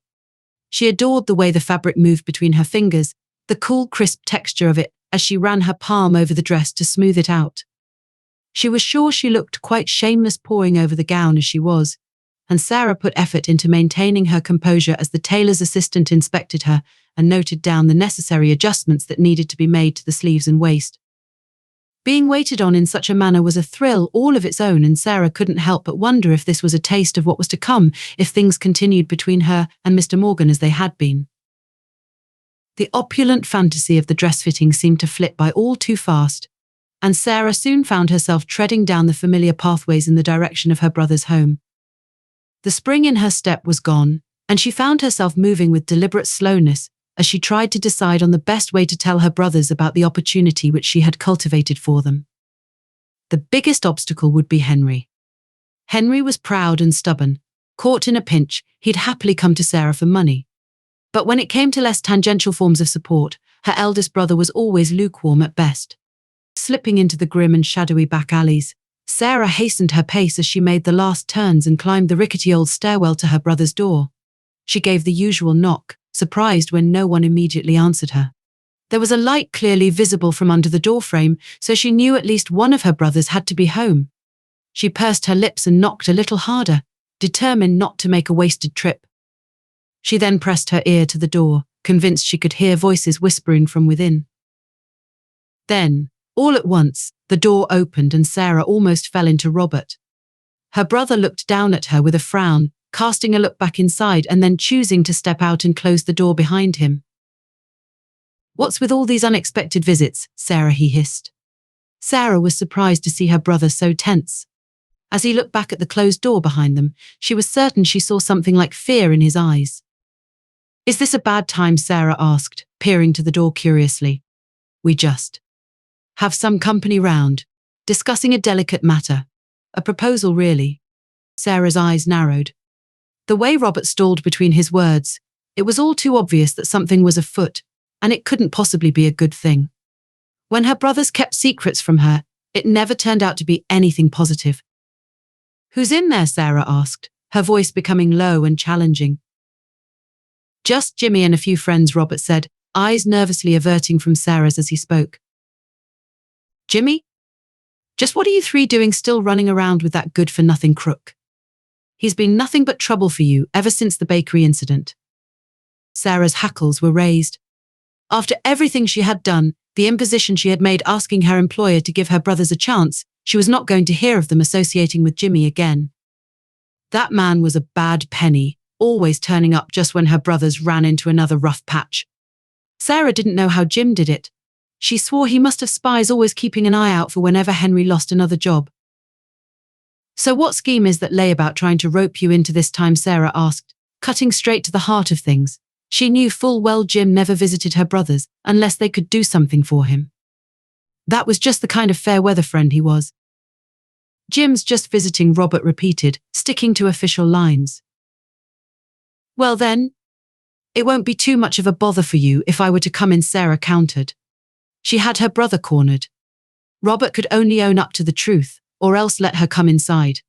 She adored the way the fabric moved between her fingers, the cool, crisp texture of it as she ran her palm over the dress to smooth it out. She was sure she looked quite shameless poring over the gown as she was, and Sarah put effort into maintaining her composure as the tailor's assistant inspected her and noted down the necessary adjustments that needed to be made to the sleeves and waist. Being waited on in such a manner was a thrill all of its own, and Sarah couldn't help but wonder if this was a taste of what was to come if things continued between her and Mr. Morgan as they had been. The opulent fantasy of the dress fitting seemed to flit by all too fast, and Sarah soon found herself treading down the familiar pathways in the direction of her brother's home. The spring in her step was gone, and she found herself moving with deliberate slowness as she tried to decide on the best way to tell her brothers about the opportunity which she had cultivated for them. The biggest obstacle would be Henry. Henry was proud and stubborn. Caught in a pinch, he'd happily come to Sarah for money. But when it came to less tangential forms of support, her eldest brother was always lukewarm at best. Slipping into the grim and shadowy back alleys, Sarah hastened her pace as she made the last turns and climbed the rickety old stairwell to her brother's door. She gave the usual knock, surprised when no one immediately answered her. There was a light clearly visible from under the doorframe, so she knew at least one of her brothers had to be home. She pursed her lips and knocked a little harder, determined not to make a wasted trip. She then pressed her ear to the door, convinced she could hear voices whispering from within. Then, all at once, the door opened and Sarah almost fell into Robert. Her brother looked down at her with a frown, casting a look back inside and then choosing to step out and close the door behind him. "What's with all these unexpected visits, Sarah?" he hissed. Sarah was surprised to see her brother so tense. As he looked back at the closed door behind them, she was certain she saw something like fear in his eyes. "Is this a bad time?" Sarah asked, peering to the door curiously. "We just have some company round, discussing a delicate matter. A proposal, really." Sarah's eyes narrowed. The way Robert stalled between his words, it was all too obvious that something was afoot, and it couldn't possibly be a good thing. When her brothers kept secrets from her, it never turned out to be anything positive. "Who's in there?" Sarah asked, her voice becoming low and challenging. "Just Jimmy and a few friends," Robert said, eyes nervously averting from Sarah's as he spoke. "Jimmy? Just what are you three doing still running around with that good-for-nothing crook? He's been nothing but trouble for you ever since the bakery incident." Sarah's hackles were raised. After everything she had done, the imposition she had made asking her employer to give her brothers a chance, she was not going to hear of them associating with Jimmy again. That man was a bad penny, always turning up just when her brothers ran into another rough patch. Sarah didn't know how Jim did it. She swore he must have spies always keeping an eye out for whenever Henry lost another job. "So what scheme is that lay about trying to rope you into this time?" Sarah asked, cutting straight to the heart of things. She knew full well Jim never visited her brothers unless they could do something for him. That was just the kind of fair-weather friend he was. "Jim's just visiting," Robert repeated, sticking to official lines. "Well then, it won't be too much of a bother for you if I were to come in," Sarah countered. She had her brother cornered. Robert could only own up to the truth, or else let her come inside.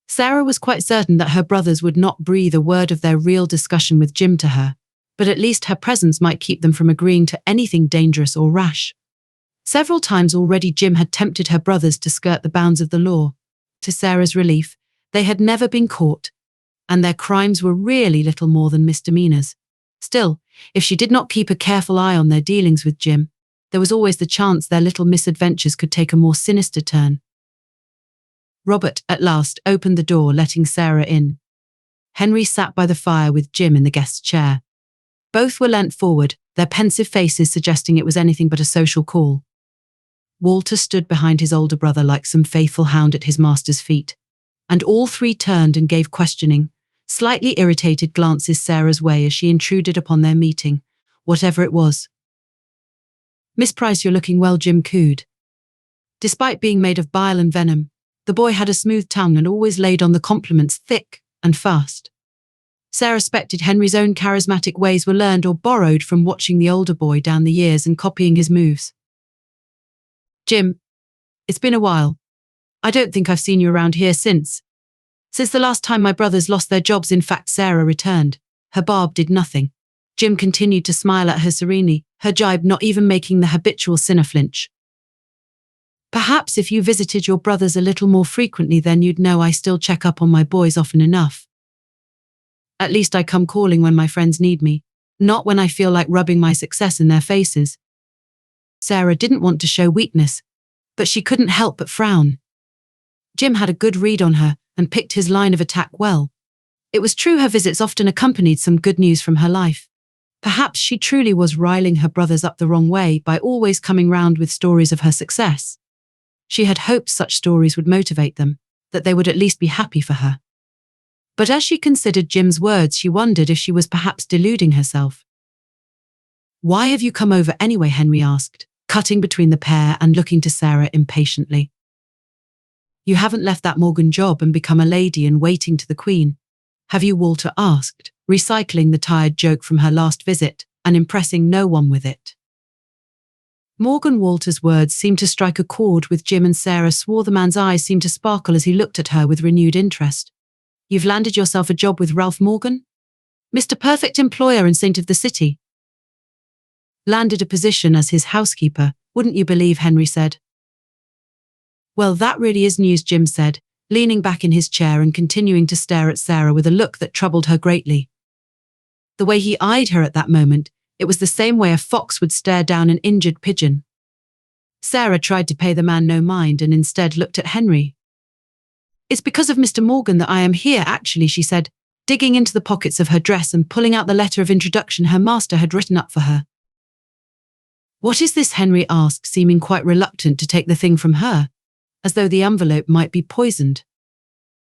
Sarah was quite certain that her brothers would not breathe a word of their real discussion with Jim to her, but at least her presence might keep them from agreeing to anything dangerous or rash. Several times already Jim had tempted her brothers to skirt the bounds of the law. To Sarah's relief, they had never been caught, and their crimes were really little more than misdemeanors. Still, if she did not keep a careful eye on their dealings with Jim, there was always the chance their little misadventures could take a more sinister turn. Robert, at last, opened the door, letting Sarah in. Henry sat by the fire with Jim in the guest's chair. Both were leant forward, their pensive faces suggesting it was anything but a social call. Walter stood behind his older brother like some faithful hound at his master's feet, and all three turned and gave questioning, slightly irritated glances Sarah's way as she intruded upon their meeting, whatever it was. "Miss Price, you're looking well," Jim cooed. Despite being made of bile and venom, the boy had a smooth tongue and always laid on the compliments thick and fast. Sarah suspected Henry's own charismatic ways were learned or borrowed from watching the older boy down the years and copying his moves. "Jim, it's been a while. I don't think I've seen you around here since the last time my brothers lost their jobs." In fact, Sarah returned. Her barb did nothing. Jim continued to smile at her serenely, her jibe not even making the habitual sinner flinch. "Perhaps if you visited your brothers a little more frequently, then you'd know I still check up on my boys often enough. At least I come calling when my friends need me, not when I feel like rubbing my success in their faces." Sarah didn't want to show weakness, but she couldn't help but frown. Jim had a good read on her and picked his line of attack well. It was true her visits often accompanied some good news from her life. Perhaps she truly was riling her brothers up the wrong way by always coming round with stories of her success. She had hoped such stories would motivate them, that they would at least be happy for her. But as she considered Jim's words, she wondered if she was perhaps deluding herself. "Why have you come over anyway?" Henry asked, cutting between the pair and looking to Sarah impatiently. "You haven't left that Morgan job and become a lady in waiting to the Queen, have you?" Walter asked, recycling the tired joke from her last visit and impressing no one with it. Morgan. Walter's words seemed to strike a chord with Jim, and Sarah swore the man's eyes seemed to sparkle as he looked at her with renewed interest. "You've landed yourself a job with Ralph Morgan? Mr. Perfect Employer and Saint of the City?" "Landed a position as his housekeeper, wouldn't you believe?" Henry said. "Well, that really is news," Jim said, leaning back in his chair and continuing to stare at Sarah with a look that troubled her greatly. The way he eyed her at that moment, it was the same way a fox would stare down an injured pigeon. Sarah tried to pay the man no mind and instead looked at Henry. "It's because of Mr. Morgan that I am here, actually," she said, digging into the pockets of her dress and pulling out the letter of introduction her master had written up for her. "What is this?" Henry asked, seeming quite reluctant to take the thing from her, as though the envelope might be poisoned.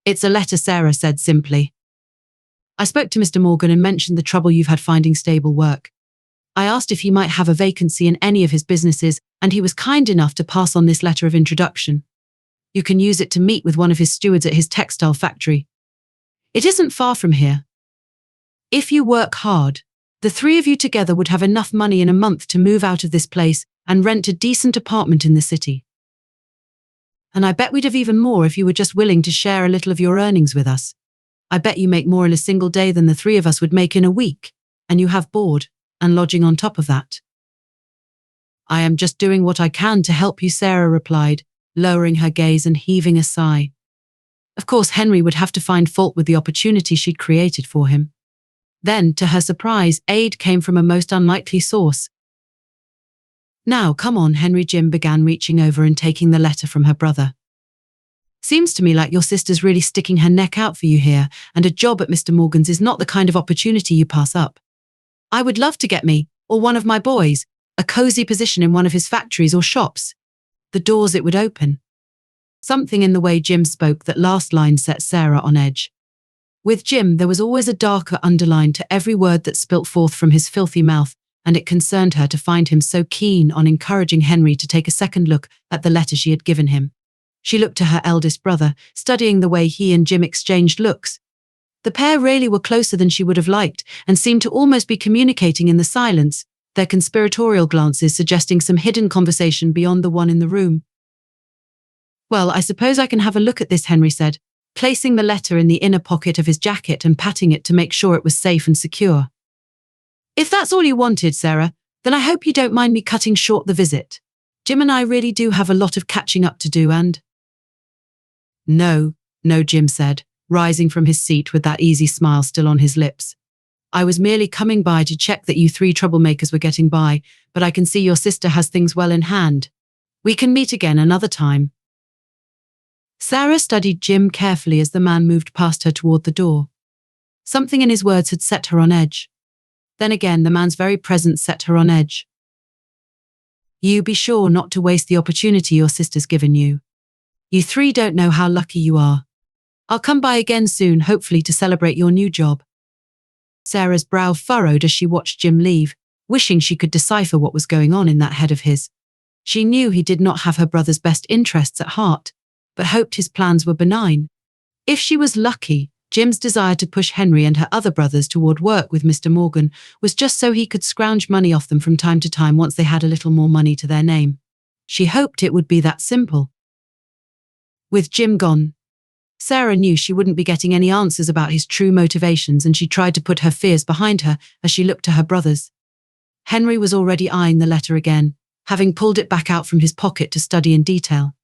"It's a letter," Sarah said simply. "I spoke to Mr. Morgan and mentioned the trouble you've had finding stable work. I asked if he might have a vacancy in any of his businesses, and he was kind enough to pass on this letter of introduction. You can use it to meet with one of his stewards at his textile factory. It isn't far from here. If you work hard, the three of you together would have enough money in a month to move out of this place and rent a decent apartment in the city. And I bet we'd have even more if you were just willing to share a little of your earnings with us. I bet you make more in a single day than the three of us would make in a week, and you have board and lodging on top of that." "I am just doing what I can to help you," Sarah replied, lowering her gaze and heaving a sigh. Of course, Henry would have to find fault with the opportunity she'd created for him. Then, to her surprise, aid came from a most unlikely source. "Now, come on," Jim began, reaching over and taking the letter from her brother. "Seems to me like your sister's really sticking her neck out for you here, and a job at Mr. Morgan's is not the kind of opportunity you pass up. I would love to get me, or one of my boys, a cozy position in one of his factories or shops. The doors it would open." Something in the way Jim spoke that last line set Sarah on edge. With Jim, there was always a darker underline to every word that spilt forth from his filthy mouth, and it concerned her to find him so keen on encouraging Henry to take a second look at the letter she had given him. She looked to her eldest brother, studying the way he and Jim exchanged looks. The pair really were closer than she would have liked, and seemed to almost be communicating in the silence, their conspiratorial glances suggesting some hidden conversation beyond the one in the room. "Well, I suppose I can have a look at this," Henry said, placing the letter in the inner pocket of his jacket and patting it to make sure it was safe and secure. "If that's all you wanted, Sarah, then I hope you don't mind me cutting short the visit. Jim and I really do have a lot of catching up to do and—" No, Jim said, rising from his seat with that easy smile still on his lips. "I was merely coming by to check that you three troublemakers were getting by, but I can see your sister has things well in hand. We can meet again another time." Sarah studied Jim carefully as the man moved past her toward the door. Something in his words had set her on edge. Then again, the man's very presence set her on edge. "You be sure not to waste the opportunity your sister's given you. You three don't know how lucky you are. I'll come by again soon, hopefully to celebrate your new job." Sarah's brow furrowed as she watched Jim leave, wishing she could decipher what was going on in that head of his. She knew he did not have her brother's best interests at heart, but hoped his plans were benign. If she was lucky, Jim's desire to push Henry and her other brothers toward work with Mr. Morgan was just so he could scrounge money off them from time to time once they had a little more money to their name. She hoped it would be that simple. With Jim gone, Sarah knew she wouldn't be getting any answers about his true motivations, and she tried to put her fears behind her as she looked to her brothers. Henry was already eyeing the letter again, having pulled it back out from his pocket to study in detail.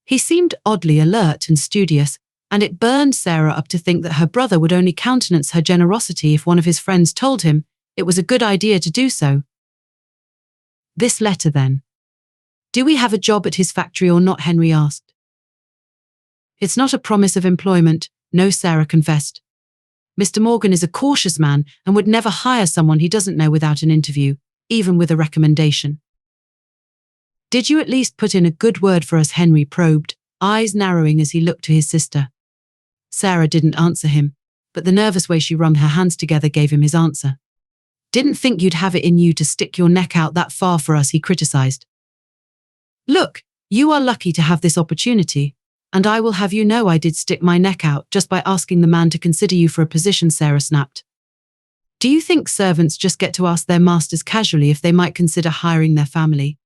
He seemed oddly alert and studious, and it burned Sarah up to think that her brother would only countenance her generosity if one of his friends told him it was a good idea to do so. "This letter, then. Do we have a job at his factory or not?" Henry asked. "It's not a promise of employment," no, Sarah confessed. Mr. Morgan is a cautious man and would never hire someone he doesn't know without an interview, even with a recommendation. Did you at least put in a good word for us? Henry probed, eyes narrowing as he looked to his sister. Sarah didn't answer him, but the nervous way she wrung her hands together gave him his answer. Didn't think you'd have it in you to stick your neck out that far for us, he criticized. Look, you are lucky to have this opportunity, and I will have you know I did stick my neck out just by asking the man to consider you for a position, Sarah snapped. Do you think servants just get to ask their masters casually if they might consider hiring their family?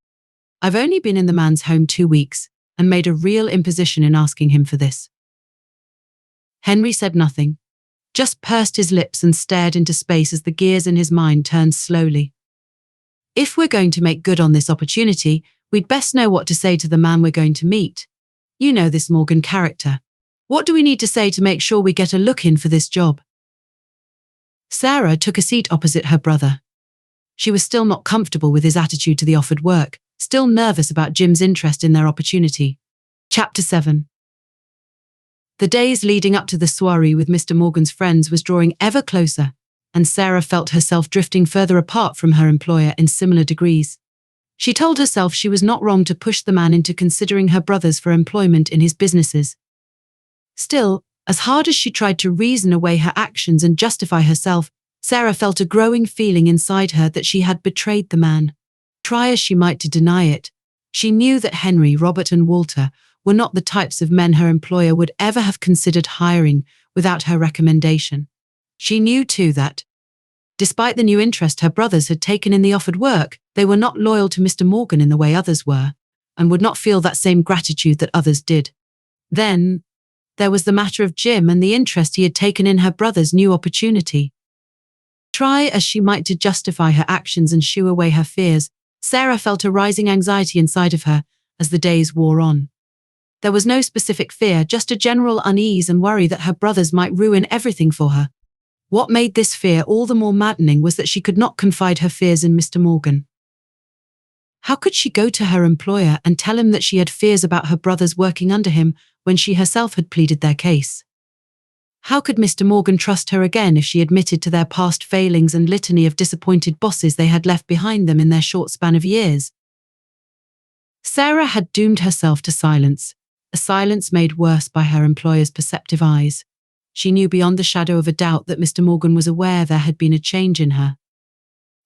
I've only been in the man's home 2 weeks and made a real imposition in asking him for this. Henry said nothing, just pursed his lips and stared into space as the gears in his mind turned slowly. If we're going to make good on this opportunity, we'd best know what to say to the man we're going to meet. You know this Morgan character. What do we need to say to make sure we get a look in for this job? Sarah took a seat opposite her brother. She was still not comfortable with his attitude to the offered work, still nervous about Jim's interest in their opportunity. Chapter 7. The days leading up to the soiree with Mr. Morgan's friends was drawing ever closer, and Sarah felt herself drifting further apart from her employer in similar degrees. She told herself she was not wrong to push the man into considering her brothers for employment in his businesses. Still, as hard as she tried to reason away her actions and justify herself, Sarah felt a growing feeling inside her that she had betrayed the man. Try as she might to deny it, she knew that Henry, Robert and Walter were not the types of men her employer would ever have considered hiring without her recommendation. She knew too that, despite the new interest her brothers had taken in the offered work, they were not loyal to Mr. Morgan in the way others were, and would not feel that same gratitude that others did. Then, there was the matter of Jim and the interest he had taken in her brother's new opportunity. Try as she might to justify her actions and shoo away her fears, Sarah felt a rising anxiety inside of her as the days wore on. There was no specific fear, just a general unease and worry that her brothers might ruin everything for her. What made this fear all the more maddening was that she could not confide her fears in Mr. Morgan. How could she go to her employer and tell him that she had fears about her brothers working under him when she herself had pleaded their case? How could Mr. Morgan trust her again if she admitted to their past failings and litany of disappointed bosses they had left behind them in their short span of years? Sarah had doomed herself to silence, a silence made worse by her employer's perceptive eyes. She knew beyond the shadow of a doubt that Mr. Morgan was aware there had been a change in her.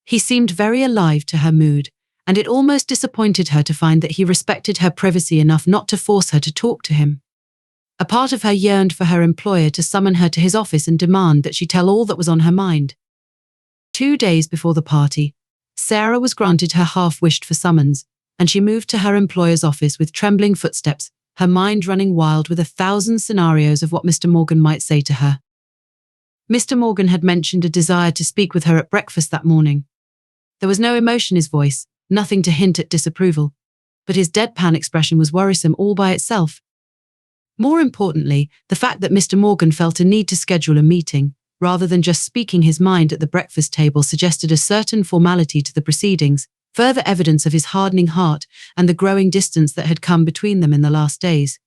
He seemed very alive to her mood, and it almost disappointed her to find that he respected her privacy enough not to force her to talk to him. A part of her yearned for her employer to summon her to his office and demand that she tell all that was on her mind. 2 days before the party, Sarah was granted her half-wished-for summons, and she moved to her employer's office with trembling footsteps, her mind running wild with 1,000 scenarios of what Mr. Morgan might say to her. Mr. Morgan had mentioned a desire to speak with her at breakfast that morning. There was no emotion in his voice, nothing to hint at disapproval, but his deadpan expression was worrisome all by itself. More importantly, the fact that Mr. Morgan felt a need to schedule a meeting, rather than just speaking his mind at the breakfast table, suggested a certain formality to the proceedings, further evidence of his hardening heart and the growing distance that had come between them in the last days.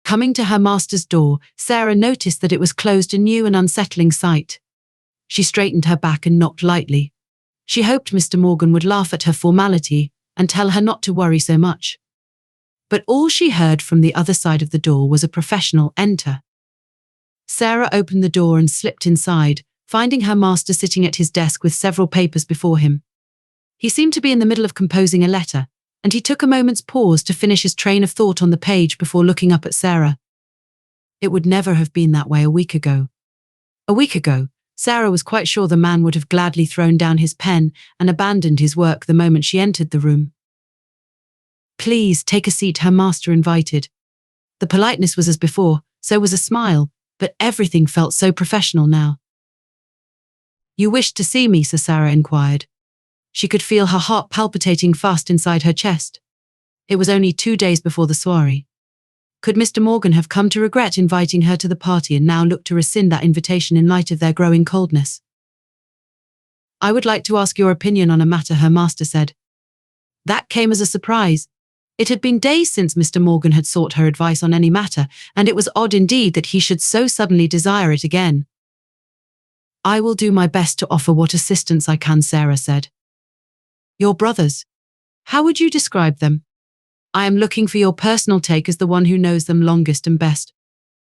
Coming to her master's door, Sarah noticed that it was closed, a new and unsettling sight. She straightened her back and knocked lightly. She hoped Mr. Morgan would laugh at her formality and tell her not to worry so much. But all she heard from the other side of the door was a professional enter. Sarah opened the door and slipped inside, finding her master sitting at his desk with several papers before him. He seemed to be in the middle of composing a letter, and he took a moment's pause to finish his train of thought on the page before looking up at Sarah. It would never have been that way a week ago. A week ago, Sarah was quite sure the man would have gladly thrown down his pen and abandoned his work the moment she entered the room. "Please take a seat," her master invited. The politeness was as before, so was a smile, but everything felt so professional now. "You wished to see me?" Sir Sarah inquired. She could feel her heart palpitating fast inside her chest. It was only 2 days before the soiree. Could Mr. Morgan have come to regret inviting her to the party and now look to rescind that invitation in light of their growing coldness? "I would like to ask your opinion on a matter," her master said. That came as a surprise. It had been days since Mr. Morgan had sought her advice on any matter, and it was odd indeed that he should so suddenly desire it again. I will do my best to offer what assistance I can, Sarah said. Your brothers. How would you describe them? I am looking for your personal take as the one who knows them longest and best.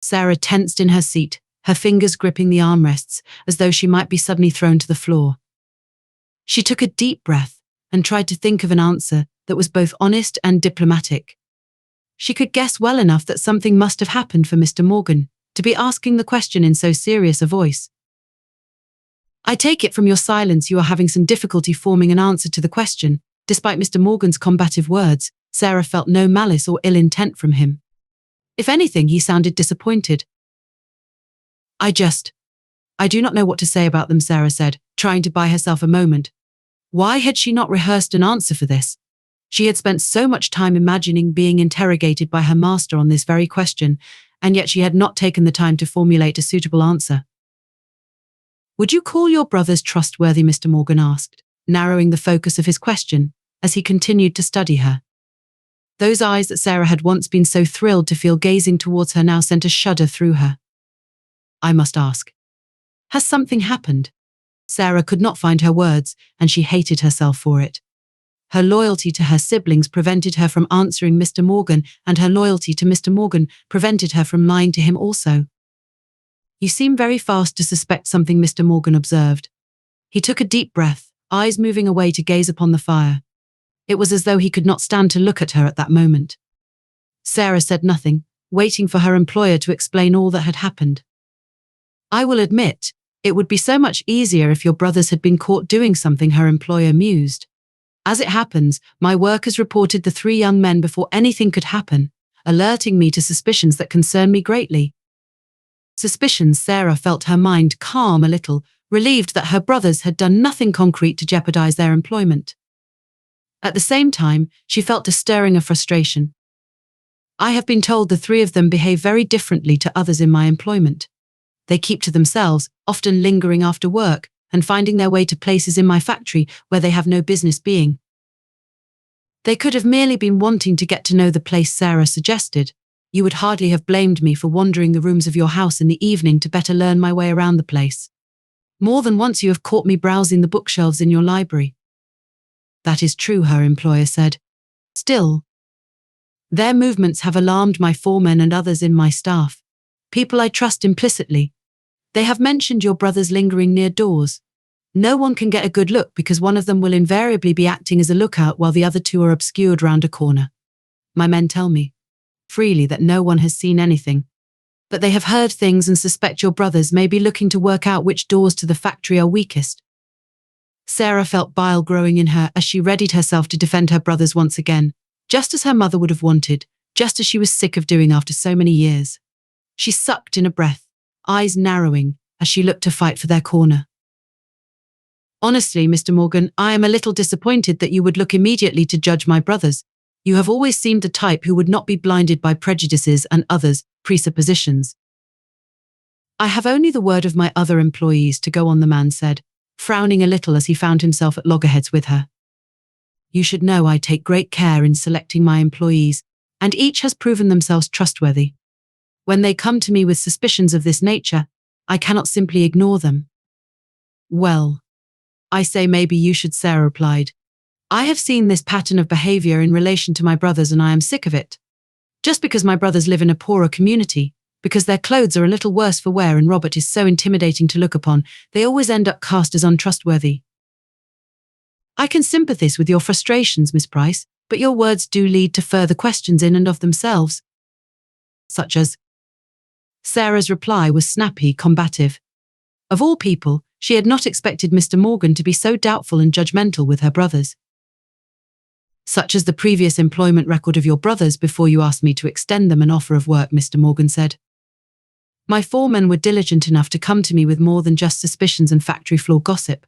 Sarah tensed in her seat, her fingers gripping the armrests, as though she might be suddenly thrown to the floor. She took a deep breath and tried to think of an answer that was both honest and diplomatic. She could guess well enough that something must have happened for Mr. Morgan to be asking the question in so serious a voice. I take it from your silence you are having some difficulty forming an answer to the question. Despite Mr. Morgan's combative words, Sarah felt no malice or ill intent from him. If anything, he sounded disappointed. I do not know what to say about them, Sarah said, trying to buy herself a moment. Why had she not rehearsed an answer for this? She had spent so much time imagining being interrogated by her master on this very question, and yet she had not taken the time to formulate a suitable answer. Would you call your brothers trustworthy? Mr. Morgan asked, narrowing the focus of his question as he continued to study her. Those eyes that Sarah had once been so thrilled to feel gazing towards her now sent a shudder through her. I must ask. Has something happened? Sarah could not find her words, and she hated herself for it. Her loyalty to her siblings prevented her from answering Mr. Morgan, and her loyalty to Mr. Morgan prevented her from lying to him also. You seem very fast to suspect something, Mr. Morgan observed. He took a deep breath, eyes moving away to gaze upon the fire. It was as though he could not stand to look at her at that moment. Sarah said nothing, waiting for her employer to explain all that had happened. I will admit, it would be so much easier if your brothers had been caught doing something, her employer mused. As it happens, my workers reported the 3 young men before anything could happen, alerting me to suspicions that concern me greatly. Suspicions. Sarah felt her mind calm a little, relieved that her brothers had done nothing concrete to jeopardize their employment. At the same time, she felt a stirring of frustration. I have been told the 3 of them behave very differently to others in my employment. They keep to themselves, often lingering after work, and finding their way to places in my factory where they have no business being. They could have merely been wanting to get to know the place, Sarah suggested. You would hardly have blamed me for wandering the rooms of your house in the evening to better learn my way around the place. More than once you have caught me browsing the bookshelves in your library. That is true, her employer said. Still, their movements have alarmed my foremen and others in my staff, people I trust implicitly. They have mentioned your brothers lingering near doors. No one can get a good look because one of them will invariably be acting as a lookout while the other 2 are obscured round a corner. My men tell me freely that no one has seen anything, but they have heard things and suspect your brothers may be looking to work out which doors to the factory are weakest. Sarah felt bile growing in her as she readied herself to defend her brothers once again, just as her mother would have wanted, just as she was sick of doing after so many years. She sucked in a breath, eyes narrowing as she looked to fight for their corner. Honestly, Mr. Morgan, I am a little disappointed that you would look immediately to judge my brothers. You have always seemed the type who would not be blinded by prejudices and others' presuppositions. I have only the word of my other employees to go on, the man said, frowning a little as he found himself at loggerheads with her. You should know I take great care in selecting my employees, and each has proven themselves trustworthy. When they come to me with suspicions of this nature, I cannot simply ignore them. Well, I say maybe you should, Sarah replied. I have seen this pattern of behavior in relation to my brothers and I am sick of it. Just because my brothers live in a poorer community, because their clothes are a little worse for wear and Robert is so intimidating to look upon, they always end up cast as untrustworthy. I can sympathize with your frustrations, Miss Price, but your words do lead to further questions in and of themselves. Such as? Sarah's reply was snappy, combative. Of all people, she had not expected Mr. Morgan to be so doubtful and judgmental with her brothers. Such as the previous employment record of your brothers before you asked me to extend them an offer of work, Mr. Morgan said. My foremen were diligent enough to come to me with more than just suspicions and factory floor gossip.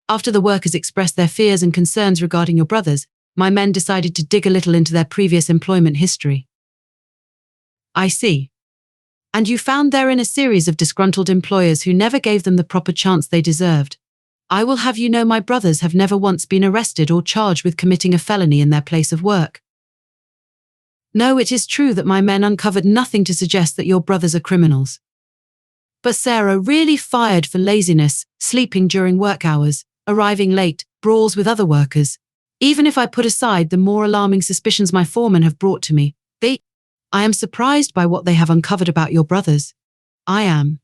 After the workers expressed their fears and concerns regarding your brothers, my men decided to dig a little into their previous employment history. I see. And you found therein a series of disgruntled employers who never gave them the proper chance they deserved. I will have you know my brothers have never once been arrested or charged with committing a felony in their place of work. No, it is true that my men uncovered nothing to suggest that your brothers are criminals. But Sarah really fired for laziness, sleeping during work hours, arriving late, brawls with other workers. Even if I put aside the more alarming suspicions my foremen have brought to me, I am surprised by what they have uncovered about your brothers. I am,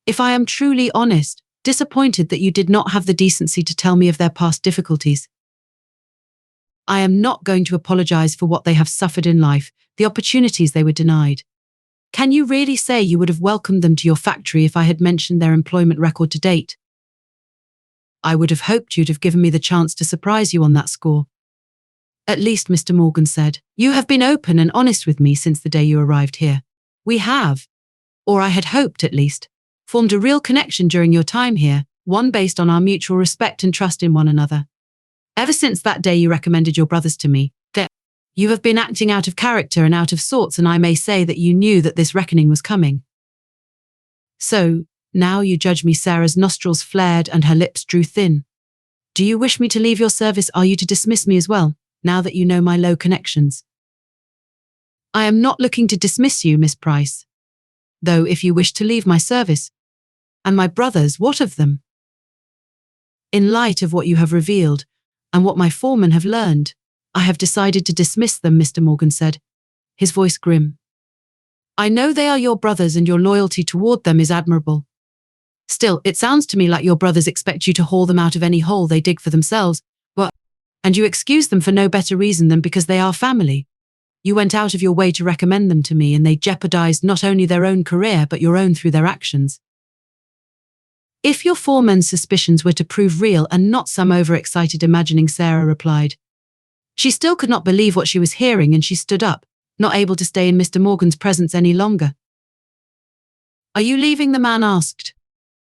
if I am truly honest, disappointed that you did not have the decency to tell me of their past difficulties. I am not going to apologize for what they have suffered in life, the opportunities they were denied. Can you really say you would have welcomed them to your factory if I had mentioned their employment record to date? I would have hoped you'd have given me the chance to surprise you on that score. At least, Mr. Morgan said, you have been open and honest with me since the day you arrived here. We have, or I had hoped at least, formed a real connection during your time here, one based on our mutual respect and trust in one another. Ever since that day you recommended your brothers to me, you have been acting out of character and out of sorts, and I may say that you knew that this reckoning was coming. So, now you judge me. Sarah's nostrils flared and her lips drew thin. Do you wish me to leave your service? Are you to dismiss me as well, now that you know my low connections? I am not looking to dismiss you, Miss Price. Though if you wish to leave my service. And my brothers, what of them? In light of what you have revealed, and what my foremen have learned, I have decided to dismiss them, Mr. Morgan said, his voice grim. I know they are your brothers and your loyalty toward them is admirable. Still, it sounds to me like your brothers expect you to haul them out of any hole they dig for themselves, and you excuse them for no better reason than because they are family. You went out of your way to recommend them to me, and they jeopardized not only their own career but your own through their actions. If your foreman's suspicions were to prove real and not some overexcited imagining, Sarah replied. She still could not believe what she was hearing, and she stood up, not able to stay in Mr. Morgan's presence any longer. Are you leaving? The man asked.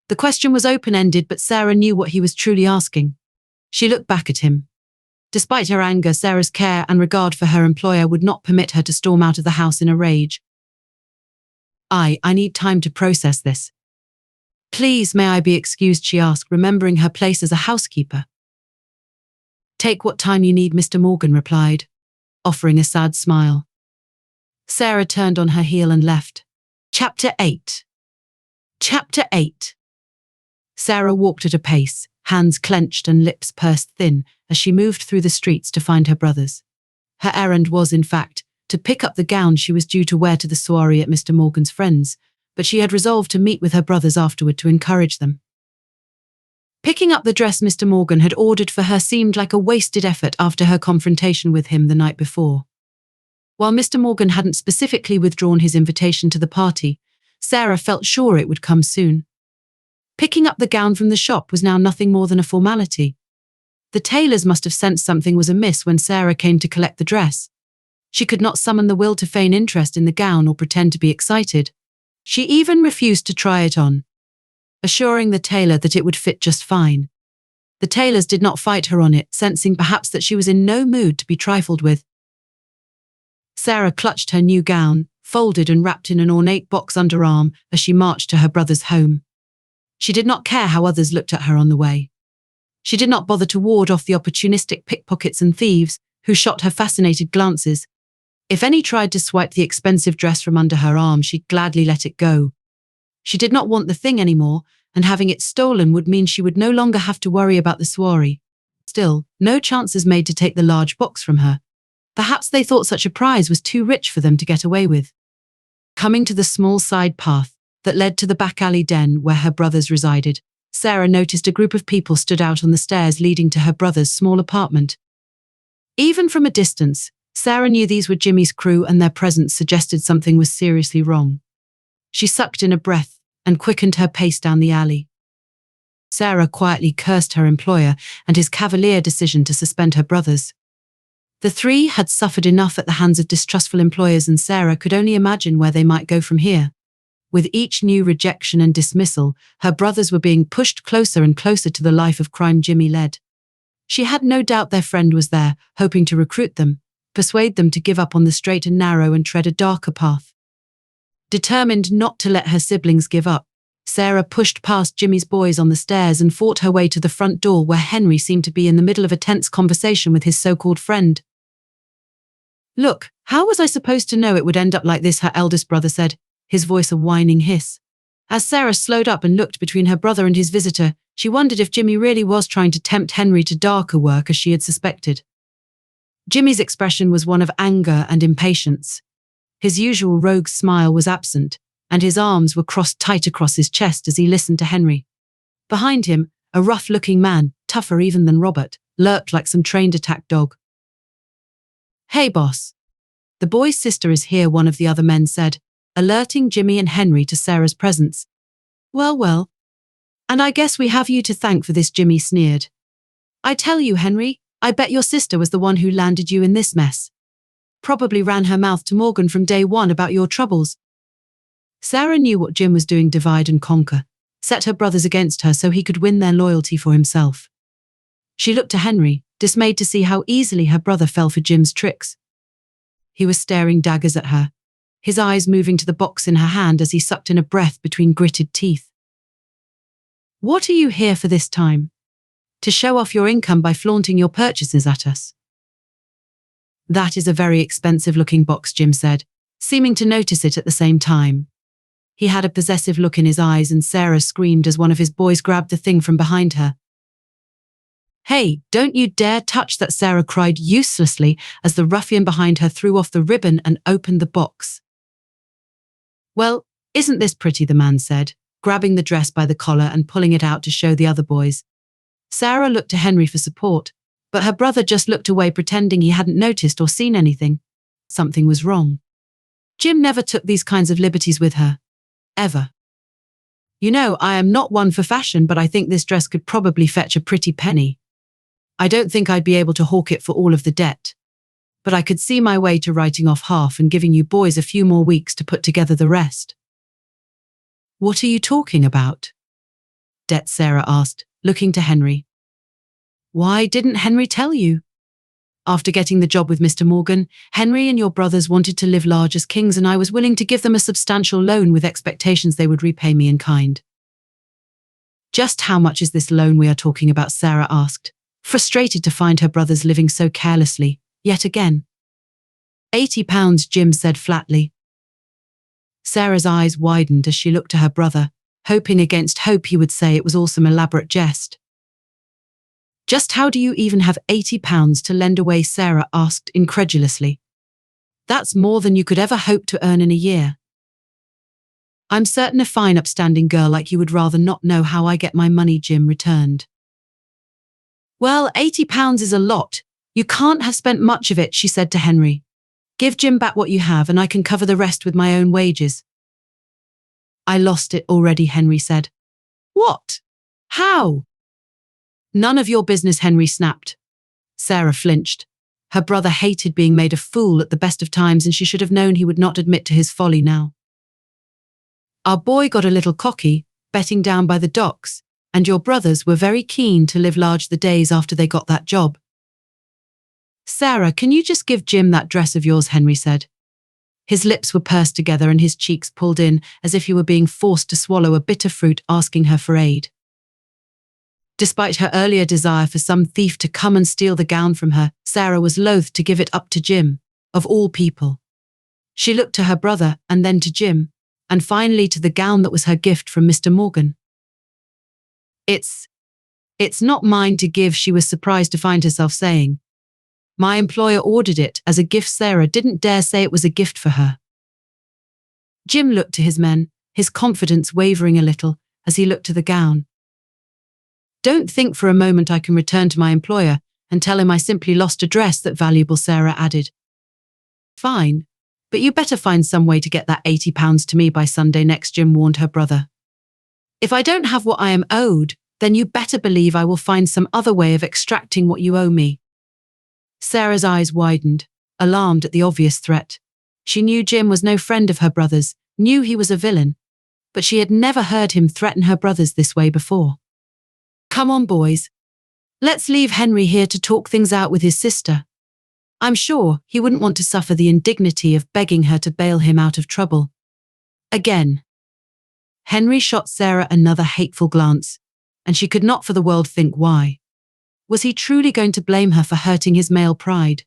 The question was open-ended, but Sarah knew what he was truly asking. She looked back at him. Despite her anger, Sarah's care and regard for her employer would not permit her to storm out of the house in a rage. I need time to process this. Please, may I be excused? She asked, remembering her place as a housekeeper. Take what time you need, Mr. Morgan replied, offering a sad smile. Sarah turned on her heel and left. Chapter 8. Chapter 8. Sarah walked at a pace, hands clenched and lips pursed thin, as she moved through the streets to find her brothers. Her errand was, in fact, to pick up the gown she was due to wear to the soiree at Mr. Morgan's friends', but she had resolved to meet with her brothers afterward to encourage them. Picking up the dress Mr. Morgan had ordered for her seemed like a wasted effort after her confrontation with him the night before. While Mr. Morgan hadn't specifically withdrawn his invitation to the party, Sarah felt sure it would come soon. Picking up the gown from the shop was now nothing more than a formality. The tailors must have sensed something was amiss when Sarah came to collect the dress. She could not summon the will to feign interest in the gown or pretend to be excited. She even refused to try it on, assuring the tailor that it would fit just fine. The tailors did not fight her on it, sensing perhaps that she was in no mood to be trifled with. Sarah clutched her new gown, folded and wrapped in an ornate box underarm, as she marched to her brother's home. She did not care how others looked at her on the way. She did not bother to ward off the opportunistic pickpockets and thieves who shot her fascinated glances. If any tried to swipe the expensive dress from under her arm, she'd gladly let it go. She did not want the thing anymore, and having it stolen would mean she would no longer have to worry about the soiree. Still, no chances made to take the large box from her. Perhaps they thought such a prize was too rich for them to get away with. Coming to the small side path that led to the back alley den where her brothers resided, Sarah noticed a group of people stood out on the stairs leading to her brother's small apartment. Even from a distance, Sarah knew these were Jimmy's crew, and their presence suggested something was seriously wrong. She sucked in a breath and quickened her pace down the alley. Sarah quietly cursed her employer and his cavalier decision to suspend her brothers. The three had suffered enough at the hands of distrustful employers, and Sarah could only imagine where they might go from here. With each new rejection and dismissal, her brothers were being pushed closer and closer to the life of crime Jimmy led. She had no doubt their friend was there, hoping to recruit them, persuade them to give up on the straight and narrow and tread a darker path. Determined not to let her siblings give up, Sarah pushed past Jimmy's boys on the stairs and fought her way to the front door, where Henry seemed to be in the middle of a tense conversation with his so-called friend. "Look, how was I supposed to know it would end up like this?" her eldest brother said, his voice a whining hiss. As Sarah slowed up and looked between her brother and his visitor, she wondered if Jimmy really was trying to tempt Henry to darker work as she had suspected. Jimmy's expression was one of anger and impatience. His usual rogue smile was absent, and his arms were crossed tight across his chest as he listened to Henry. Behind him, a rough-looking man, tougher even than Robert, lurked like some trained attack dog. "Hey, boss. The boy's sister is here," one of the other men said, alerting Jimmy and Henry to Sarah's presence. Well. And I guess we have you to thank for this," Jimmy sneered. "I tell you, Henry, I bet your sister was the one who landed you in this mess. Probably ran her mouth to Morgan from day one about your troubles." Sarah knew what Jim was doing: divide and conquer, set her brothers against her so he could win their loyalty for himself. She looked to Henry, dismayed to see how easily her brother fell for Jim's tricks. He was staring daggers at her, his eyes moving to the box in her hand as he sucked in a breath between gritted teeth. "What are you here for this time? To show off your income by flaunting your purchases at us?" "That is a very expensive-looking box," Jim said, seeming to notice it at the same time. He had a possessive look in his eyes, and Sarah screamed as one of his boys grabbed the thing from behind her. "Hey, don't you dare touch that!" Sarah cried uselessly as the ruffian behind her threw off the ribbon and opened the box. "Well, isn't this pretty?" the man said, grabbing the dress by the collar and pulling it out to show the other boys. Sarah looked to Henry for support, but her brother just looked away, pretending he hadn't noticed or seen anything. Something was wrong. Jim never took these kinds of liberties with her. Ever. "You know, I am not one for fashion, but I think this dress could probably fetch a pretty penny. I don't think I'd be able to hawk it for all of the debt, but I could see my way to writing off half and giving you boys a few more weeks to put together the rest." "What are you talking about?" Debt, Sarah asked, looking to Henry. "Why didn't Henry tell you? After getting the job with Mr. Morgan, Henry and your brothers wanted to live large as kings, and I was willing to give them a substantial loan with expectations they would repay me in kind." "Just how much is this loan we are talking about?" Sarah asked, frustrated to find her brothers living so carelessly, yet again. £80, Jim said flatly. Sarah's eyes widened as she looked to her brother, hoping against hope he would say it was all some elaborate jest. "Just how do you even have £80 to lend away?" Sarah asked incredulously. "That's more than you could ever hope to earn in a year." "I'm certain a fine upstanding girl like you would rather not know how I get my money," Jim returned. "Well, £80 is a lot. You can't have spent much of it," she said to Henry. "Give Jim back what you have and I can cover the rest with my own wages." "I lost it already," Henry said. "What? How?" "None of your business," Henry snapped. Sarah flinched. Her brother hated being made a fool at the best of times, and she should have known he would not admit to his folly now. "Our boy got a little cocky, betting down by the docks, and your brothers were very keen to live large the days after they got that job." "Sarah, can you just give Jim that dress of yours?" Henry said. His lips were pursed together and his cheeks pulled in as if he were being forced to swallow a bitter fruit, asking her for aid. Despite her earlier desire for some thief to come and steal the gown from her, Sarah was loath to give it up to Jim, of all people. She looked to her brother and then to Jim, and finally to the gown that was her gift from Mr. Morgan. It's not mine to give," she was surprised to find herself saying. "My employer ordered it as a gift." Sarah didn't dare say it was a gift for her. Jim looked to his men, his confidence wavering a little as he looked to the gown. "Don't think for a moment I can return to my employer and tell him I simply lost a dress that valuable," Sarah added. "Fine, but you better find some way to get that £80 to me by Sunday next," Jim warned her brother. "If I don't have what I am owed, then you better believe I will find some other way of extracting what you owe me." Sarah's eyes widened, alarmed at the obvious threat. She knew Jim was no friend of her brother's, knew he was a villain, but she had never heard him threaten her brothers this way before. "Come on, boys. Let's leave Henry here to talk things out with his sister. I'm sure he wouldn't want to suffer the indignity of begging her to bail him out of trouble." Again. Henry shot Sarah another hateful glance, and she could not for the world think why. Was he truly going to blame her for hurting his male pride?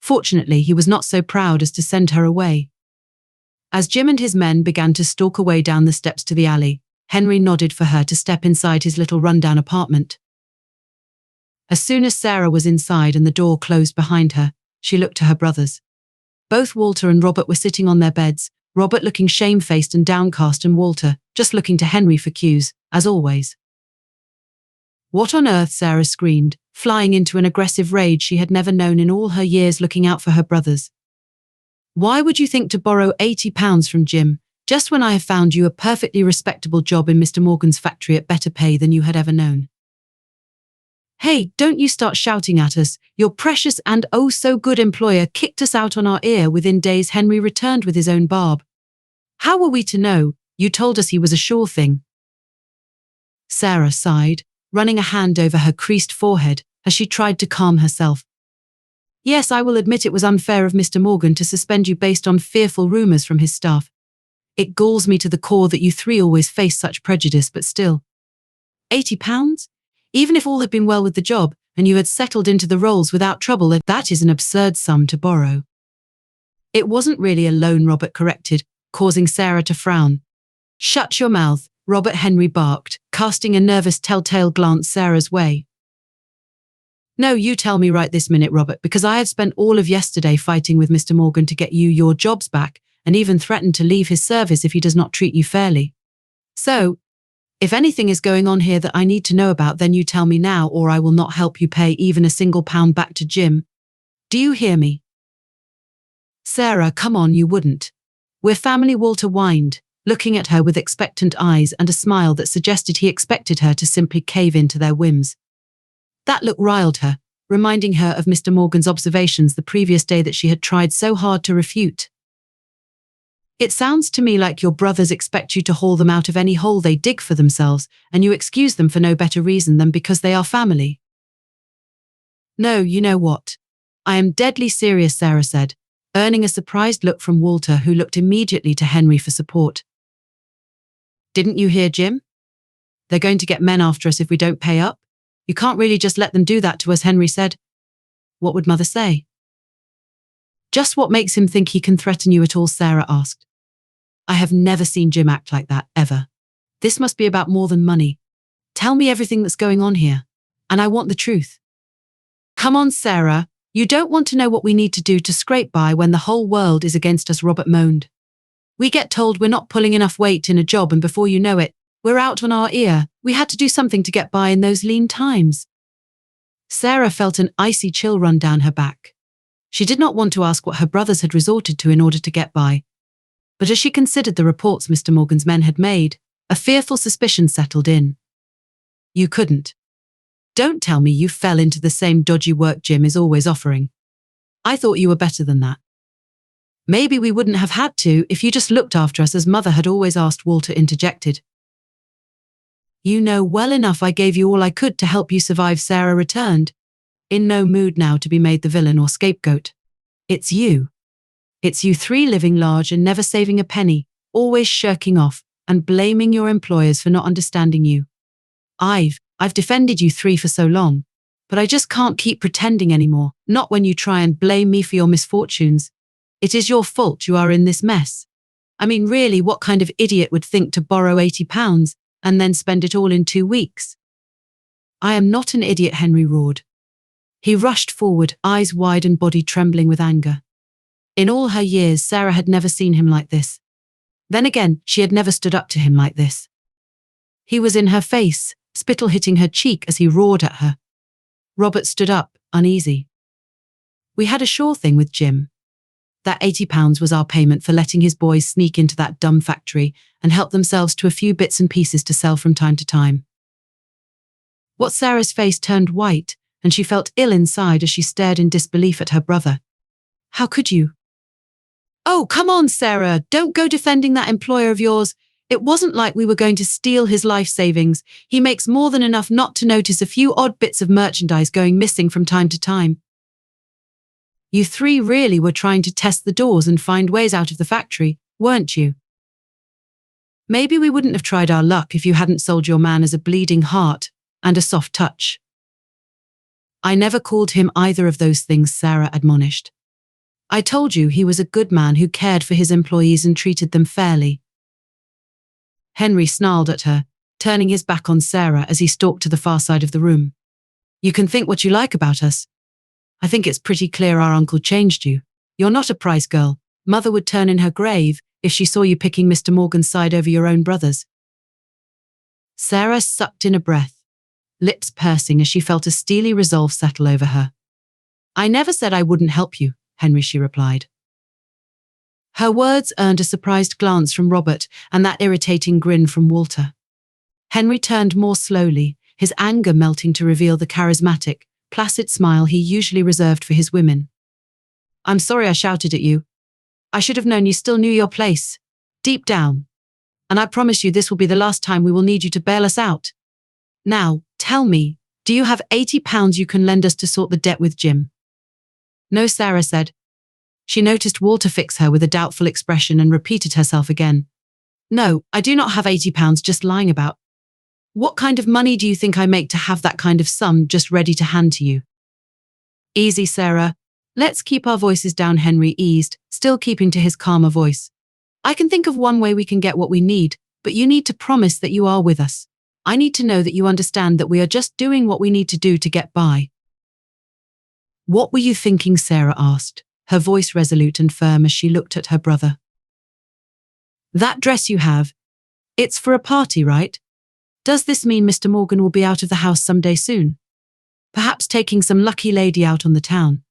Fortunately, he was not so proud as to send her away. As Jim and his men began to stalk away down the steps to the alley, Henry nodded for her to step inside his little rundown apartment. As soon as Sarah was inside and the door closed behind her, she looked to her brothers. Both Walter and Robert were sitting on their beds, Robert looking shamefaced and downcast, and Walter just looking to Henry for cues, as always. "What on earth?" Sarah screamed, flying into an aggressive rage she had never known in all her years looking out for her brothers. "Why would you think to borrow £80 from Jim, just when I have found you a perfectly respectable job in Mr. Morgan's factory at better pay than you had ever known? Hey, don't you start shouting at us. Your precious and oh so good employer kicked us out on our ear within days." Henry returned with his own barb. "How were we to know? You told us he was a sure thing." Sarah sighed, running a hand over her creased forehead as she tried to calm herself. "Yes, I will admit it was unfair of Mr. Morgan to suspend you based on fearful rumours from his staff. It galls me to the core that you three always face such prejudice, but still. £80? Even if all had been well with the job, and you had settled into the roles without trouble, that is an absurd sum to borrow." "It wasn't really a loan," Robert corrected, causing Sarah to frown. "Shut your mouth," Robert, Henry barked, casting a nervous telltale glance Sarah's way. "No, you tell me right this minute, Robert, because I have spent all of yesterday fighting with Mr. Morgan to get you your jobs back, and even threatened to leave his service if he does not treat you fairly. So, if anything is going on here that I need to know about, then you tell me now, or I will not help you pay even a single pound back to Jim. Do you hear me?" "Sarah, come on, you wouldn't. We're family," Walter whined, looking at her with expectant eyes and a smile that suggested he expected her to simply cave into their whims. That look riled her, reminding her of Mr. Morgan's observations the previous day that she had tried so hard to refute. "It sounds to me like your brothers expect you to haul them out of any hole they dig for themselves, and you excuse them for no better reason than because they are family." "No, you know what? I am deadly serious," Sarah said, earning a surprised look from Walter, who looked immediately to Henry for support. "Didn't you hear Jim? They're going to get men after us if we don't pay up. You can't really just let them do that to us," Henry said. "What would Mother say?" "Just what makes him think he can threaten you at all?" Sarah asked. "I have never seen Jim act like that, ever. This must be about more than money. Tell me everything that's going on here, and I want the truth." "Come on, Sarah. You don't want to know what we need to do to scrape by when the whole world is against us," Robert moaned. "We get told we're not pulling enough weight in a job, and before you know it, we're out on our ear. We had to do something to get by in those lean times." Sarah felt an icy chill run down her back. She did not want to ask what her brothers had resorted to in order to get by. But as she considered the reports Mr. Morgan's men had made, a fearful suspicion settled in. "You couldn't. Don't tell me you fell into the same dodgy work Jim is always offering. I thought you were better than that." "Maybe we wouldn't have had to if you just looked after us as Mother had always asked," Walter interjected. "You know well enough I gave you all I could to help you survive," Sarah returned, in no mood now to be made the villain or scapegoat. "It's you. It's you three living large and never saving a penny, always shirking off and blaming your employers for not understanding you. I've defended you three for so long, but I just can't keep pretending anymore, not when you try and blame me for your misfortunes. It is your fault you are in this mess. I mean, really, what kind of idiot would think to borrow £80 and then spend it all in 2 weeks? "I am not an idiot," Henry roared. He rushed forward, eyes wide and body trembling with anger. In all her years, Sarah had never seen him like this. Then again, she had never stood up to him like this. He was in her face, spittle hitting her cheek as he roared at her. Robert stood up, uneasy. "We had a sure thing with Jim. That £80 was our payment for letting his boys sneak into that dumb factory and help themselves to a few bits and pieces to sell from time to time." What Sarah's face turned white, and she felt ill inside as she stared in disbelief at her brother. "How could you?" "Oh, come on, Sarah, don't go defending that employer of yours. It wasn't like we were going to steal his life savings. He makes more than enough not to notice a few odd bits of merchandise going missing from time to time. You three really were trying to test the doors and find ways out of the factory, weren't you? Maybe we wouldn't have tried our luck if you hadn't sold your man as a bleeding heart and a soft touch." "I never called him either of those things," Sarah admonished. I told you he was a good man who cared for his employees and treated them fairly. Henry snarled at her, turning his back on Sarah as he stalked to the far side of the room. You can think what you like about us. I think it's pretty clear our uncle changed you. You're not a prize girl. Mother would turn in her grave if she saw you picking Mr. Morgan's side over your own brothers. Sarah sucked in a breath, lips pursing as she felt a steely resolve settle over her. I never said I wouldn't help you, Henry, she replied. Her words earned a surprised glance from Robert and that irritating grin from Walter. Henry turned more slowly, his anger melting to reveal the charismatic, placid smile he usually reserved for his women. I'm sorry I shouted at you. I should have known you still knew your place, deep down. And I promise you this will be the last time we will need you to bail us out. Now, tell me, do you have £80 you can lend us to sort the debt with Jim? No, Sarah said. She noticed Walter fix her with a doubtful expression and repeated herself again. No, I do not have £80 just lying about. What kind of money do you think I make to have that kind of sum just ready to hand to you? Easy, Sarah. Let's keep our voices down, Henry eased, still keeping to his calmer voice. I can think of one way we can get what we need, but you need to promise that you are with us. I need to know that you understand that we are just doing what we need to do to get by. What were you thinking? Sarah asked, her voice resolute and firm as she looked at her brother. That dress you have, it's for a party, right? Does this mean Mr. Morgan will be out of the house someday soon? Perhaps taking some lucky lady out on the town?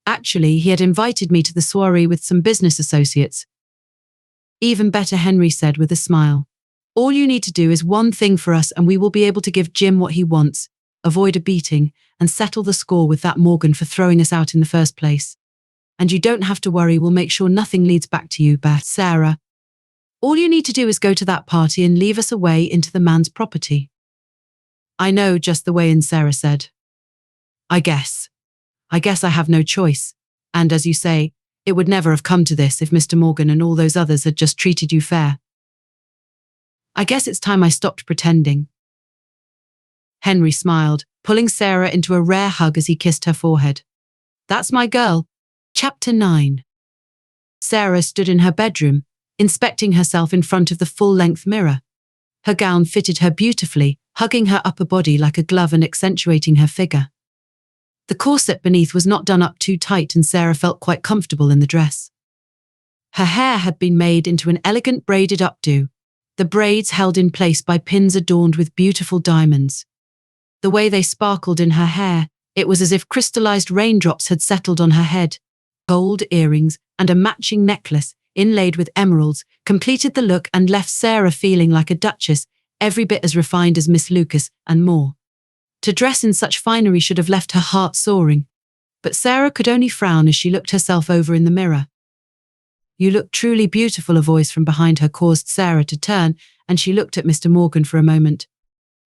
Actually, he had invited me to the soiree with some business associates. Even better, Henry said with a smile. All you need to do is one thing for us and we will be able to give Jim what he wants, avoid a beating, and settle the score with that Morgan for throwing us out in the first place. And you don't have to worry, we'll make sure nothing leads back to you, Sarah. All you need to do is go to that party and leave us away into the man's property. I know, just the way in, Sarah said. I guess I have no choice. And as you say, it would never have come to this if Mr. Morgan and all those others had just treated you fair. I guess it's time I stopped pretending. Henry smiled, pulling Sarah into a rare hug as he kissed her forehead. That's my girl. Chapter 9. Sarah stood in her bedroom, inspecting herself in front of the full-length mirror. Her gown fitted her beautifully, hugging her upper body like a glove and accentuating her figure. The corset beneath was not done up too tight and Sarah felt quite comfortable in the dress. Her hair had been made into an elegant braided updo, the braids held in place by pins adorned with beautiful diamonds. The way they sparkled in her hair, it was as if crystallized raindrops had settled on her head. Gold earrings and a matching necklace, inlaid with emeralds, completed the look and left Sarah feeling like a duchess, every bit as refined as Miss Lucas and more. To dress in such finery should have left her heart soaring, but Sarah could only frown as she looked herself over in the mirror. You look truly beautiful, a voice from behind her caused Sarah to turn, and she looked at Mr. Morgan for a moment.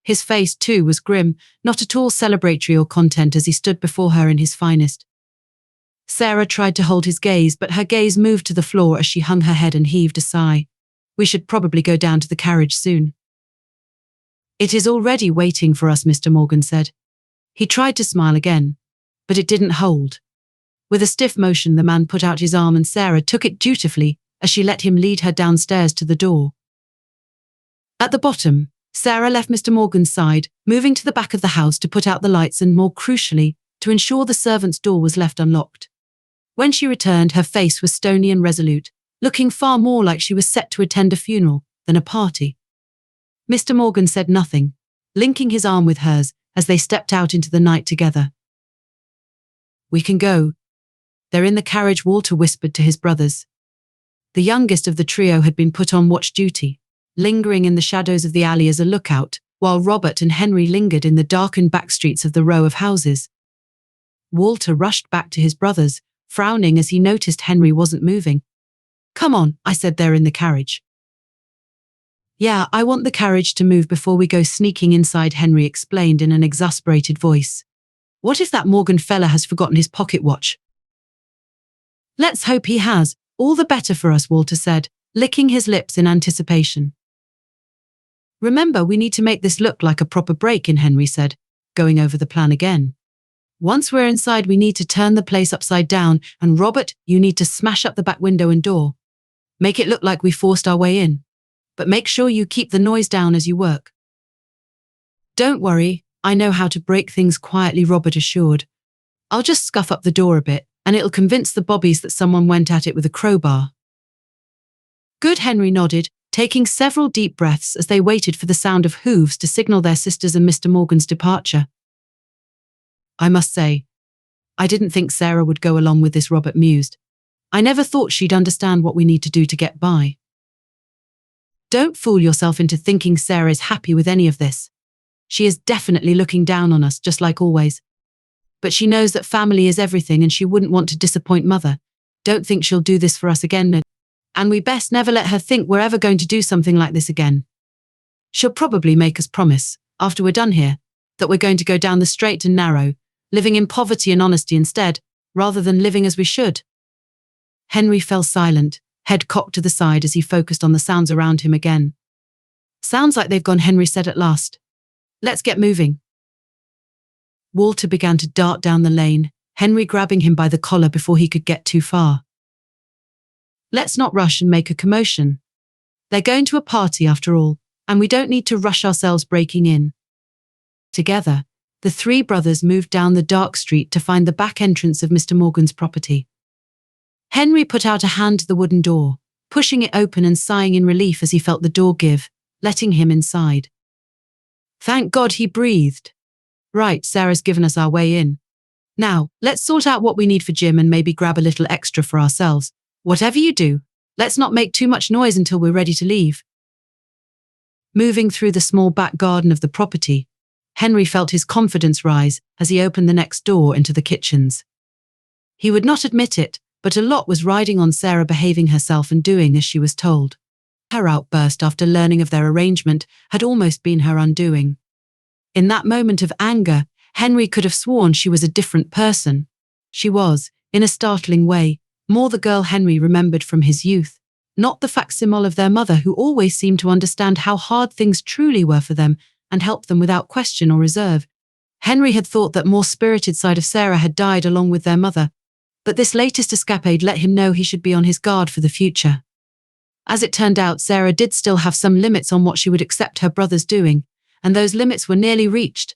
His face, too, was grim, not at all celebratory or content as he stood before her in his finest. Sarah tried to hold his gaze, but her gaze moved to the floor as she hung her head and heaved a sigh. We should probably go down to the carriage soon. It is already waiting for us, Mr. Morgan said. He tried to smile again, but it didn't hold. With a stiff motion, the man put out his arm and Sarah took it dutifully as she let him lead her downstairs to the door. At the bottom, Sarah left Mr. Morgan's side, moving to the back of the house to put out the lights and, more crucially, to ensure the servant's door was left unlocked. When she returned, her face was stony and resolute, looking far more like she was set to attend a funeral than a party. Mr. Morgan said nothing, linking his arm with hers as they stepped out into the night together. We can go. They're in the carriage, Walter whispered to his brothers. The youngest of the trio had been put on watch duty, lingering in the shadows of the alley as a lookout, while Robert and Henry lingered in the darkened back streets of the row of houses. Walter rushed back to his brothers, frowning as he noticed Henry wasn't moving. Come on, I said, they're in the carriage. Yeah, I want the carriage to move before we go sneaking inside, Henry explained in an exasperated voice. What if that Morgan fella has forgotten his pocket watch? Let's hope he has, all the better for us, Walter said, licking his lips in anticipation. Remember, we need to make this look like a proper break-in, Henry said, going over the plan again. Once we're inside, we need to turn the place upside down, and Robert, you need to smash up the back window and door. Make it look like we forced our way in. But make sure you keep the noise down as you work. Don't worry, I know how to break things quietly, Robert assured. I'll just scuff up the door a bit, and it'll convince the bobbies that someone went at it with a crowbar. Good, Henry nodded, taking several deep breaths as they waited for the sound of hooves to signal their sisters and Mr. Morgan's departure. I must say, I didn't think Sarah would go along with this, Robert mused. I never thought she'd understand what we need to do to get by. Don't fool yourself into thinking Sarah is happy with any of this. She is definitely looking down on us, just like always. But she knows that family is everything and she wouldn't want to disappoint Mother. Don't think she'll do this for us again, and we best never let her think we're ever going to do something like this again. She'll probably make us promise, after we're done here, that we're going to go down the straight and narrow, living in poverty and honesty instead, rather than living as we should. Henry fell silent, head cocked to the side as he focused on the sounds around him again. Sounds like they've gone, Henry said at last. Let's get moving. Walter began to dart down the lane, Henry grabbing him by the collar before he could get too far. Let's not rush and make a commotion. They're going to a party after all, and we don't need to rush ourselves breaking in. Together, the three brothers moved down the dark street to find the back entrance of Mr. Morgan's property. Henry put out a hand to the wooden door, pushing it open and sighing in relief as he felt the door give, letting him inside. Thank God, he breathed. Right, Sarah's given us our way in. Now, let's sort out what we need for Jim and maybe grab a little extra for ourselves. Whatever you do, let's not make too much noise until we're ready to leave. Moving through the small back garden of the property, Henry felt his confidence rise as he opened the next door into the kitchens. He would not admit it, but a lot was riding on Sarah behaving herself and doing as she was told. Her outburst after learning of their arrangement had almost been her undoing. In that moment of anger, Henry could have sworn she was a different person. She was, in a startling way, more the girl Henry remembered from his youth, not the facsimile of their mother who always seemed to understand how hard things truly were for them and helped them without question or reserve. Henry had thought that more spirited side of Sarah had died along with their mother, but this latest escapade let him know he should be on his guard for the future. As it turned out, Sarah did still have some limits on what she would accept her brothers doing, and those limits were nearly reached.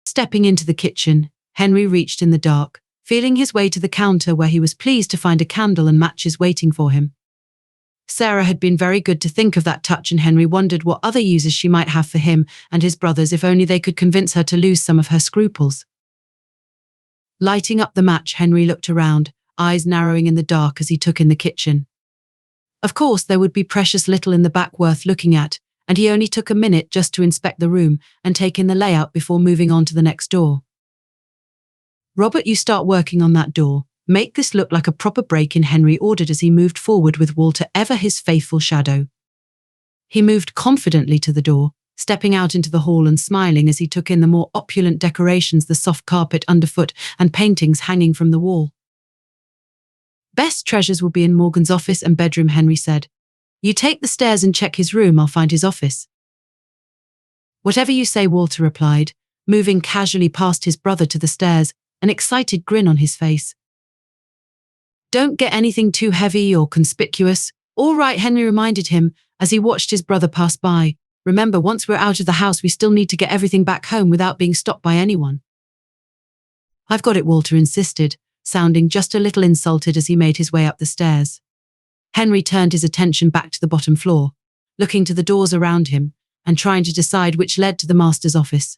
Stepping into the kitchen, Henry reached in the dark, feeling his way to the counter where he was pleased to find a candle and matches waiting for him. Sarah had been very good to think of that touch, and Henry wondered what other uses she might have for him and his brothers if only they could convince her to lose some of her scruples. Lighting up the match, Henry looked around, eyes narrowing in the dark as he took in the kitchen. Of course, there would be precious little in the back worth looking at, and he only took a minute just to inspect the room and take in the layout before moving on to the next door. Robert, you start working on that door. Make this look like a proper break-in, Henry ordered as he moved forward with Walter, ever his faithful shadow. He moved confidently to the door, stepping out into the hall and smiling as he took in the more opulent decorations, the soft carpet underfoot and paintings hanging from the wall. Best treasures will be in Morgan's office and bedroom, Henry said. You take the stairs and check his room, I'll find his office. Whatever you say, Walter replied, moving casually past his brother to the stairs, an excited grin on his face. Don't get anything too heavy or conspicuous. All right, Henry reminded him as he watched his brother pass by. Remember, once we're out of the house, we still need to get everything back home without being stopped by anyone. I've got it, Walter insisted, sounding just a little insulted as he made his way up the stairs. Henry turned his attention back to the bottom floor, looking to the doors around him and trying to decide which led to the master's office.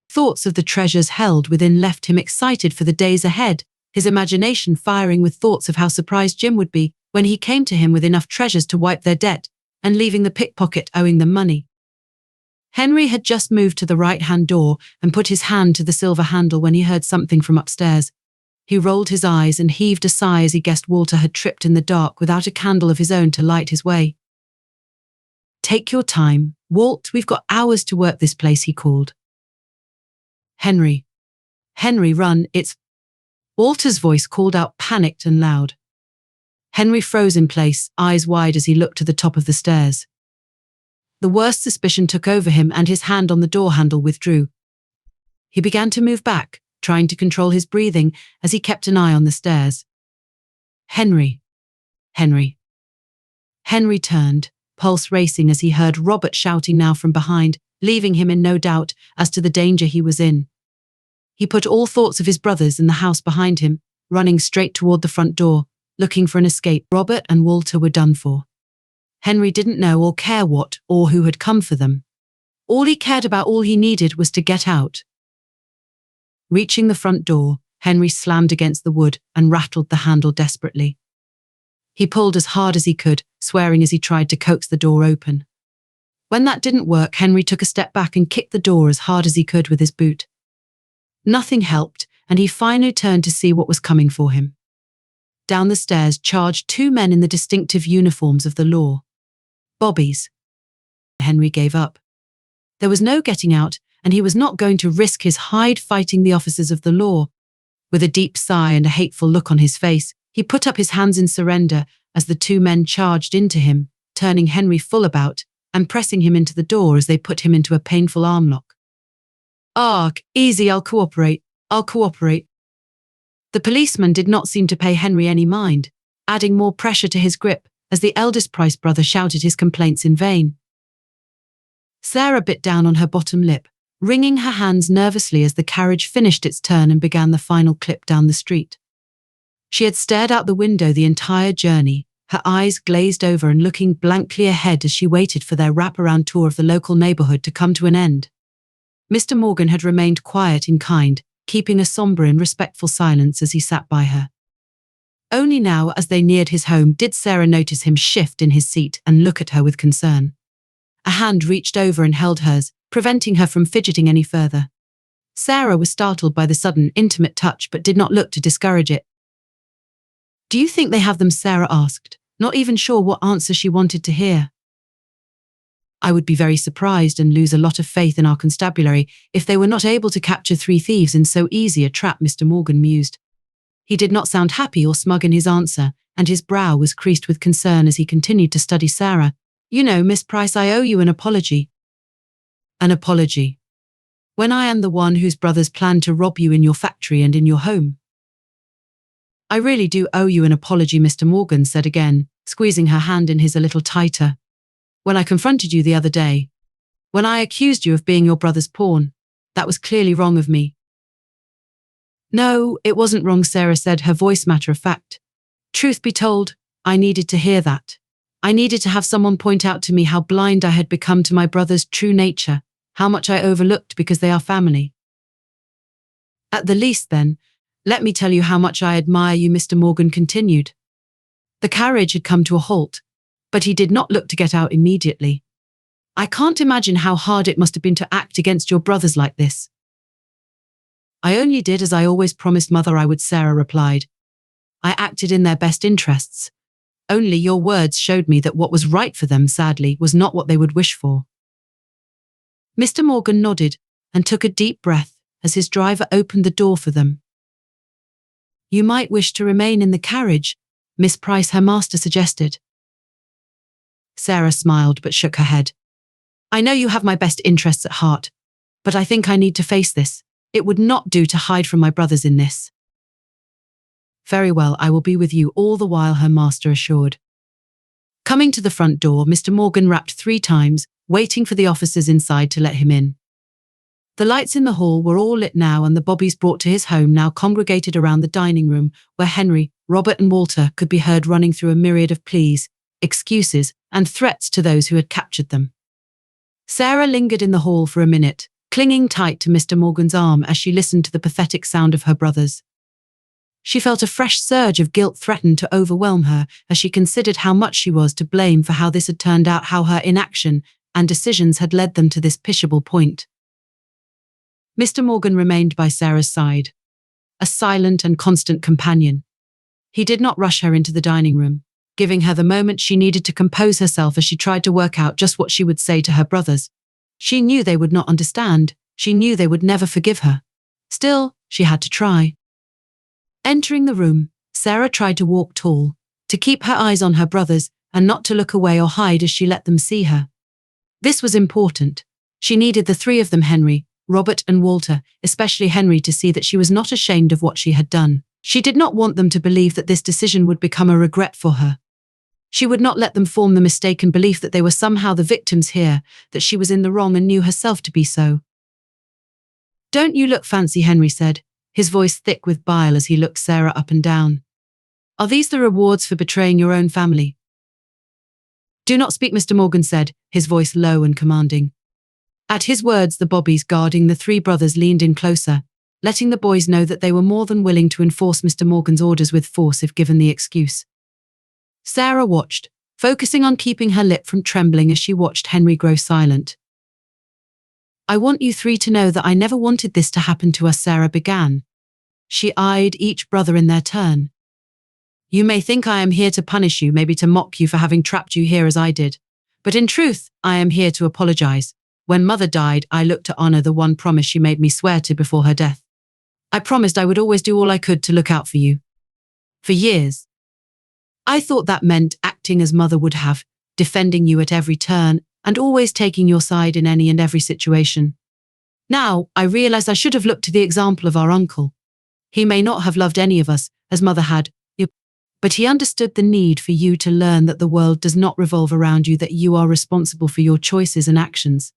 Thoughts of the treasures held within left him excited for the days ahead, his imagination firing with thoughts of how surprised Jim would be when he came to him with enough treasures to wipe their debt and leaving the pickpocket owing them money. Henry had just moved to the right-hand door and put his hand to the silver handle when he heard something from upstairs. He rolled his eyes and heaved a sigh as he guessed Walter had tripped in the dark without a candle of his own to light his way. Take your time, Walt, we've got hours to work this place, he called. Henry, run, it's... Walter's voice called out, panicked and loud. Henry froze in place, eyes wide as he looked to the top of the stairs. The worst suspicion took over him and his hand on the door handle withdrew. He began to move back, trying to control his breathing as he kept an eye on the stairs. Henry. Henry. Henry turned, pulse racing as he heard Robert shouting now from behind, leaving him in no doubt as to the danger he was in. He put all thoughts of his brothers in the house behind him, running straight toward the front door, looking for an escape. Robert and Walter were done for. Henry didn't know or care what or who had come for them. All he cared about, all he needed, was to get out. Reaching the front door, Henry slammed against the wood and rattled the handle desperately. He pulled as hard as he could, swearing as he tried to coax the door open. When that didn't work, Henry took a step back and kicked the door as hard as he could with his boot. Nothing helped, and he finally turned to see what was coming for him. Down the stairs charged two men in the distinctive uniforms of the law. Bobbies. Henry gave up. There was no getting out, and he was not going to risk his hide fighting the officers of the law. With a deep sigh and a hateful look on his face, he put up his hands in surrender as the two men charged into him, turning Henry full about and pressing him into the door as they put him into a painful arm lock. "Arg, easy, I'll cooperate. The policeman did not seem to pay Henry any mind, adding more pressure to his grip as the eldest Price brother shouted his complaints in vain. Sarah bit down on her bottom lip, wringing her hands nervously as the carriage finished its turn and began the final clip down the street. She had stared out the window the entire journey, her eyes glazed over and looking blankly ahead as she waited for their wraparound tour of the local neighborhood to come to an end. Mr. Morgan had remained quiet and kind, keeping a somber and respectful silence as he sat by her. Only now, as they neared his home, did Sarah notice him shift in his seat and look at her with concern. A hand reached over and held hers, preventing her from fidgeting any further. Sarah was startled by the sudden, intimate touch but did not look to discourage it. "Do you think they have them?" Sarah asked, not even sure what answer she wanted to hear. "I would be very surprised and lose a lot of faith in our constabulary if they were not able to capture 3 thieves in so easy a trap," Mr. Morgan mused. He did not sound happy or smug in his answer, and his brow was creased with concern as he continued to study Sarah. "You know, Miss Price, I owe you an apology." "An apology? When I am the one whose brothers planned to rob you in your factory and in your home?" "I really do owe you an apology," Mr. Morgan said again, squeezing her hand in his a little tighter. "When I confronted you the other day, when I accused you of being your brother's pawn, that was clearly wrong of me." "No, it wasn't wrong," Sarah said, her voice matter of fact. "Truth be told, I needed to hear that. I needed to have someone point out to me how blind I had become to my brother's true nature, how much I overlooked because they are family. At the least then, let me tell you how much I admire you," Mr. Morgan continued. The carriage had come to a halt, but he did not look to get out immediately. "I can't imagine how hard it must have been to act against your brothers like this." "I only did as I always promised Mother I would," Sarah replied. "I acted in their best interests. Only your words showed me that what was right for them, sadly, was not what they would wish for." Mr. Morgan nodded and took a deep breath as his driver opened the door for them. "You might wish to remain in the carriage," Miss Price, her master, suggested. Sarah smiled but shook her head. "I know you have my best interests at heart, but I think I need to face this. It would not do to hide from my brothers in this." "Very well, I will be with you all the while," her master assured. Coming to the front door, Mr. Morgan rapped 3 times, waiting for the officers inside to let him in. The lights in the hall were all lit now, and the bobbies brought to his home now congregated around the dining room, where Henry, Robert and Walter could be heard running through a myriad of pleas, excuses, and threats to those who had captured them. Sarah lingered in the hall for a minute, clinging tight to Mr. Morgan's arm as she listened to the pathetic sound of her brothers. She felt a fresh surge of guilt threatened to overwhelm her as she considered how much she was to blame for how this had turned out, how her inaction and decisions had led them to this pitiable point. Mr. Morgan remained by Sarah's side, a silent and constant companion. He did not rush her into the dining room, giving her the moment she needed to compose herself as she tried to work out just what she would say to her brothers. She knew they would not understand. She knew they would never forgive her. Still, she had to try. Entering the room, Sarah tried to walk tall, to keep her eyes on her brothers and not to look away or hide as she let them see her. This was important. She needed the 3 of them, Henry, Robert and Walter, especially Henry, to see that she was not ashamed of what she had done. She did not want them to believe that this decision would become a regret for her. She would not let them form the mistaken belief that they were somehow the victims here, that she was in the wrong and knew herself to be so. "Don't you look fancy," Henry said, his voice thick with bile as he looked Sarah up and down. "Are these the rewards for betraying your own family?" "Do not speak," Mr. Morgan said, his voice low and commanding. At his words, the bobbies guarding the three brothers leaned in closer, letting the boys know that they were more than willing to enforce Mr. Morgan's orders with force if given the excuse. Sarah watched, focusing on keeping her lip from trembling as she watched Henry grow silent. "I want you three to know that I never wanted this to happen to us," Sarah began. She eyed each brother in their turn. "You may think I am here to punish you, maybe to mock you for having trapped you here as I did. But in truth, I am here to apologize. When Mother died, I looked to honor the one promise she made me swear to before her death. I promised I would always do all I could to look out for you. For years. I thought that meant acting as Mother would have, defending you at every turn, and always taking your side in any and every situation. Now, I realize I should have looked to the example of our uncle. He may not have loved any of us, as Mother had, but he understood the need for you to learn that the world does not revolve around you, that you are responsible for your choices and actions.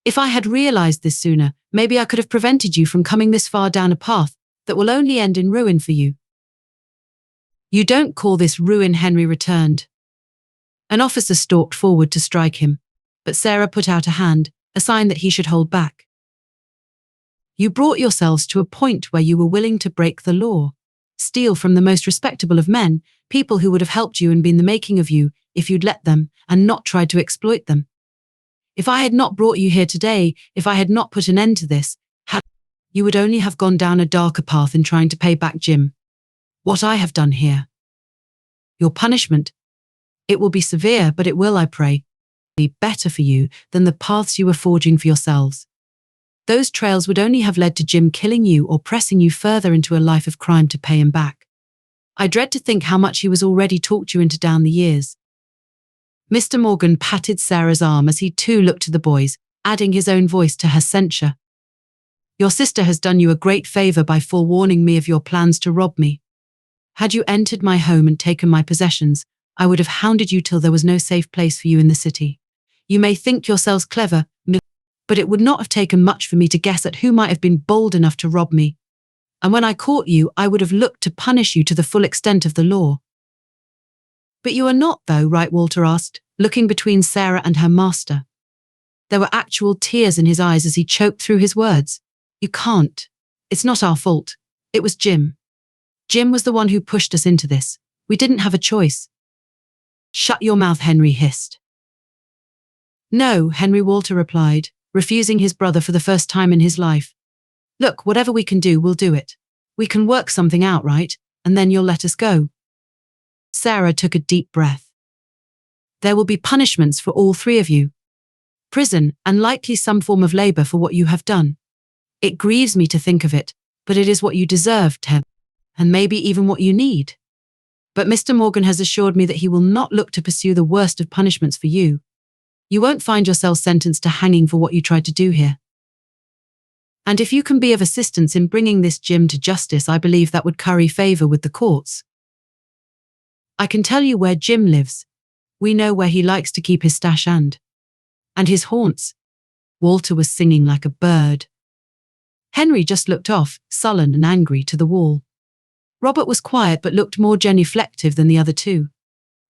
If I had realized this sooner, maybe I could have prevented you from coming this far down a path that will only end in ruin for you." "You don't call this ruin," Henry returned. An officer stalked forward to strike him, but Sarah put out a hand, a sign that he should hold back. "You brought yourselves to a point where you were willing to break the law, steal from the most respectable of men, people who would have helped you and been the making of you if you'd let them and not tried to exploit them. If I had not brought you here today, if I had not put an end to this, you would only have gone down a darker path in trying to pay back Jim. What I have done here. Your punishment. It will be severe, but it will, I pray, be better for you than the paths you were forging for yourselves. Those trails would only have led to Jim killing you or pressing you further into a life of crime to pay him back. I dread to think how much he was already talked you into down the years." Mr. Morgan patted Sarah's arm as he too looked to the boys, adding his own voice to her censure. "Your sister has done you a great favor by forewarning me of your plans to rob me. Had you entered my home and taken my possessions, I would have hounded you till there was no safe place for you in the city. You may think yourselves clever, but it would not have taken much for me to guess at who might have been bold enough to rob me. And when I caught you, I would have looked to punish you to the full extent of the law." "But you are not, though, right?" Walter asked, looking between Sarah and her master. There were actual tears in his eyes as he choked through his words. "You can't. It's not our fault. It was Jim. Jim was the one who pushed us into this. We didn't have a choice." "Shut your mouth," Henry hissed. "No," Henry Walter replied, refusing his brother for the first time in his life. "Look, whatever we can do, we'll do it. We can work something out, right? And then you'll let us go." Sarah took a deep breath. "There will be punishments for all three of you. Prison, and likely some form of labor for what you have done. It grieves me to think of it, but it is what you deserve, Ted, and maybe even what you need. But Mr. Morgan has assured me that he will not look to pursue the worst of punishments for you. You won't find yourself sentenced to hanging for what you tried to do here. And if you can be of assistance in bringing this Jim to justice, I believe that would curry favor with the courts. I can tell you where Jim lives. We know where he likes to keep his stash and his haunts." Walter was singing like a bird. Henry just looked off, sullen and angry, to the wall. Robert was quiet but looked more genuflective than the other two.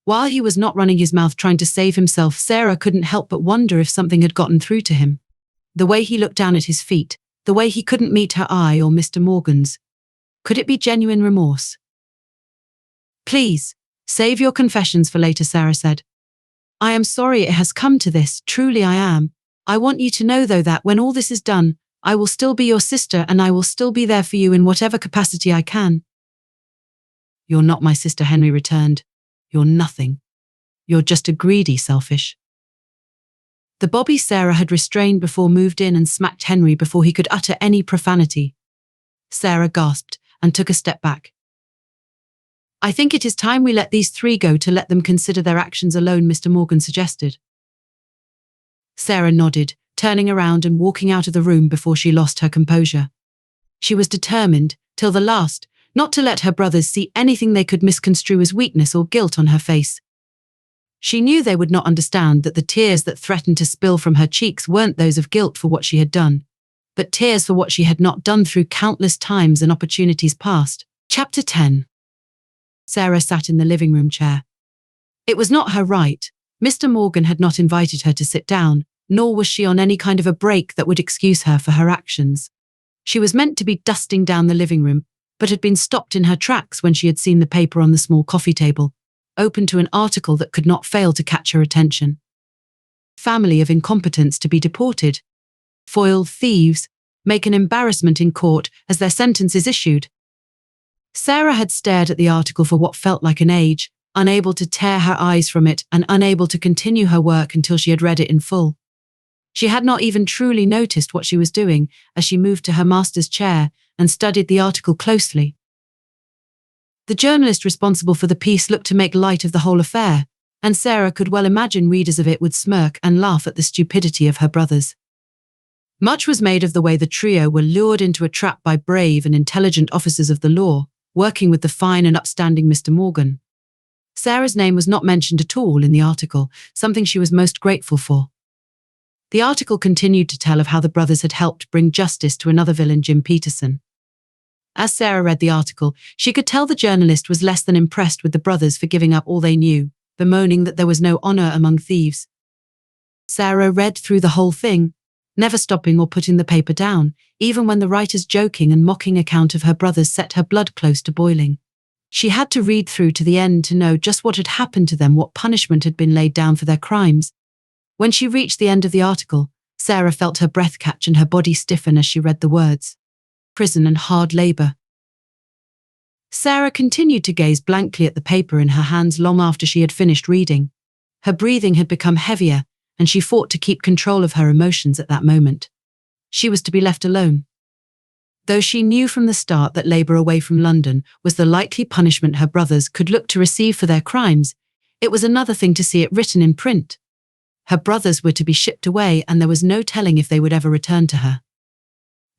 While he was not running his mouth trying to save himself, Sarah couldn't help but wonder if something had gotten through to him. The way he looked down at his feet, the way he couldn't meet her eye or Mr. Morgan's. Could it be genuine remorse? "Please, save your confessions for later," Sarah said. "I am sorry it has come to this, truly I am. I want you to know, though, that when all this is done, I will still be your sister and I will still be there for you in whatever capacity I can." "You're not my sister," Henry returned. "You're nothing. You're just a greedy, selfish." The bobby Sarah had restrained before moved in and smacked Henry before he could utter any profanity. Sarah gasped and took a step back. "I think it is time we let these three go, to let them consider their actions alone," Mr. Morgan suggested. Sarah nodded, turning around and walking out of the room before she lost her composure. She was determined, till the last, not to let her brothers see anything they could misconstrue as weakness or guilt on her face. She knew they would not understand that the tears that threatened to spill from her cheeks weren't those of guilt for what she had done, but tears for what she had not done through countless times and opportunities past. Chapter 10. Sarah sat in the living room chair. It was not her right. Mr. Morgan had not invited her to sit down, nor was she on any kind of a break that would excuse her for her actions. She was meant to be dusting down the living room, but had been stopped in her tracks when she had seen the paper on the small coffee table, open to an article that could not fail to catch her attention. Family of incompetents to be deported. Foiled thieves make an embarrassment in court as their sentence is issued. Sarah had stared at the article for what felt like an age, unable to tear her eyes from it and unable to continue her work until she had read it in full. She had not even truly noticed what she was doing as she moved to her master's chair and studied the article closely. The journalist responsible for the piece looked to make light of the whole affair, and Sarah could well imagine readers of it would smirk and laugh at the stupidity of her brothers. Much was made of the way the trio were lured into a trap by brave and intelligent officers of the law, working with the fine and upstanding Mr. Morgan. Sarah's name was not mentioned at all in the article, something she was most grateful for. The article continued to tell of how the brothers had helped bring justice to another villain, Jim Peterson. As Sarah read the article, she could tell the journalist was less than impressed with the brothers for giving up all they knew, bemoaning that there was no honor among thieves. Sarah read through the whole thing, never stopping or putting the paper down, even when the writer's joking and mocking account of her brothers set her blood close to boiling. She had to read through to the end to know just what had happened to them, what punishment had been laid down for their crimes. When she reached the end of the article, Sarah felt her breath catch and her body stiffen as she read the words. Prison and hard labor. Sarah continued to gaze blankly at the paper in her hands long after she had finished reading. Her breathing had become heavier, and she fought to keep control of her emotions at that moment. She was to be left alone. Though she knew from the start that labor away from London was the likely punishment her brothers could look to receive for their crimes, it was another thing to see it written in print. Her brothers were to be shipped away, and there was no telling if they would ever return to her.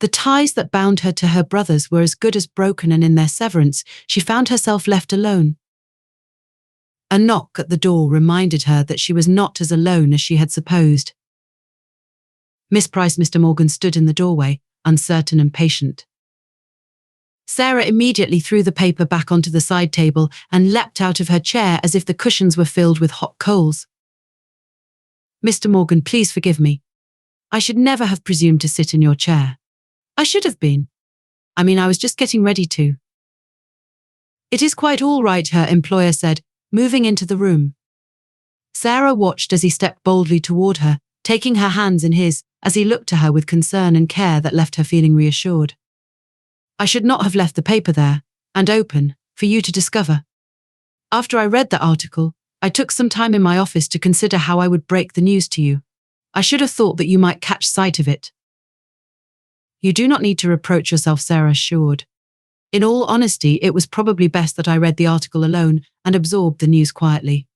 The ties that bound her to her brothers were as good as broken, and in their severance, she found herself left alone. A knock at the door reminded her that she was not as alone as she had supposed. Miss Price. Mr. Morgan stood in the doorway, uncertain and patient. Sarah immediately threw the paper back onto the side table and leapt out of her chair as if the cushions were filled with hot coals. Mr. Morgan, please forgive me. I should never have presumed to sit in your chair. I should have been. I was just getting ready to. It is quite all right, her employer said, moving into the room. Sarah watched as he stepped boldly toward her, taking her hands in his, as he looked to her with concern and care that left her feeling reassured. I should not have left the paper there, and open, for you to discover. After I read the article, I took some time in my office to consider how I would break the news to you. I should have thought that you might catch sight of it. You do not need to reproach yourself, Sarah assured. In all honesty, it was probably best that I read the article alone and absorbed the news quietly.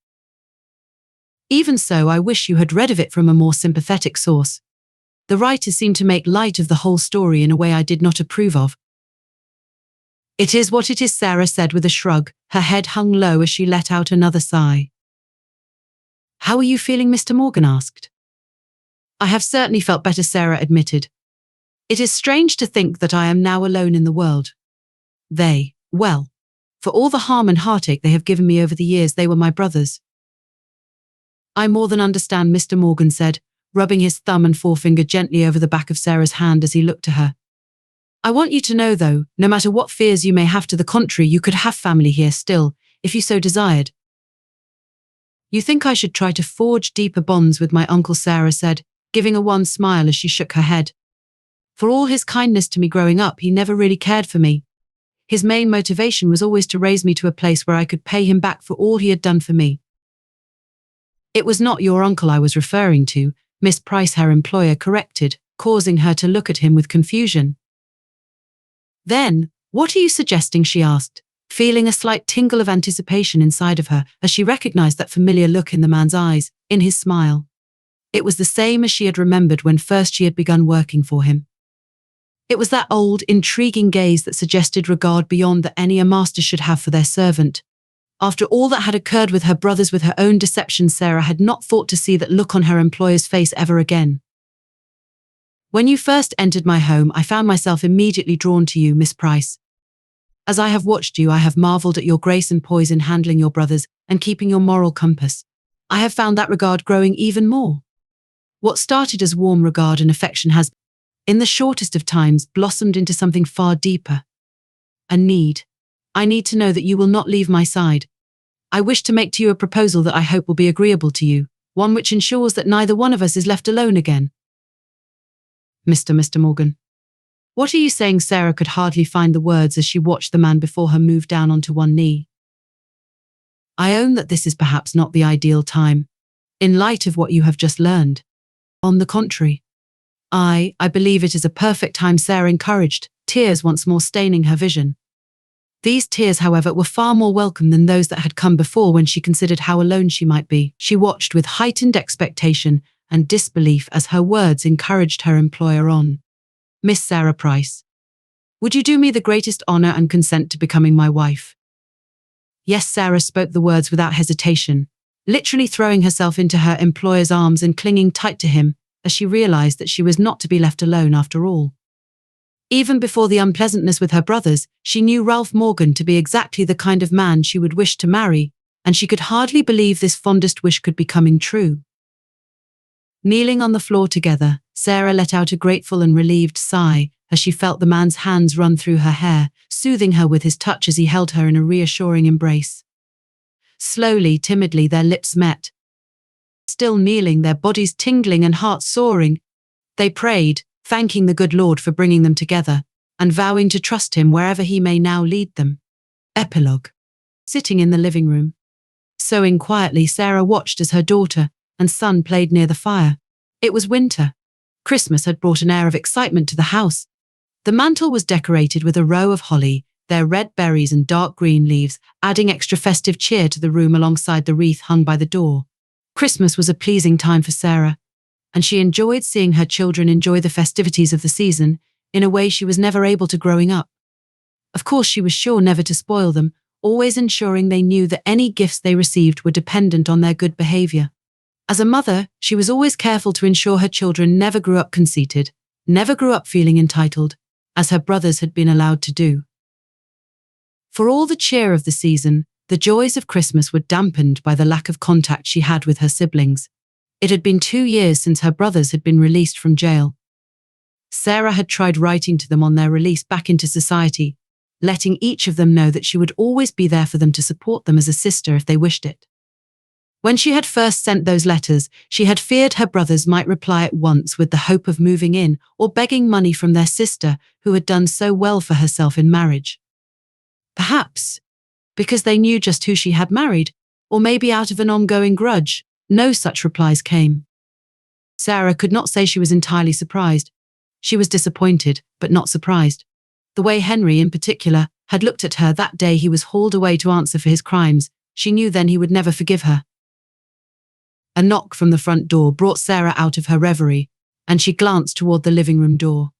Even so, I wish you had read of it from a more sympathetic source. The writer seemed to make light of the whole story in a way I did not approve of. It is what it is, Sarah said with a shrug, her head hung low as she let out another sigh. How are you feeling? Mr. Morgan asked. I have certainly felt better, Sarah admitted. It is strange to think that I am now alone in the world. Well, for all the harm and heartache they have given me over the years, they were my brothers. I more than understand, Mr. Morgan said, rubbing his thumb and forefinger gently over the back of Sarah's hand as he looked to her. I want you to know, though, no matter what fears you may have to the contrary, you could have family here still, if you so desired. You think I should try to forge deeper bonds with my uncle, Sarah said, giving a wan smile as she shook her head. For all his kindness to me growing up, he never really cared for me. His main motivation was always to raise me to a place where I could pay him back for all he had done for me. It was not your uncle I was referring to, Miss Price, her employer corrected, causing her to look at him with confusion. Then, what are you suggesting? She asked, feeling a slight tingle of anticipation inside of her as she recognized that familiar look in the man's eyes, in his smile. It was the same as she had remembered when first she had begun working for him. It was that old, intriguing gaze that suggested regard beyond that any a master should have for their servant. After all that had occurred with her brothers, with her own deception, Sarah had not thought to see that look on her employer's face ever again. When you first entered my home, I found myself immediately drawn to you, Miss Price. As I have watched you, I have marveled at your grace and poise in handling your brothers and keeping your moral compass. I have found that regard growing even more. What started as warm regard and affection has, in the shortest of times, blossomed into something far deeper. A need. I need to know that you will not leave my side. I wish to make to you a proposal that I hope will be agreeable to you, one which ensures that neither one of us is left alone again. Mr. Morgan. What are you saying? Sarah could hardly find the words as she watched the man before her move down onto one knee. I own that this is perhaps not the ideal time, in light of what you have just learned. On the contrary, I believe it is a perfect time, Sarah encouraged, tears once more staining her vision. These tears, however, were far more welcome than those that had come before when she considered how alone she might be. She watched with heightened expectation and disbelief as her words encouraged her employer on. Miss Sarah Price, would you do me the greatest honor and consent to becoming my wife? Yes, Sarah spoke the words without hesitation, literally throwing herself into her employer's arms and clinging tight to him as she realized that she was not to be left alone after all. Even before the unpleasantness with her brothers, she knew Ralph Morgan to be exactly the kind of man she would wish to marry, and she could hardly believe this fondest wish could be coming true. Kneeling on the floor together, Sarah let out a grateful and relieved sigh as she felt the man's hands run through her hair, soothing her with his touch as he held her in a reassuring embrace. Slowly, timidly, their lips met. Still kneeling, their bodies tingling and hearts soaring, they prayed, thanking the good Lord for bringing them together, and vowing to trust him wherever he may now lead them. Epilogue. Sitting in the living room, sewing quietly, Sarah watched as her daughter and son played near the fire. It was winter. Christmas had brought an air of excitement to the house. The mantel was decorated with a row of holly, their red berries and dark green leaves, adding extra festive cheer to the room alongside the wreath hung by the door. Christmas was a pleasing time for Sarah, and she enjoyed seeing her children enjoy the festivities of the season in a way she was never able to growing up. Of course, she was sure never to spoil them, always ensuring they knew that any gifts they received were dependent on their good behavior. As a mother, she was always careful to ensure her children never grew up conceited, never grew up feeling entitled, as her brothers had been allowed to do. For all the cheer of the season, the joys of Christmas were dampened by the lack of contact she had with her siblings. It had been 2 years since her brothers had been released from jail. Sarah had tried writing to them on their release back into society, letting each of them know that she would always be there for them to support them as a sister if they wished it. When she had first sent those letters, she had feared her brothers might reply at once with the hope of moving in or begging money from their sister who had done so well for herself in marriage. Perhaps because they knew just who she had married, or maybe out of an ongoing grudge, no such replies came. Sarah could not say she was entirely surprised. She was disappointed, but not surprised. The way Henry, in particular, had looked at her that day he was hauled away to answer for his crimes, she knew then he would never forgive her. A knock from the front door brought Sarah out of her reverie, and she glanced toward the living room door.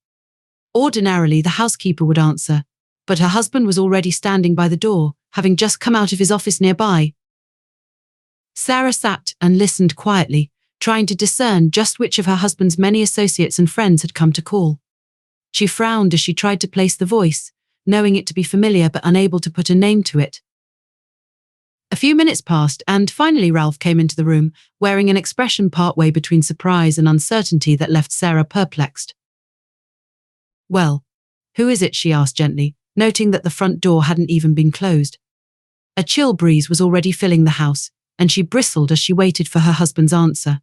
Ordinarily, the housekeeper would answer, but her husband was already standing by the door, having just come out of his office nearby. Sarah sat and listened quietly, trying to discern just which of her husband's many associates and friends had come to call. She frowned as she tried to place the voice, knowing it to be familiar but unable to put a name to it. A few minutes passed, and finally Ralph came into the room, wearing an expression partway between surprise and uncertainty that left Sarah perplexed. "Well, who is it?" she asked gently, noting that the front door hadn't even been closed. A chill breeze was already filling the house, and she bristled as she waited for her husband's answer.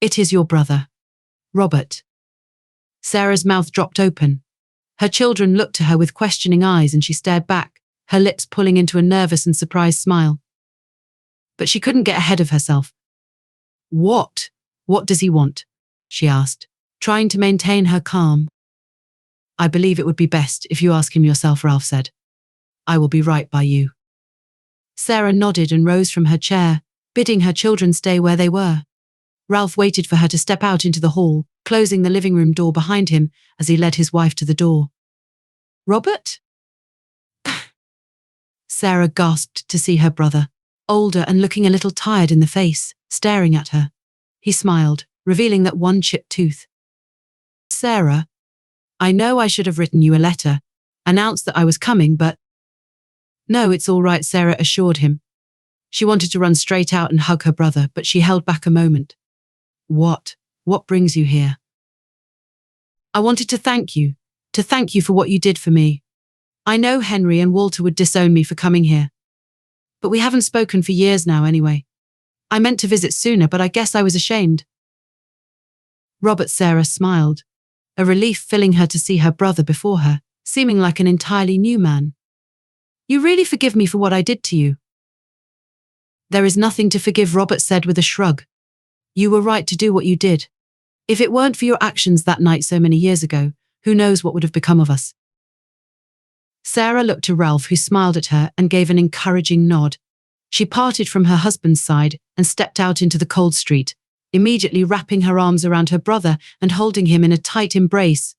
"It is your brother, Robert." Sarah's mouth dropped open. Her children looked to her with questioning eyes and she stared back, her lips pulling into a nervous and surprised smile. But she couldn't get ahead of herself. What does he want?" she asked, trying to maintain her calm. "I believe it would be best if you ask him yourself," Ralph said. "I will be right by you." Sarah nodded and rose from her chair, bidding her children stay where they were. Ralph waited for her to step out into the hall, closing the living room door behind him as he led his wife to the door. "Robert?" Sarah gasped to see her brother, older and looking a little tired in the face, staring at her. He smiled, revealing that one chipped tooth. "Sarah, I know I should have written you a letter, announced that I was coming, but—" "No, it's all right," Sarah assured him. She wanted to run straight out and hug her brother, but she held back a moment. What brings you here?" "I wanted to thank you for what you did for me. I know Henry and Walter would disown me for coming here. But we haven't spoken for years now anyway. I meant to visit sooner, but I guess I was ashamed." Robert Sarah smiled, a relief filling her to see her brother before her, seeming like an entirely new man. "You really forgive me for what I did to you?" "There is nothing to forgive," Robert said with a shrug. "You were right to do what you did. If it weren't for your actions that night so many years ago, who knows what would have become of us?" Sarah looked to Ralph, who smiled at her and gave an encouraging nod. She parted from her husband's side and stepped out into the cold street, immediately wrapping her arms around her brother and holding him in a tight embrace.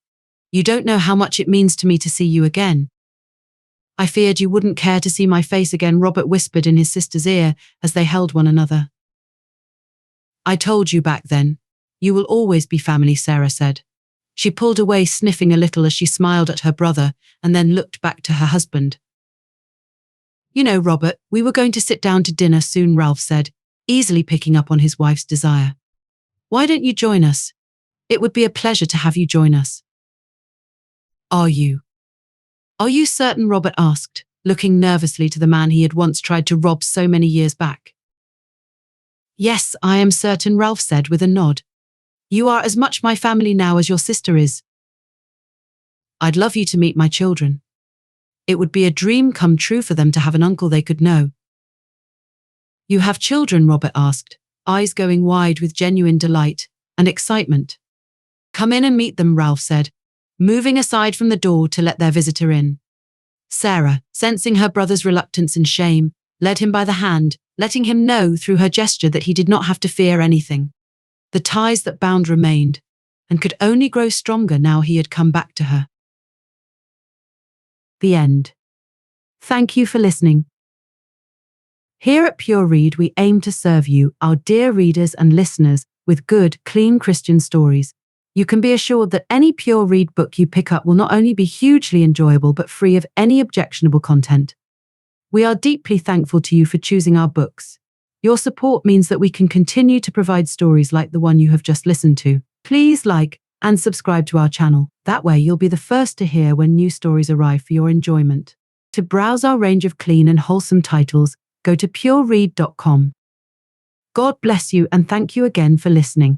"You don't know how much it means to me to see you again." "I feared you wouldn't care to see my face again," Robert whispered in his sister's ear as they held one another. "I told you back then. You will always be family," Sarah said. She pulled away, sniffing a little as she smiled at her brother and then looked back to her husband. "You know, Robert, we were going to sit down to dinner soon," Ralph said, easily picking up on his wife's desire. "Why don't you join us? It would be a pleasure to have you join us." Are you certain?" Robert asked, looking nervously to the man he had once tried to rob so many years back. "Yes, I am certain," Ralph said with a nod. "You are as much my family now as your sister is. I'd love you to meet my children. It would be a dream come true for them to have an uncle they could know." "You have children?" Robert asked, eyes going wide with genuine delight and excitement. "Come in and meet them," Ralph said, moving aside from the door to let their visitor in. Sarah, sensing her brother's reluctance and shame, led him by the hand, letting him know through her gesture that he did not have to fear anything. The ties that bound remained, and could only grow stronger now he had come back to her. The end. Thank you for listening. Here at PureRead, we aim to serve you, our dear readers and listeners, with good, clean Christian stories. You can be assured that any PureRead book you pick up will not only be hugely enjoyable but free of any objectionable content. We are deeply thankful to you for choosing our books. Your support means that we can continue to provide stories like the one you have just listened to. Please like and subscribe to our channel. That way you'll be the first to hear when new stories arrive for your enjoyment. To browse our range of clean and wholesome titles, go to pureread.com. God bless you and thank you again for listening.